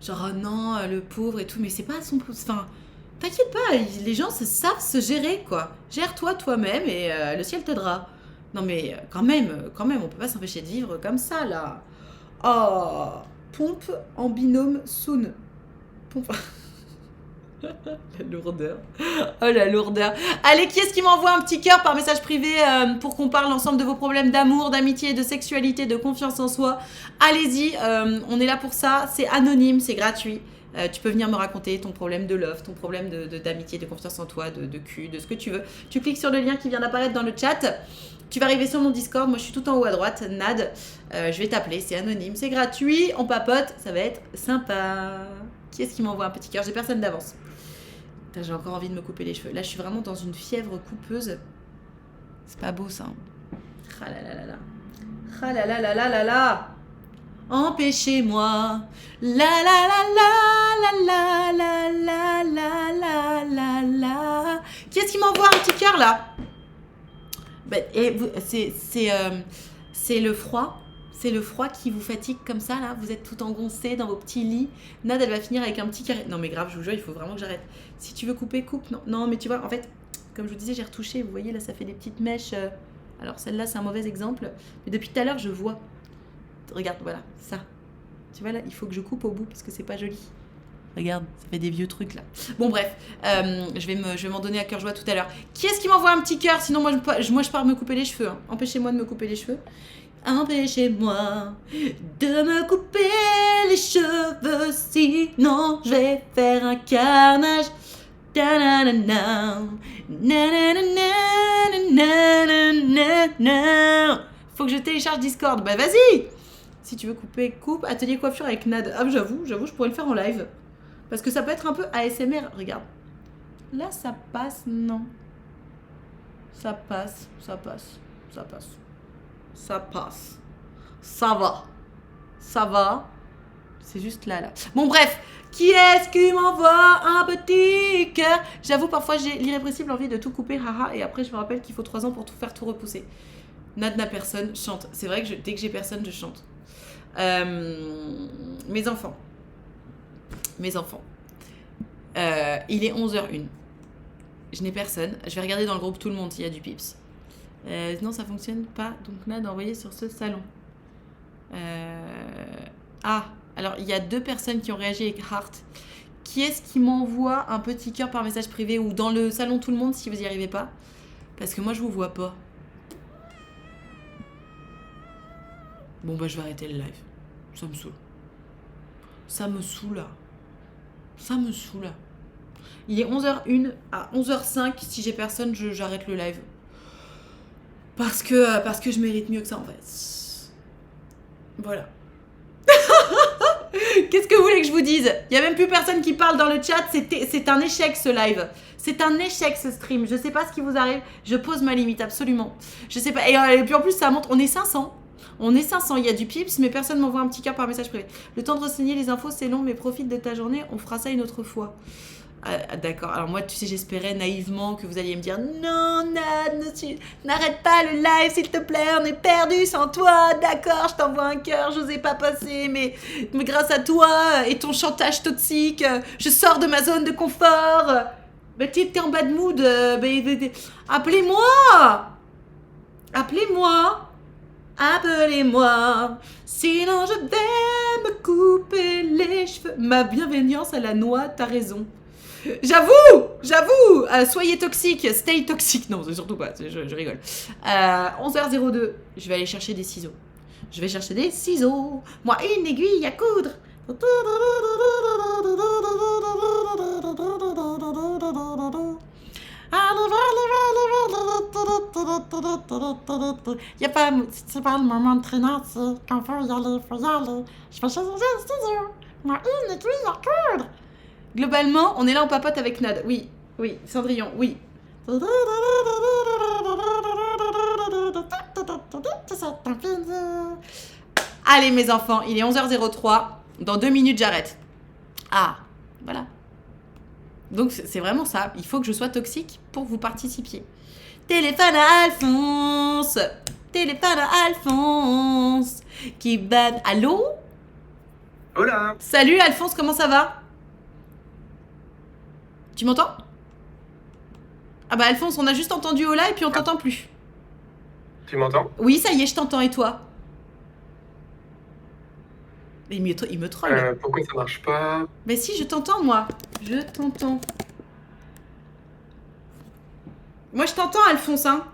Genre, oh non, le pauvre et tout, mais c'est pas son... Enfin, t'inquiète pas, les gens savent se gérer, quoi. Gère-toi toi-même et le ciel t'aidera. Non, mais quand même, on peut pas s'empêcher de vivre comme ça, là. Oh, pompe en binôme soon. Pompe... La lourdeur. Oh la lourdeur. Allez, qui est-ce qui m'envoie un petit cœur par message privé pour qu'on parle ensemble de vos problèmes d'amour, d'amitié, de sexualité, de confiance en soi? Allez-y, on est là pour ça. C'est anonyme, c'est gratuit. Tu peux venir me raconter ton problème de love, ton problème d'amitié, de confiance en toi, de cul, de ce que tu veux. Tu cliques sur le lien qui vient d'apparaître dans le chat. Tu vas arriver sur mon Discord. Moi, je suis tout en haut à droite. Nad, je vais t'appeler. C'est anonyme, c'est gratuit. On papote. Ça va être sympa. Qui est-ce qui m'envoie un petit cœur? J'ai personne d'avance. Putain, j'ai encore envie de me couper les cheveux. Là, je suis vraiment dans une fièvre coupeuse. C'est pas beau, ça. Ah là là là là. Ah là là là là là là. Empêchez-moi. La la la la la la la la la la la. Qui est-ce qui m'envoie un petit cœur, là? C'est le froid. C'est le froid qui vous fatigue comme ça, là. Vous êtes tout engoncé dans vos petits lits. Nad, elle va finir avec un petit carré. Non, mais grave, je vous jure, il faut vraiment que j'arrête. Si tu veux couper, coupe. Non, mais tu vois, en fait, comme je vous disais, j'ai retouché. Vous voyez, là, ça fait des petites mèches. Alors, celle-là, c'est un mauvais exemple. Mais depuis tout à l'heure, je vois. Regarde, voilà, ça. Tu vois, là, il faut que je coupe au bout parce que c'est pas joli. Regarde, ça fait des vieux trucs, là. Bon, bref, je vais m'en donner à cœur joie tout à l'heure. Qui est-ce qui m'envoie un petit cœur? Sinon, moi, je pars me couper les cheveux. Hein. Empêchez-moi de me couper les cheveux. Empêchez-moi de me couper les cheveux, sinon je vais faire un carnage. Faut que je télécharge Discord. Bah vas-y. Si tu veux couper, coupe. Atelier coiffure avec Nad. Ah j'avoue, je pourrais le faire en live. Parce que ça peut être un peu ASMR. Regarde. Là ça passe, non. Ça passe. Ça passe. Ça va. C'est juste là. Bon, bref. Qui est-ce qui m'envoie un petit cœur? J'avoue, parfois, j'ai l'irrépressible envie de tout couper, haha. Et après, je me rappelle qu'il faut 3 ans pour tout faire, tout repousser. Nad n'a personne, chante. C'est vrai que dès que j'ai personne, je chante. Mes enfants. Il est 11h01. Je n'ai personne. Je vais regarder dans le groupe tout le monde s'il y a du pips. Non, ça fonctionne pas. Donc Nad a envoyé sur ce salon. Alors Alors, il y a 2 personnes qui ont réagi avec Heart. Qui est-ce qui m'envoie un petit cœur par message privé ou dans le salon tout le monde si vous n'y arrivez pas? Parce que moi, je vous vois pas. Bon, bah, je vais arrêter le live. Ça me saoule. Ça me saoule. Ça me saoule. Il est 11h01. À 11h05, si j'ai personne, j'arrête le live. Parce que je mérite mieux que ça, en fait. Voilà. Qu'est-ce que vous voulez que je vous dise? Il n'y a même plus personne qui parle dans le chat. C'est un échec, ce live. C'est un échec, ce stream. Je sais pas ce qui vous arrive. Je pose ma limite, absolument. Je sais pas. Et puis en plus, ça montre. On est 500. On est 500. Il y a du pips, mais personne m'envoie un petit cœur par message privé. Le temps de renseigner les infos, c'est long, mais profite de ta journée. On fera ça une autre fois. D'accord. Alors moi, tu sais, j'espérais naïvement que vous alliez me dire non, Nad, n'arrête pas le live, s'il te plaît, on est perdu sans toi. D'accord, je t'envoie un cœur, je n'osais pas passer, mais grâce à toi et ton chantage toxique, je sors de ma zone de confort. Mais t'es en bad mood. Appelez-moi. Appelez-moi. Appelez-moi. Sinon, je vais me couper les cheveux. Ma bienveillance à la noix, t'as raison. J'avoue, soyez toxique, stay toxique. Non, c'est surtout pas, je rigole. 11h02, je vais aller chercher des ciseaux. Moi, une aiguille à coudre. C'est pas le moment de traîner, c'est quand faut y aller. Je vais chercher des ciseaux. Moi, une aiguille à coudre. Globalement, on est là en papote avec Nad. Oui, Cendrillon, oui. Allez, mes enfants, il est 11h03. Dans 2 minutes, j'arrête. Ah, voilà. Donc, c'est vraiment ça. Il faut que je sois toxique pour que vous participiez. Téléphone à Alphonse. Qui banne. Allô? Hola. Salut, Alphonse, comment ça va? Tu m'entends? Ah bah Alphonse, on a juste entendu Hola et puis on t'entend plus. Tu m'entends? Oui, ça y est, je t'entends, et toi? Il me troll. Pourquoi ça marche pas? Mais si, je t'entends, moi. Je t'entends. Moi, je t'entends, Alphonse, hein.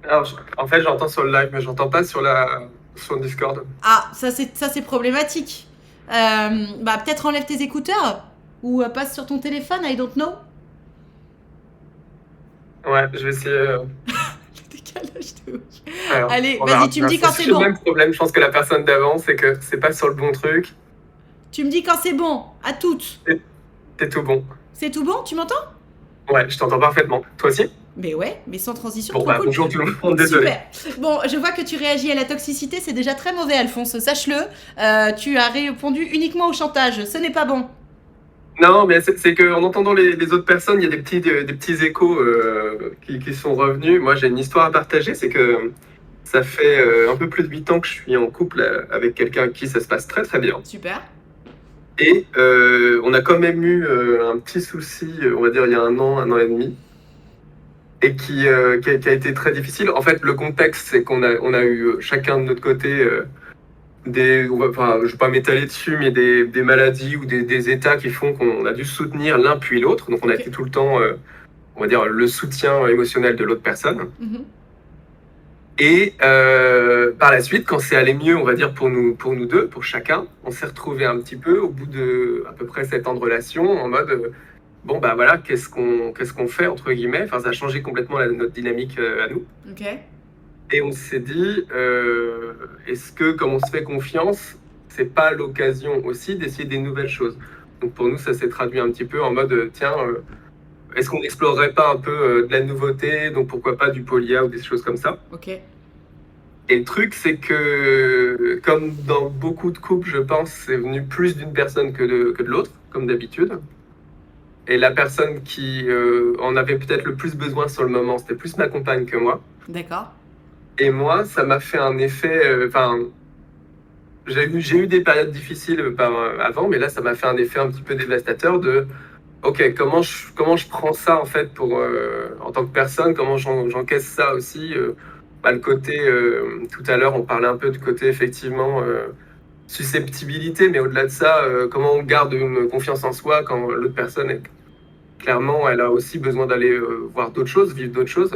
Alors, en fait, j'entends sur le live, mais j'entends pas sur le Discord. Ah, ça c'est problématique. Bah peut-être enlève tes écouteurs ou passe sur ton téléphone, I don't know. Ouais, je vais essayer. Le décalage de ouf. Alors, Allez, on vas-y, verra. tu me dis quand c'est le bon. même problème, je pense que la personne d'avant, c'est que c'est pas sur le bon truc. Tu me dis quand c'est bon, à toutes. C'est tout bon. C'est tout bon, tu m'entends? Ouais, je t'entends parfaitement. Toi aussi? Mais ouais, mais sans transition. Bon, trop bah, cool. bonjour tout le monde, désolé. Super. Bon, je vois que tu réagis à la toxicité, c'est déjà très mauvais, Alphonse, sache-le. Tu as répondu uniquement au chantage, ce n'est pas bon. Non, mais c'est qu'en entendant les autres personnes, il y a des petits échos qui sont revenus. Moi, j'ai une histoire à partager, c'est que ça fait un peu plus de 8 ans que je suis en couple avec quelqu'un avec qui ça se passe très très bien. Super. Et on a quand même eu un petit souci, on va dire il y a un an et demi, et qui a été très difficile. En fait, le contexte, c'est qu'on a eu chacun de notre côté je ne vais pas m'étaler dessus, mais des maladies ou des états qui font qu'on a dû soutenir l'un puis l'autre. Donc on a été tout le temps, on va dire, le soutien émotionnel de l'autre personne. Mhm. Et par la suite, quand c'est allé mieux, on va dire pour nous deux, pour chacun, on s'est retrouvés un petit peu au bout de à peu près 7 ans de relation, en mode bon bah voilà, qu'est-ce qu'on fait entre guillemets. Enfin, ça a changé complètement notre dynamique à nous. Ok. Et on s'est dit, est-ce que comme on se fait confiance, c'est pas l'occasion aussi d'essayer des nouvelles choses? Donc pour nous, ça s'est traduit un petit peu en mode tiens, est-ce qu'on n'explorerait pas un peu de la nouveauté, donc pourquoi pas du polia ou des choses comme ça? Ok. Et le truc, c'est que, comme dans beaucoup de couples, je pense, c'est venu plus d'une personne que de l'autre, comme d'habitude. Et la personne qui en avait peut-être le plus besoin sur le moment, c'était plus ma compagne que moi. D'accord. Et moi, ça m'a fait un effet... j'ai eu des périodes difficiles avant, mais là, ça m'a fait un effet un petit peu dévastateur de... Ok, comment je prends ça, en fait, en tant que personne, comment j'encaisse ça aussi le côté, tout à l'heure, on parlait un peu du côté, effectivement, susceptibilité, mais au-delà de ça, comment on garde une confiance en soi quand l'autre personne est clairement, elle a aussi besoin d'aller voir d'autres choses, vivre d'autres choses.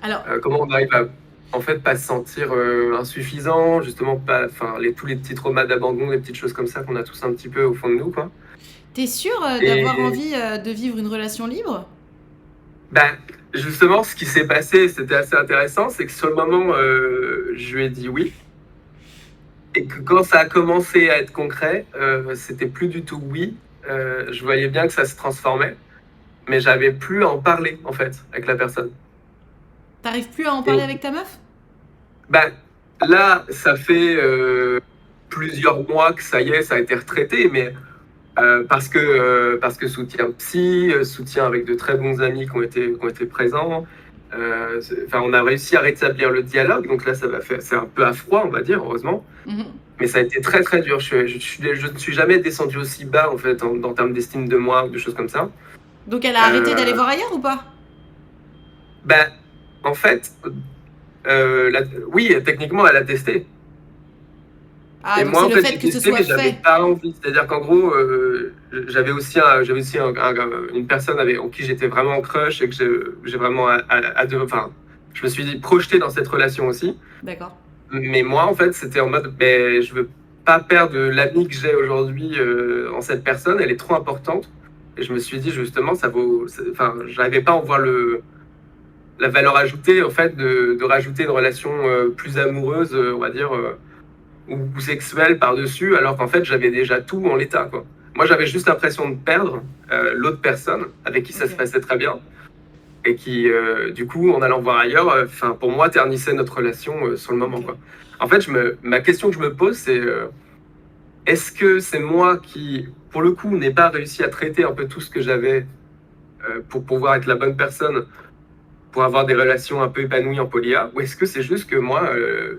Alors, Comment on arrive à en fait pas se sentir insuffisant, justement pas, enfin tous les petits traumas d'abandon, les petites choses comme ça qu'on a tous un petit peu au fond de nous, quoi. t'es sûr Et d'avoir envie de vivre une relation libre? ben, justement, ce qui s'est passé, c'était assez intéressant, c'est que sur le moment, je lui ai dit oui. Et que quand ça a commencé à être concret, c'était plus du tout oui. Je voyais bien que ça se transformait, mais j'avais plus à en parler, en fait, avec la personne. T'arrives plus à en parler Et avec ta meuf? ben, là, ça fait plusieurs mois que ça y est, ça a été retraité, mais parce que soutien psy, soutien avec de très bons amis qui ont été présents. Enfin, on a réussi à rétablir le dialogue, donc là, ça va faire, c'est un peu à froid, on va dire, heureusement. Mhm. Mais ça a été très très dur. Je ne suis jamais descendu aussi bas en fait en termes d'estime de moi ou de choses comme ça. Donc elle a arrêté d'aller Euh, voir ailleurs ou pas? ben, en fait, oui, techniquement, elle a testé. Ah, Et donc moi, c'est en le fait, fait j'ai que ce testé, soit mais j'avais fait. pas envie. C'est-à-dire qu'en gros, j'avais aussi une personne en qui j'étais vraiment en crush et que j'ai vraiment enfin, je me suis projeté dans cette relation aussi. D'accord. Mais moi, en fait, c'était en mode, ben, je veux pas perdre l'ami que j'ai aujourd'hui en cette personne. Elle est trop importante. Et je me suis dit, justement, enfin, j'arrivais pas à en voir la valeur ajoutée, en fait, de rajouter une relation plus amoureuse, on va dire, ou sexuelle par-dessus, alors qu'en fait, j'avais déjà tout en l'état, quoi. Moi, j'avais juste l'impression de perdre l'autre personne avec qui ça se Ok. passait très bien et qui, du coup, en allant voir ailleurs, enfin, pour moi, ternissait notre relation sur le moment, Ok. quoi. En fait, ma question que je me pose, c'est est-ce que c'est moi qui, pour le coup, n'ai pas réussi à traiter un peu tout ce que j'avais pour pouvoir être la bonne personne, pour avoir des relations un peu épanouies en polia, ou est-ce que c'est juste que moi,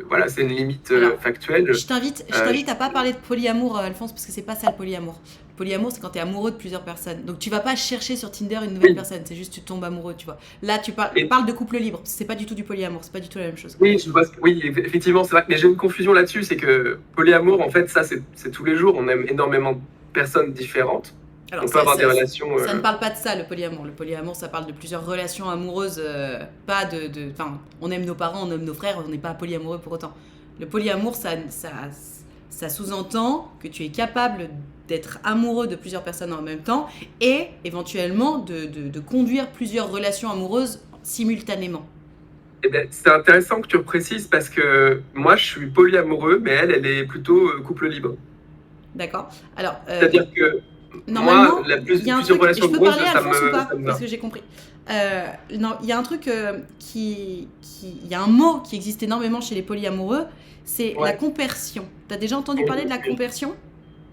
voilà, c'est une limite Alors, factuelle. je t'invite à pas parler de polyamour, Alphonse, parce que c'est pas ça le polyamour. Le polyamour, c'est quand t'es amoureux de plusieurs personnes. Donc tu vas pas chercher sur Tinder une nouvelle Oui, personne, c'est juste tu tombes amoureux, tu vois. Là, et, parle de couple libre, c'est pas du tout du polyamour, c'est pas du tout la même chose. oui, oui, effectivement, c'est vrai, mais j'ai une confusion là-dessus, c'est que polyamour, en fait, ça, c'est tous les jours, on aime énormément de personnes différentes, Alors on peut avoir des relations. ça ne parle pas de ça, le polyamour. Le polyamour, ça parle de plusieurs relations amoureuses, pas enfin, on aime nos parents, on aime nos frères, on n'est pas polyamoureux pour autant. Le polyamour, ça sous-entend que tu es capable d'être amoureux de plusieurs personnes en même temps et éventuellement de conduire plusieurs relations amoureuses simultanément. Eh ben, c'est intéressant que tu le précises parce que moi, je suis polyamoureux, mais elle est plutôt couple libre. D'accord? Alors, C'est-à-dire que moi, normalement, il y a un plusieurs truc. Je relations peux amoureuses, parler Alphonse ou pas? ça me Parce va. que j'ai compris. Non, il y a un truc il y a un mot qui existe énormément chez les polyamoureux, c'est la Ouais, compersion. T'as déjà entendu parler de la compersion?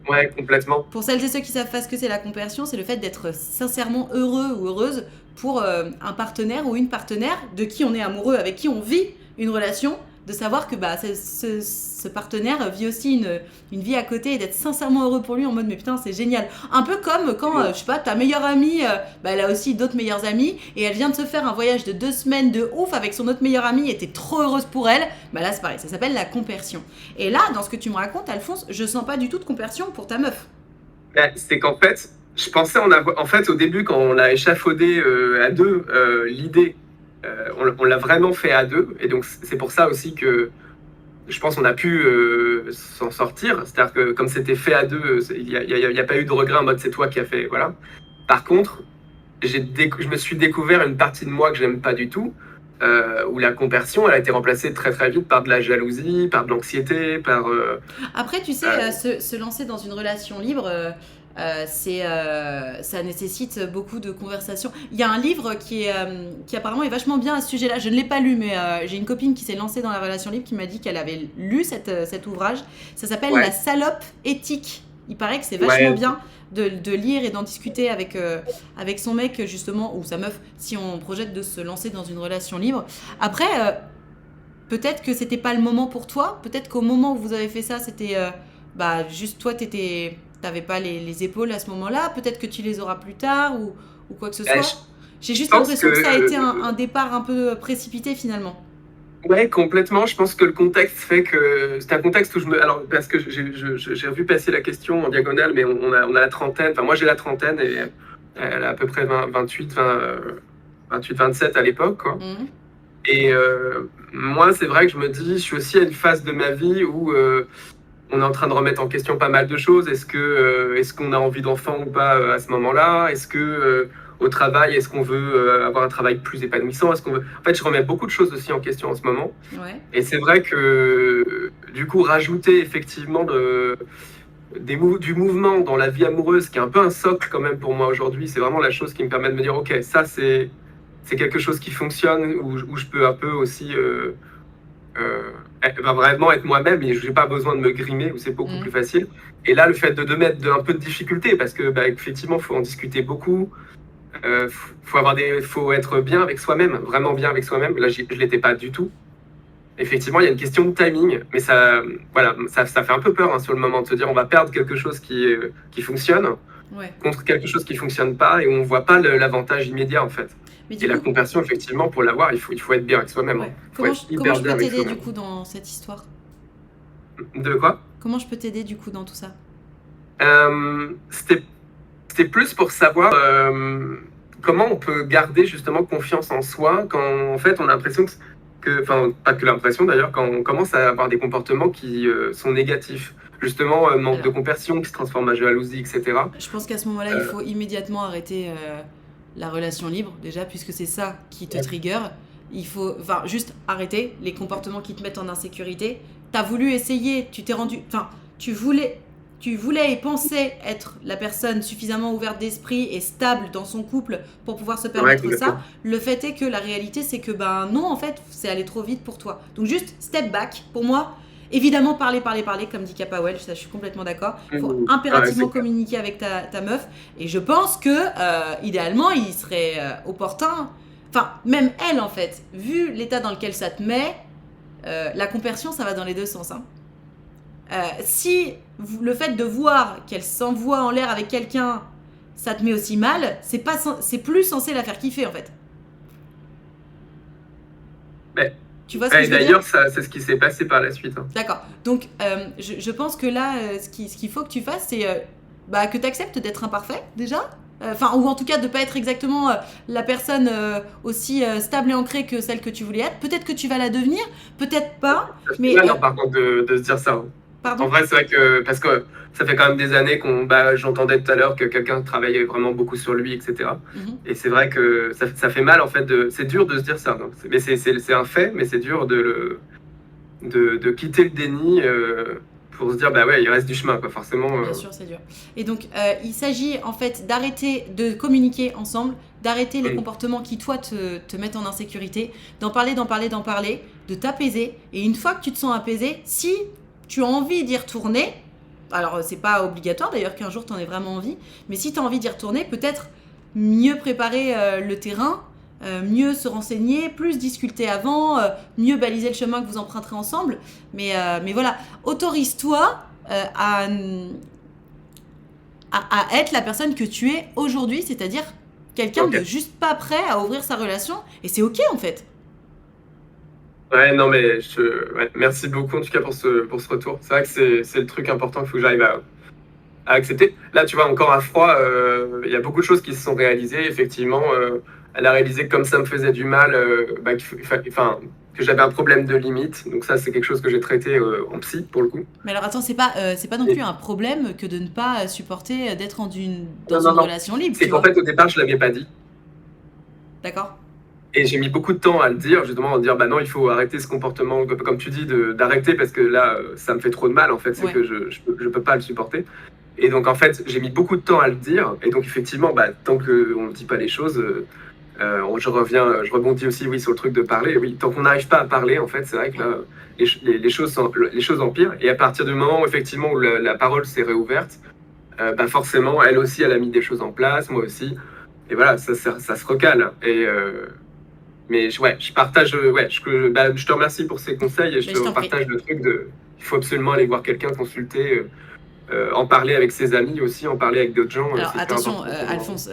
ouais, complètement. Pour celles et ceux qui savent pas ce que c'est la compersion, c'est le fait d'être sincèrement heureux ou heureuse pour un partenaire ou une partenaire de qui on est amoureux, avec qui on vit une relation, de savoir que bah, ce partenaire vit aussi une vie à côté et d'être sincèrement heureux pour lui en mode mais putain c'est génial. Un peu comme quand, je sais pas, ta meilleure amie, bah, elle a aussi d'autres meilleures amies et elle vient de se faire un voyage de 2 semaines de ouf avec son autre meilleure amie et t'es trop heureuse pour elle, bah là c'est pareil, ça s'appelle la compersion. Et là, dans ce que tu me racontes, Alphonse, je sens pas du tout de compersion pour ta meuf. Ben, c'est qu'en fait, je pensais en avoir. En fait, au début, quand on l'a échafaudé à deux, l'idée, on l'a vraiment fait à deux. Et donc, c'est pour ça aussi que je pense qu'on a pu s'en sortir. C'est-à-dire que comme c'était fait à deux, il y a pas eu de regret en mode c'est toi qui as fait. Voilà. Par contre, je me suis découvert une partie de moi que j'aime pas du tout. Où la compersion, elle a été remplacée très très vite par de la jalousie, par de l'anxiété, par. Après, tu sais, Euh, se lancer dans une relation libre, ça nécessite beaucoup de conversations. Il y a un livre qui apparemment est vachement bien à ce sujet-là. Je ne l'ai pas lu, mais j'ai une copine qui s'est lancée dans la relation libre qui m'a dit qu'elle avait lu cet ouvrage. Ça s'appelle ouais, La salope éthique. Il paraît que c'est vachement ouais, bien de lire et d'en discuter avec son mec, justement, ou sa meuf, si on projette de se lancer dans une relation libre. Après, peut-être que c'était pas le moment pour toi. Peut-être qu'au moment où vous avez fait ça, c'était bah juste toi, t'avais pas les épaules à ce moment-là. Peut-être que tu les auras plus tard ou quoi que ce ben, soit. J'ai je juste pense que l'impression que ça a été un départ un peu précipité finalement. Ouais, complètement. Je pense que le contexte fait que c'est un contexte où alors, parce que j'ai vu passer la question en diagonale, mais on a la trentaine. Enfin, moi, j'ai la trentaine et elle a à peu près 28, 27 à l'époque, quoi. Mhm. Et moi, c'est vrai que je me dis, je suis aussi à une phase de ma vie où on est en train de remettre en question pas mal de choses. Est-ce qu'on a envie d'enfant ou pas à ce moment-là? Est-ce que au travail, est-ce qu'on veut avoir un travail plus épanouissant? Est-ce qu'on veut... En fait, je remets beaucoup de choses aussi en question en ce moment. Ouais. Et c'est vrai que du coup, rajouter effectivement du mouvement dans la vie amoureuse, qui est un peu un socle quand même pour moi aujourd'hui, c'est vraiment la chose qui me permet de me dire, ok, ça c'est quelque chose qui fonctionne, où je peux un peu aussi vraiment être moi-même et je n'ai pas besoin de me grimer, où c'est beaucoup Mhm. plus facile. Et là, le fait de mettre un peu de difficulté, parce que effectivement, il faut en discuter beaucoup, faut être bien avec soi-même, vraiment bien avec soi-même. Là, je ne l'étais pas du tout. Effectivement, il y a une question de timing, mais voilà, ça fait un peu peur sur le moment de se dire on va perdre quelque chose qui fonctionne Ouais. contre quelque chose qui fonctionne pas et on voit pas l'avantage immédiat en fait. Mais Et du la coup, conversion, effectivement, pour l'avoir, il faut être bien avec soi-même. ouais. Il faut être Comment hyper je bien peux avec t'aider du soi-même. coup dans cette histoire? De quoi? Comment je peux t'aider du coup dans tout ça? C'était plus pour savoir comment on peut garder justement confiance en soi quand en fait on a l'impression enfin pas que l'impression d'ailleurs, quand on commence à avoir des comportements qui sont négatifs. Justement, manque de Alors, compersion qui se transforme en jalousie, etc. je pense qu'à ce moment-là, il Euh, faut immédiatement arrêter la relation libre, déjà, puisque c'est ça qui te trigger. Il faut, enfin, juste arrêter les comportements qui te mettent en insécurité. T'as voulu essayer, tu t'es rendu, enfin, tu voulais et pensais être la personne suffisamment ouverte d'esprit et stable dans son couple pour pouvoir se ouais, permettre complètement. ça. Le fait est que la réalité, c'est que ben non, en fait, c'est allé trop vite pour toi. Donc juste step back. Pour moi, évidemment, parler, comme dit Kapawel, ça, je suis complètement d'accord. Il faut Ouais, impérativement c'est clair. communiquer avec ta meuf. Et je pense que, idéalement, il serait opportun. Enfin, même elle, en fait, vu l'état dans lequel ça te met, la compersion, ça va dans les deux sens. Hein. Si le fait de voir qu'elle s'envoie en l'air avec quelqu'un, ça te met aussi mal, c'est plus censé la faire kiffer, en fait. Mais, Tu vois ce que et je veux dire? d'ailleurs, c'est ce qui s'est passé par la suite. D'accord. Donc, je pense que là, ce qu'il faut que tu fasses, c'est que tu acceptes d'être imparfait, déjà. Enfin, ou en tout cas, de pas être exactement la personne aussi stable et ancrée que celle que tu voulais être. Peut-être que tu vas la devenir, peut-être pas. Ça fait Mais, mal, par contre, de se dire ça. En pardon? vrai, c'est vrai que, parce que ça fait quand même des années j'entendais tout à l'heure que quelqu'un travaillait vraiment beaucoup sur lui, etc. Mhm. Et c'est vrai que ça fait mal, en fait, c'est dur de se dire ça. Donc, mais c'est un fait, mais c'est dur de quitter le déni pour se dire, bah ouais, il reste du chemin, quoi, forcément. Bien sûr, c'est dur. Et donc, il s'agit en fait d'arrêter de communiquer ensemble, d'arrêter les comportements qui, toi, te mettent en insécurité, d'en parler, de t'apaiser. Et une fois que tu te sens apaisé, si tu as envie d'y retourner, alors c'est pas obligatoire d'ailleurs qu'un jour tu en aies vraiment envie, mais si tu as envie d'y retourner, peut-être mieux préparer le terrain, mieux se renseigner, plus discuter avant, mieux baliser le chemin que vous emprunterez ensemble. Mais voilà, autorise-toi à être la personne que tu es aujourd'hui, c'est-à-dire quelqu'un Ok. de juste pas prêt à ouvrir sa relation. Et c'est ok en fait. Ouais, non, mais ouais, merci beaucoup en tout cas pour ce retour. C'est vrai que c'est le truc important qu'il faut que j'arrive à accepter. Là, tu vois, encore à froid, il y a beaucoup de choses qui se sont réalisées. Effectivement, elle a réalisé que comme ça me faisait du mal, que j'avais un problème de limite. Donc ça, c'est quelque chose que j'ai traité en psy, pour le coup. Mais alors attends, c'est pas non Et- plus un problème que de ne pas supporter d'être dans Non, une non. relation libre, C'est tu qu'en vois. fait, au départ, je l'avais pas dit. D'accord? Et j'ai mis beaucoup de temps à le dire, justement, à dire, bah non, il faut arrêter ce comportement, comme tu dis, d'arrêter parce que là, ça me fait trop de mal, en fait, c'est Ouais. que je peux pas le supporter. Et donc, en fait, j'ai mis beaucoup de temps à le dire. Et donc, effectivement, tant qu'on ne dit pas les choses, je rebondis aussi, oui, sur le truc de parler. Oui, tant qu'on n'arrive pas à parler, en fait, c'est vrai que là, les choses empirent. Et à partir du moment, effectivement, où la parole s'est réouverte, forcément, elle aussi, elle a mis des choses en place, moi aussi. Et voilà, ça se recale. Mais ouais, je partage, je te remercie pour ces conseils et je Mais je te t'en prie. partage le truc il faut absolument aller voir quelqu'un, consulter. en parler avec ses amis aussi, en parler avec d'autres gens. Alors c'est hyper attention, important pour moi. Alphonse,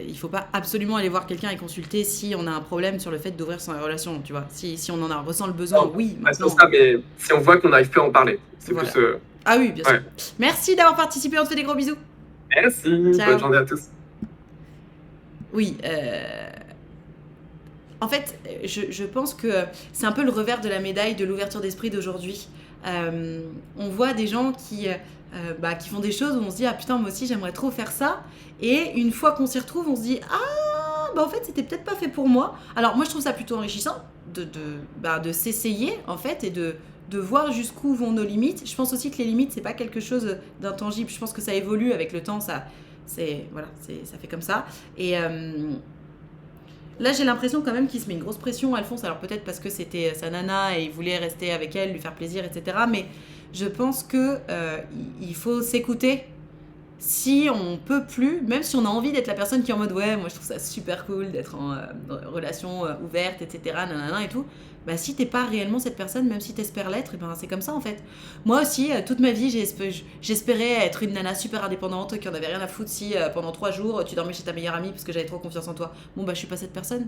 il faut pas absolument aller voir quelqu'un et consulter si on a un problème sur le fait d'ouvrir son relation, tu vois. Si on ressent le besoin, Non, oui, Pas sur maintenant. ça, mais si on voit qu'on n'arrive plus à en parler. C'est Voilà. plus. Ah oui, bien sûr. Ouais. Merci d'avoir participé, on te fait des gros bisous. Merci. Ciao. Bonne journée à tous. Oui, en fait, je pense que c'est un peu le revers de la médaille de l'ouverture d'esprit d'aujourd'hui. On voit des gens qui font des choses où on se dit « Ah putain, moi aussi, j'aimerais trop faire ça ». Et une fois qu'on s'y retrouve, on se dit « Ah, en fait, c'était peut-être pas fait pour moi ». Alors moi, je trouve ça plutôt enrichissant de s'essayer, en fait, et de voir jusqu'où vont nos limites. Je pense aussi que les limites, c'est pas quelque chose d'intangible. Je pense que ça évolue avec le temps, ça fait comme ça. Et là, j'ai l'impression quand même qu'il se met une grosse pression, Alphonse. Alors peut-être parce que c'était sa nana et il voulait rester avec elle, lui faire plaisir, etc. Mais je pense que il faut s'écouter. Si on peut plus, même si on a envie d'être la personne qui est en mode ouais, moi je trouve ça super cool d'être en relation ouverte, etc. Nanana et tout. Bah si t'es pas réellement cette personne, même si t'espères l'être, et ben c'est comme ça en fait. Moi aussi, toute ma vie, j'espérais être une nana super indépendante qui en avait rien à foutre si pendant 3 jours tu dormais chez ta meilleure amie parce que j'avais trop confiance en toi. Bon bah je suis pas cette personne.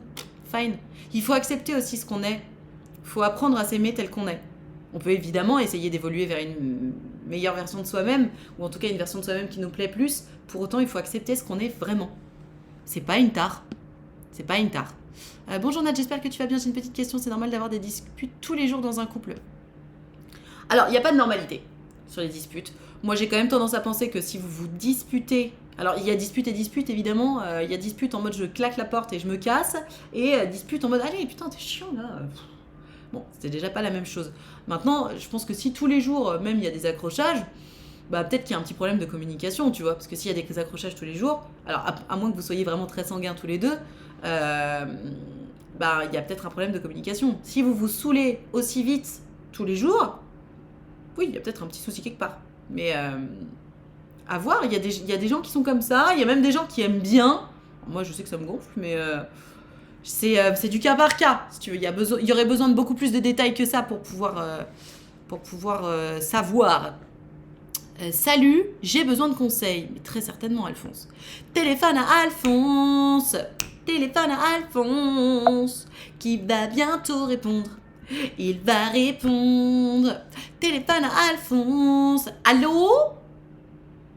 Fine. Il faut accepter aussi ce qu'on est. Il faut apprendre à s'aimer tel qu'on est. On peut évidemment essayer d'évoluer vers une meilleure version de soi-même, ou en tout cas une version de soi-même qui nous plaît plus. Pour autant, il faut accepter ce qu'on est vraiment. C'est pas une tare. C'est pas une tare. Bonjour Nat, j'espère que tu vas bien. J'ai une petite question. C'est normal d'avoir des disputes tous les jours dans un couple? Alors, il n'y a pas de normalité sur les disputes. Moi, j'ai quand même tendance à penser que si vous vous disputez... Alors, il y a dispute et dispute, évidemment. Il y a dispute en mode je claque la porte et je me casse. Et dispute en mode allez, putain, t'es chiant là. Bon, c'était déjà pas la même chose. Maintenant, je pense que si tous les jours, même il y a des accrochages, bah peut-être qu'il y a un petit problème de communication, tu vois. Parce que s'il y a des accrochages tous les jours, alors à moins que vous soyez vraiment très sanguins tous les deux, bah il y a peut-être un problème de communication. Si vous vous saoulez aussi vite tous les jours, oui, il y a peut-être un petit souci quelque part. Mais à voir, il y a des gens qui sont comme ça, il y a même des gens qui aiment bien. Moi, je sais que ça me gonfle, mais... c'est du cas par cas, si tu veux. Il y aurait besoin de beaucoup plus de détails que ça pour pouvoir savoir. Salut, j'ai besoin de conseils. Mais très certainement, Alphonse. Téléphone à Alphonse. Téléphone à Alphonse. Qui va bientôt répondre. Il va répondre. Téléphone à Alphonse. Allô?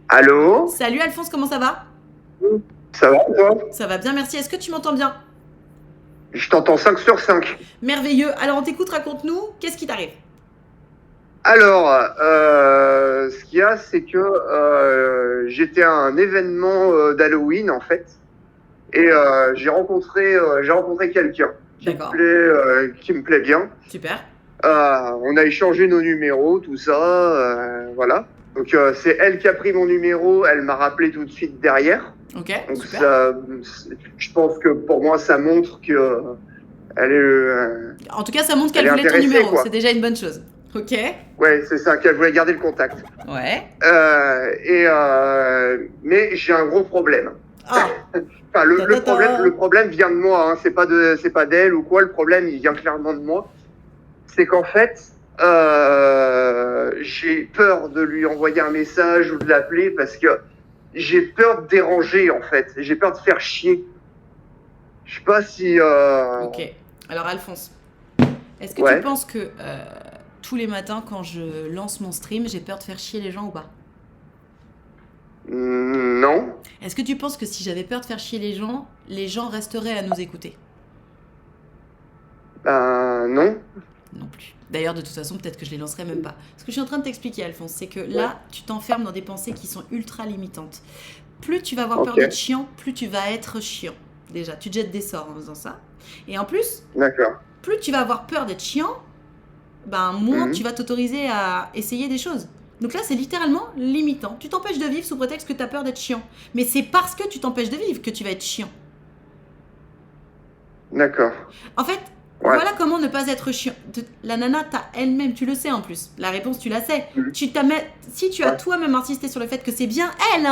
Allô? Salut Alphonse, comment ça va? Ça va toi? Ça va bien, merci. Est-ce que tu m'entends bien? Je t'entends 5 sur 5. Merveilleux. Alors on t'écoute, raconte-nous. Qu'est-ce qui t'arrive? Alors, ce qu'il y a, c'est que j'étais à un événement d'Halloween, en fait, et j'ai rencontré quelqu'un D'accord. qui me plaît bien. Super. On a échangé nos numéros, tout ça, voilà. Donc, c'est elle qui a pris mon numéro, elle m'a rappelé tout de suite derrière. Ok, Donc, super. ça, je pense que pour moi, ça montre que elle est... En tout cas, ça montre qu'elle elle est voulait ton intéressée, numéro. quoi. C'est déjà une bonne chose. Ok. Ouais, c'est ça, qu'elle voulait garder le contact. Ouais. Mais j'ai un gros problème. Ah, Enfin, Ta-ta-ta. le problème vient de moi, hein. C'est pas d'elle ou quoi. Le problème, il vient clairement de moi. C'est qu'en fait, j'ai peur de lui envoyer un message ou de l'appeler parce que j'ai peur de déranger, en fait. J'ai peur de faire chier. Je sais pas si. ok. Alors, Alphonse, est-ce que Ouais. tu penses que tous les matins, quand je lance mon stream, j'ai peur de faire chier les gens ou pas? Non. Est-ce que tu penses que si j'avais peur de faire chier les gens resteraient à nous écouter? Non. Non plus. D'ailleurs, de toute façon, peut-être que je les lancerai même pas. Ce que je suis en train de t'expliquer, Alphonse, c'est que là, tu t'enfermes dans des pensées qui sont ultra limitantes. Plus tu vas avoir peur Ok. d'être chiant, plus tu vas être chiant. Déjà, tu te jettes des sorts en faisant ça. Et en plus, D'accord. plus tu vas avoir peur d'être chiant, ben moins Mhm. tu vas t'autoriser à essayer des choses. Donc là, c'est littéralement limitant. Tu t'empêches de vivre sous prétexte que tu as peur d'être chiant. Mais c'est parce que tu t'empêches de vivre que tu vas être chiant. D'accord. En fait, Ouais. voilà comment ne pas être chiant. La nana, t'as elle-même, tu le sais en plus. La réponse, tu la sais. Mhm. Si tu as Ouais. toi-même insisté sur le fait que c'est bien elle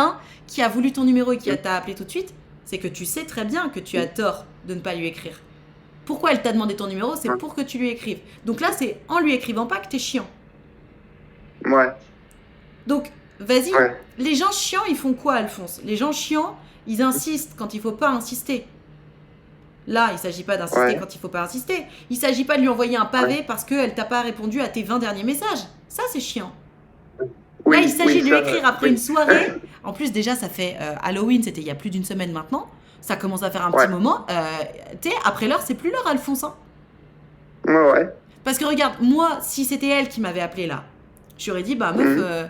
qui a voulu ton numéro et qui t'a appelé tout de suite, c'est que tu sais très bien que tu as tort de ne pas lui écrire. Pourquoi elle t'a demandé ton numéro? C'est Ouais. pour que tu lui écrives. Donc là, c'est en lui écrivant pas que t'es chiant. Ouais. Donc, Vas-y. Ouais. Les gens chiants, ils font quoi, Alphonse? Les gens chiants, ils insistent quand il faut pas insister. Là, il s'agit pas d'insister Ouais. quand il faut pas insister. Il s'agit pas de lui envoyer un pavé parce qu'elle t'a pas répondu à tes 20 derniers messages. Ça, c'est chiant. Oui, Là, il s'agit oui, de lui ça, écrire après oui. une soirée. En plus, déjà, ça fait Halloween, c'était il y a plus d'une semaine maintenant. Ça commence à faire un Ouais. petit moment. Tu sais, après l'heure, c'est plus l'heure, Alphonse. Hein. Ouais. Parce que regarde, moi, si c'était elle qui m'avait appelé là, j'aurais dit, bah meuf,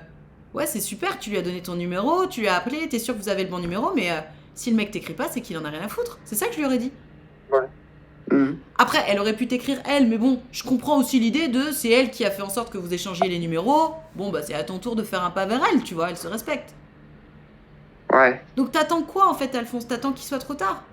ouais, c'est super, tu lui as donné ton numéro, tu lui as appelé, t'es sûr que vous avez le bon numéro, mais si le mec t'écrit pas, c'est qu'il en a rien à foutre. C'est ça que je lui aurais dit. Mhm. Après, elle aurait pu t'écrire elle, mais bon, je comprends aussi l'idée de c'est elle qui a fait en sorte que vous échangiez les numéros. Bon, bah c'est à ton tour de faire un pas vers elle, tu vois, elle se respecte. Ouais. Donc t'attends quoi en fait, Alphonse? T'attends qu'il soit trop tard?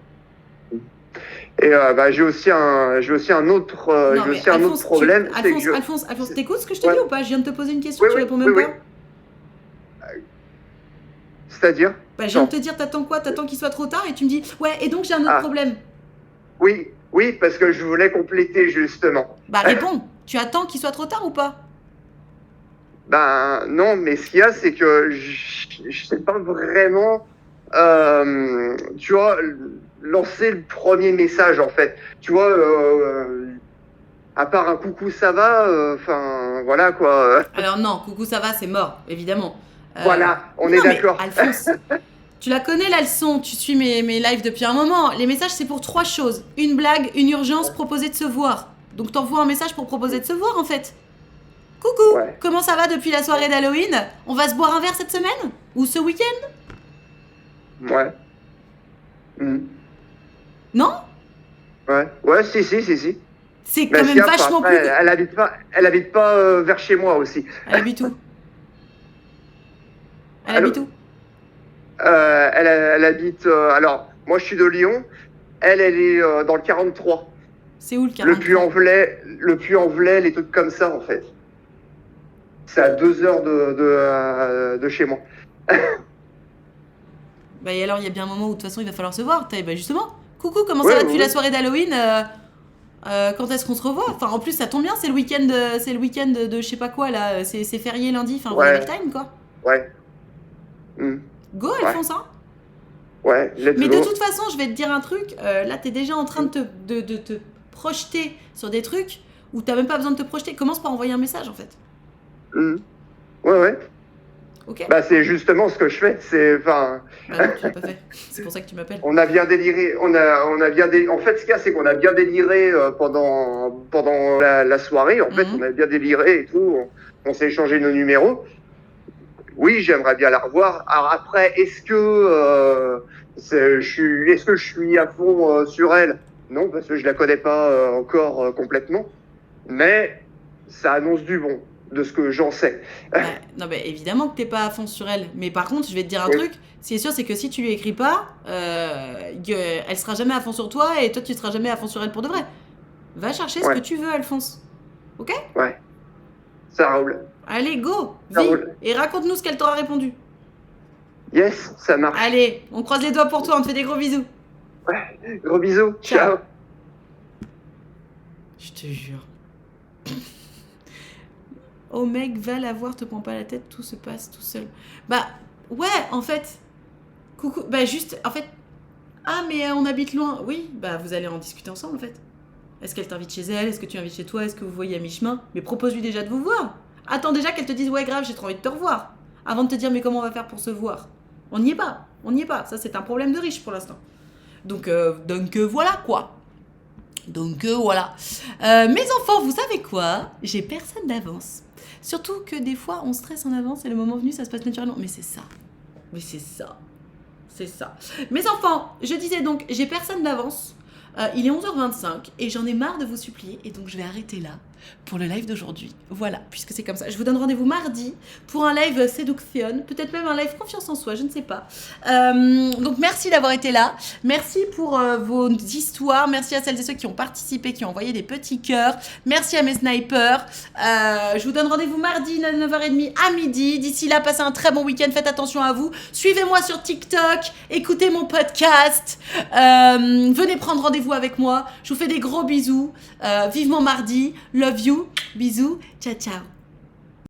Et bah, j'ai aussi un autre, Non, mais Alphonse, problème. c'est que Alphonse, t'écoutes ce que je te Ouais. dis ou pas? Je viens de te poser une question, Oui, tu oui, réponds même oui, pas? C'est-à-dire? Bah, je viens Non. de te dire, t'attends quoi? T'attends qu'il soit trop tard et tu me dis, ouais, et donc j'ai un autre Ah. problème. Oui, parce que je voulais compléter justement. Bah, réponds. Tu attends qu'il soit trop tard ou pas? Ben non, mais ce qu'il y a, c'est que je sais pas vraiment, tu vois, lancer le premier message en fait. Tu vois, à part un coucou, ça va, enfin voilà quoi. Alors non, coucou, ça va, c'est mort, évidemment. Voilà, on est non, mais d'accord. Alphonse, tu la connais la leçon, tu suis mes lives depuis un moment. Les messages, c'est pour 3 choses. Une blague, une urgence, proposer de se voir. Donc t'envoies un message pour proposer de se voir en fait. Coucou, Ouais. comment ça va depuis la soirée d'Halloween? On va se boire un verre cette semaine? Ou ce week-end? Ouais. Mhm. Non? Ouais, si. C'est Ben, quand si, même après, vachement après, plus... elle habite pas vers chez moi aussi. Elle habite où? Elle Allô? habite où? Elle habite. Alors, moi, je suis de Lyon. Elle est dans le 43. C'est où le Le 43? Puy-en-Velay, les trucs comme ça, en fait. C'est à 2 heures de chez moi. Bah et alors, il y a bien un moment où de toute façon il va falloir se voir. Bah justement, coucou, comment Ouais, ça va depuis ouais. la soirée d'Halloween? Quand est-ce qu'on se revoit? Enfin, en plus, ça tombe bien, c'est le week-end de je sais pas quoi là. C'est férié lundi, enfin, vous Ouais. avez le time quoi. Ouais. Mhm. Go, Alphonse, hein. Ouais, let's Mais go. de toute façon, je vais te dire un truc. Là, t'es déjà en train de te projeter sur des trucs où t'as même pas besoin de te projeter. Commence par envoyer un message en fait. Mhm. Ouais. Ok? Bah, c'est justement ce que je fais. Bah non, tu l'as pas fait. C'est pour ça que tu m'appelles. On a bien déliré. En fait, ce qu'il y a, c'est qu'on a bien déliré pendant la soirée. En fait, Mhm. on a bien déliré et tout. On s'est échangé nos numéros. Oui, j'aimerais bien la revoir. Alors après, est-ce que je suis à fond sur elle? Non, parce que je la connais pas encore complètement. Mais ça annonce du bon, de ce que j'en sais. Bah, non, mais évidemment que t'es pas à fond sur elle. Mais par contre, je vais te dire un Oui. truc. Ce qui est sûr, c'est que si tu lui écris pas, elle sera jamais à fond sur toi et toi, tu seras jamais à fond sur elle pour de vrai. Va chercher ce Ouais. que tu veux, Alphonse. Ok? Ça roule. Allez, go! Ça Vis! roule. Et raconte-nous ce qu'elle t'aura répondu. Yes, ça marche. Allez, on croise les doigts pour toi, on te fait des gros bisous. Gros bisous. Ciao. Ciao. Je te jure. Oh mec, va la voir, te prends pas la tête, tout se passe tout seul. Bah, ouais, en fait. Coucou, bah juste, en fait. Ah, mais on habite loin. Oui, bah vous allez en discuter ensemble en fait. Est-ce qu'elle t'invite chez elle? Est-ce que tu invites chez toi? Est-ce que vous voyez à mi-chemin? Mais propose-lui déjà de vous voir. Attends déjà qu'elle te dise ouais, grave, j'ai trop envie de te revoir. Avant de te dire mais comment on va faire pour se voir? On n'y est pas, on n'y est pas. Ça, c'est un problème de riche pour l'instant. Donc voilà quoi. Donc voilà. Mes enfants, vous savez quoi? J'ai personne d'avance. Surtout que des fois, on stresse en avance et le moment venu, ça se passe naturellement. Mais c'est ça. Mais c'est ça. C'est ça. Mes enfants, je disais donc, j'ai personne d'avance. Il est 11h25 et j'en ai marre de vous supplier. Et donc, je vais arrêter là pour le live d'aujourd'hui. Voilà, puisque c'est comme ça. Je vous donne rendez-vous mardi pour un live séduction. Peut-être même un live confiance en soi, je ne sais pas. Donc, merci d'avoir été là. Merci pour vos histoires. Merci à celles et ceux qui ont participé, qui ont envoyé des petits cœurs. Merci à mes snipers. Je vous donne rendez-vous mardi à 9h30 à midi. D'ici là, passez un très bon week-end. Faites attention à vous. Suivez-moi sur TikTok. Écoutez mon podcast. Venez prendre rendez-vous avec moi. Je vous fais des gros bisous. Vivement mardi. Love you. Bisous. Ciao, ciao.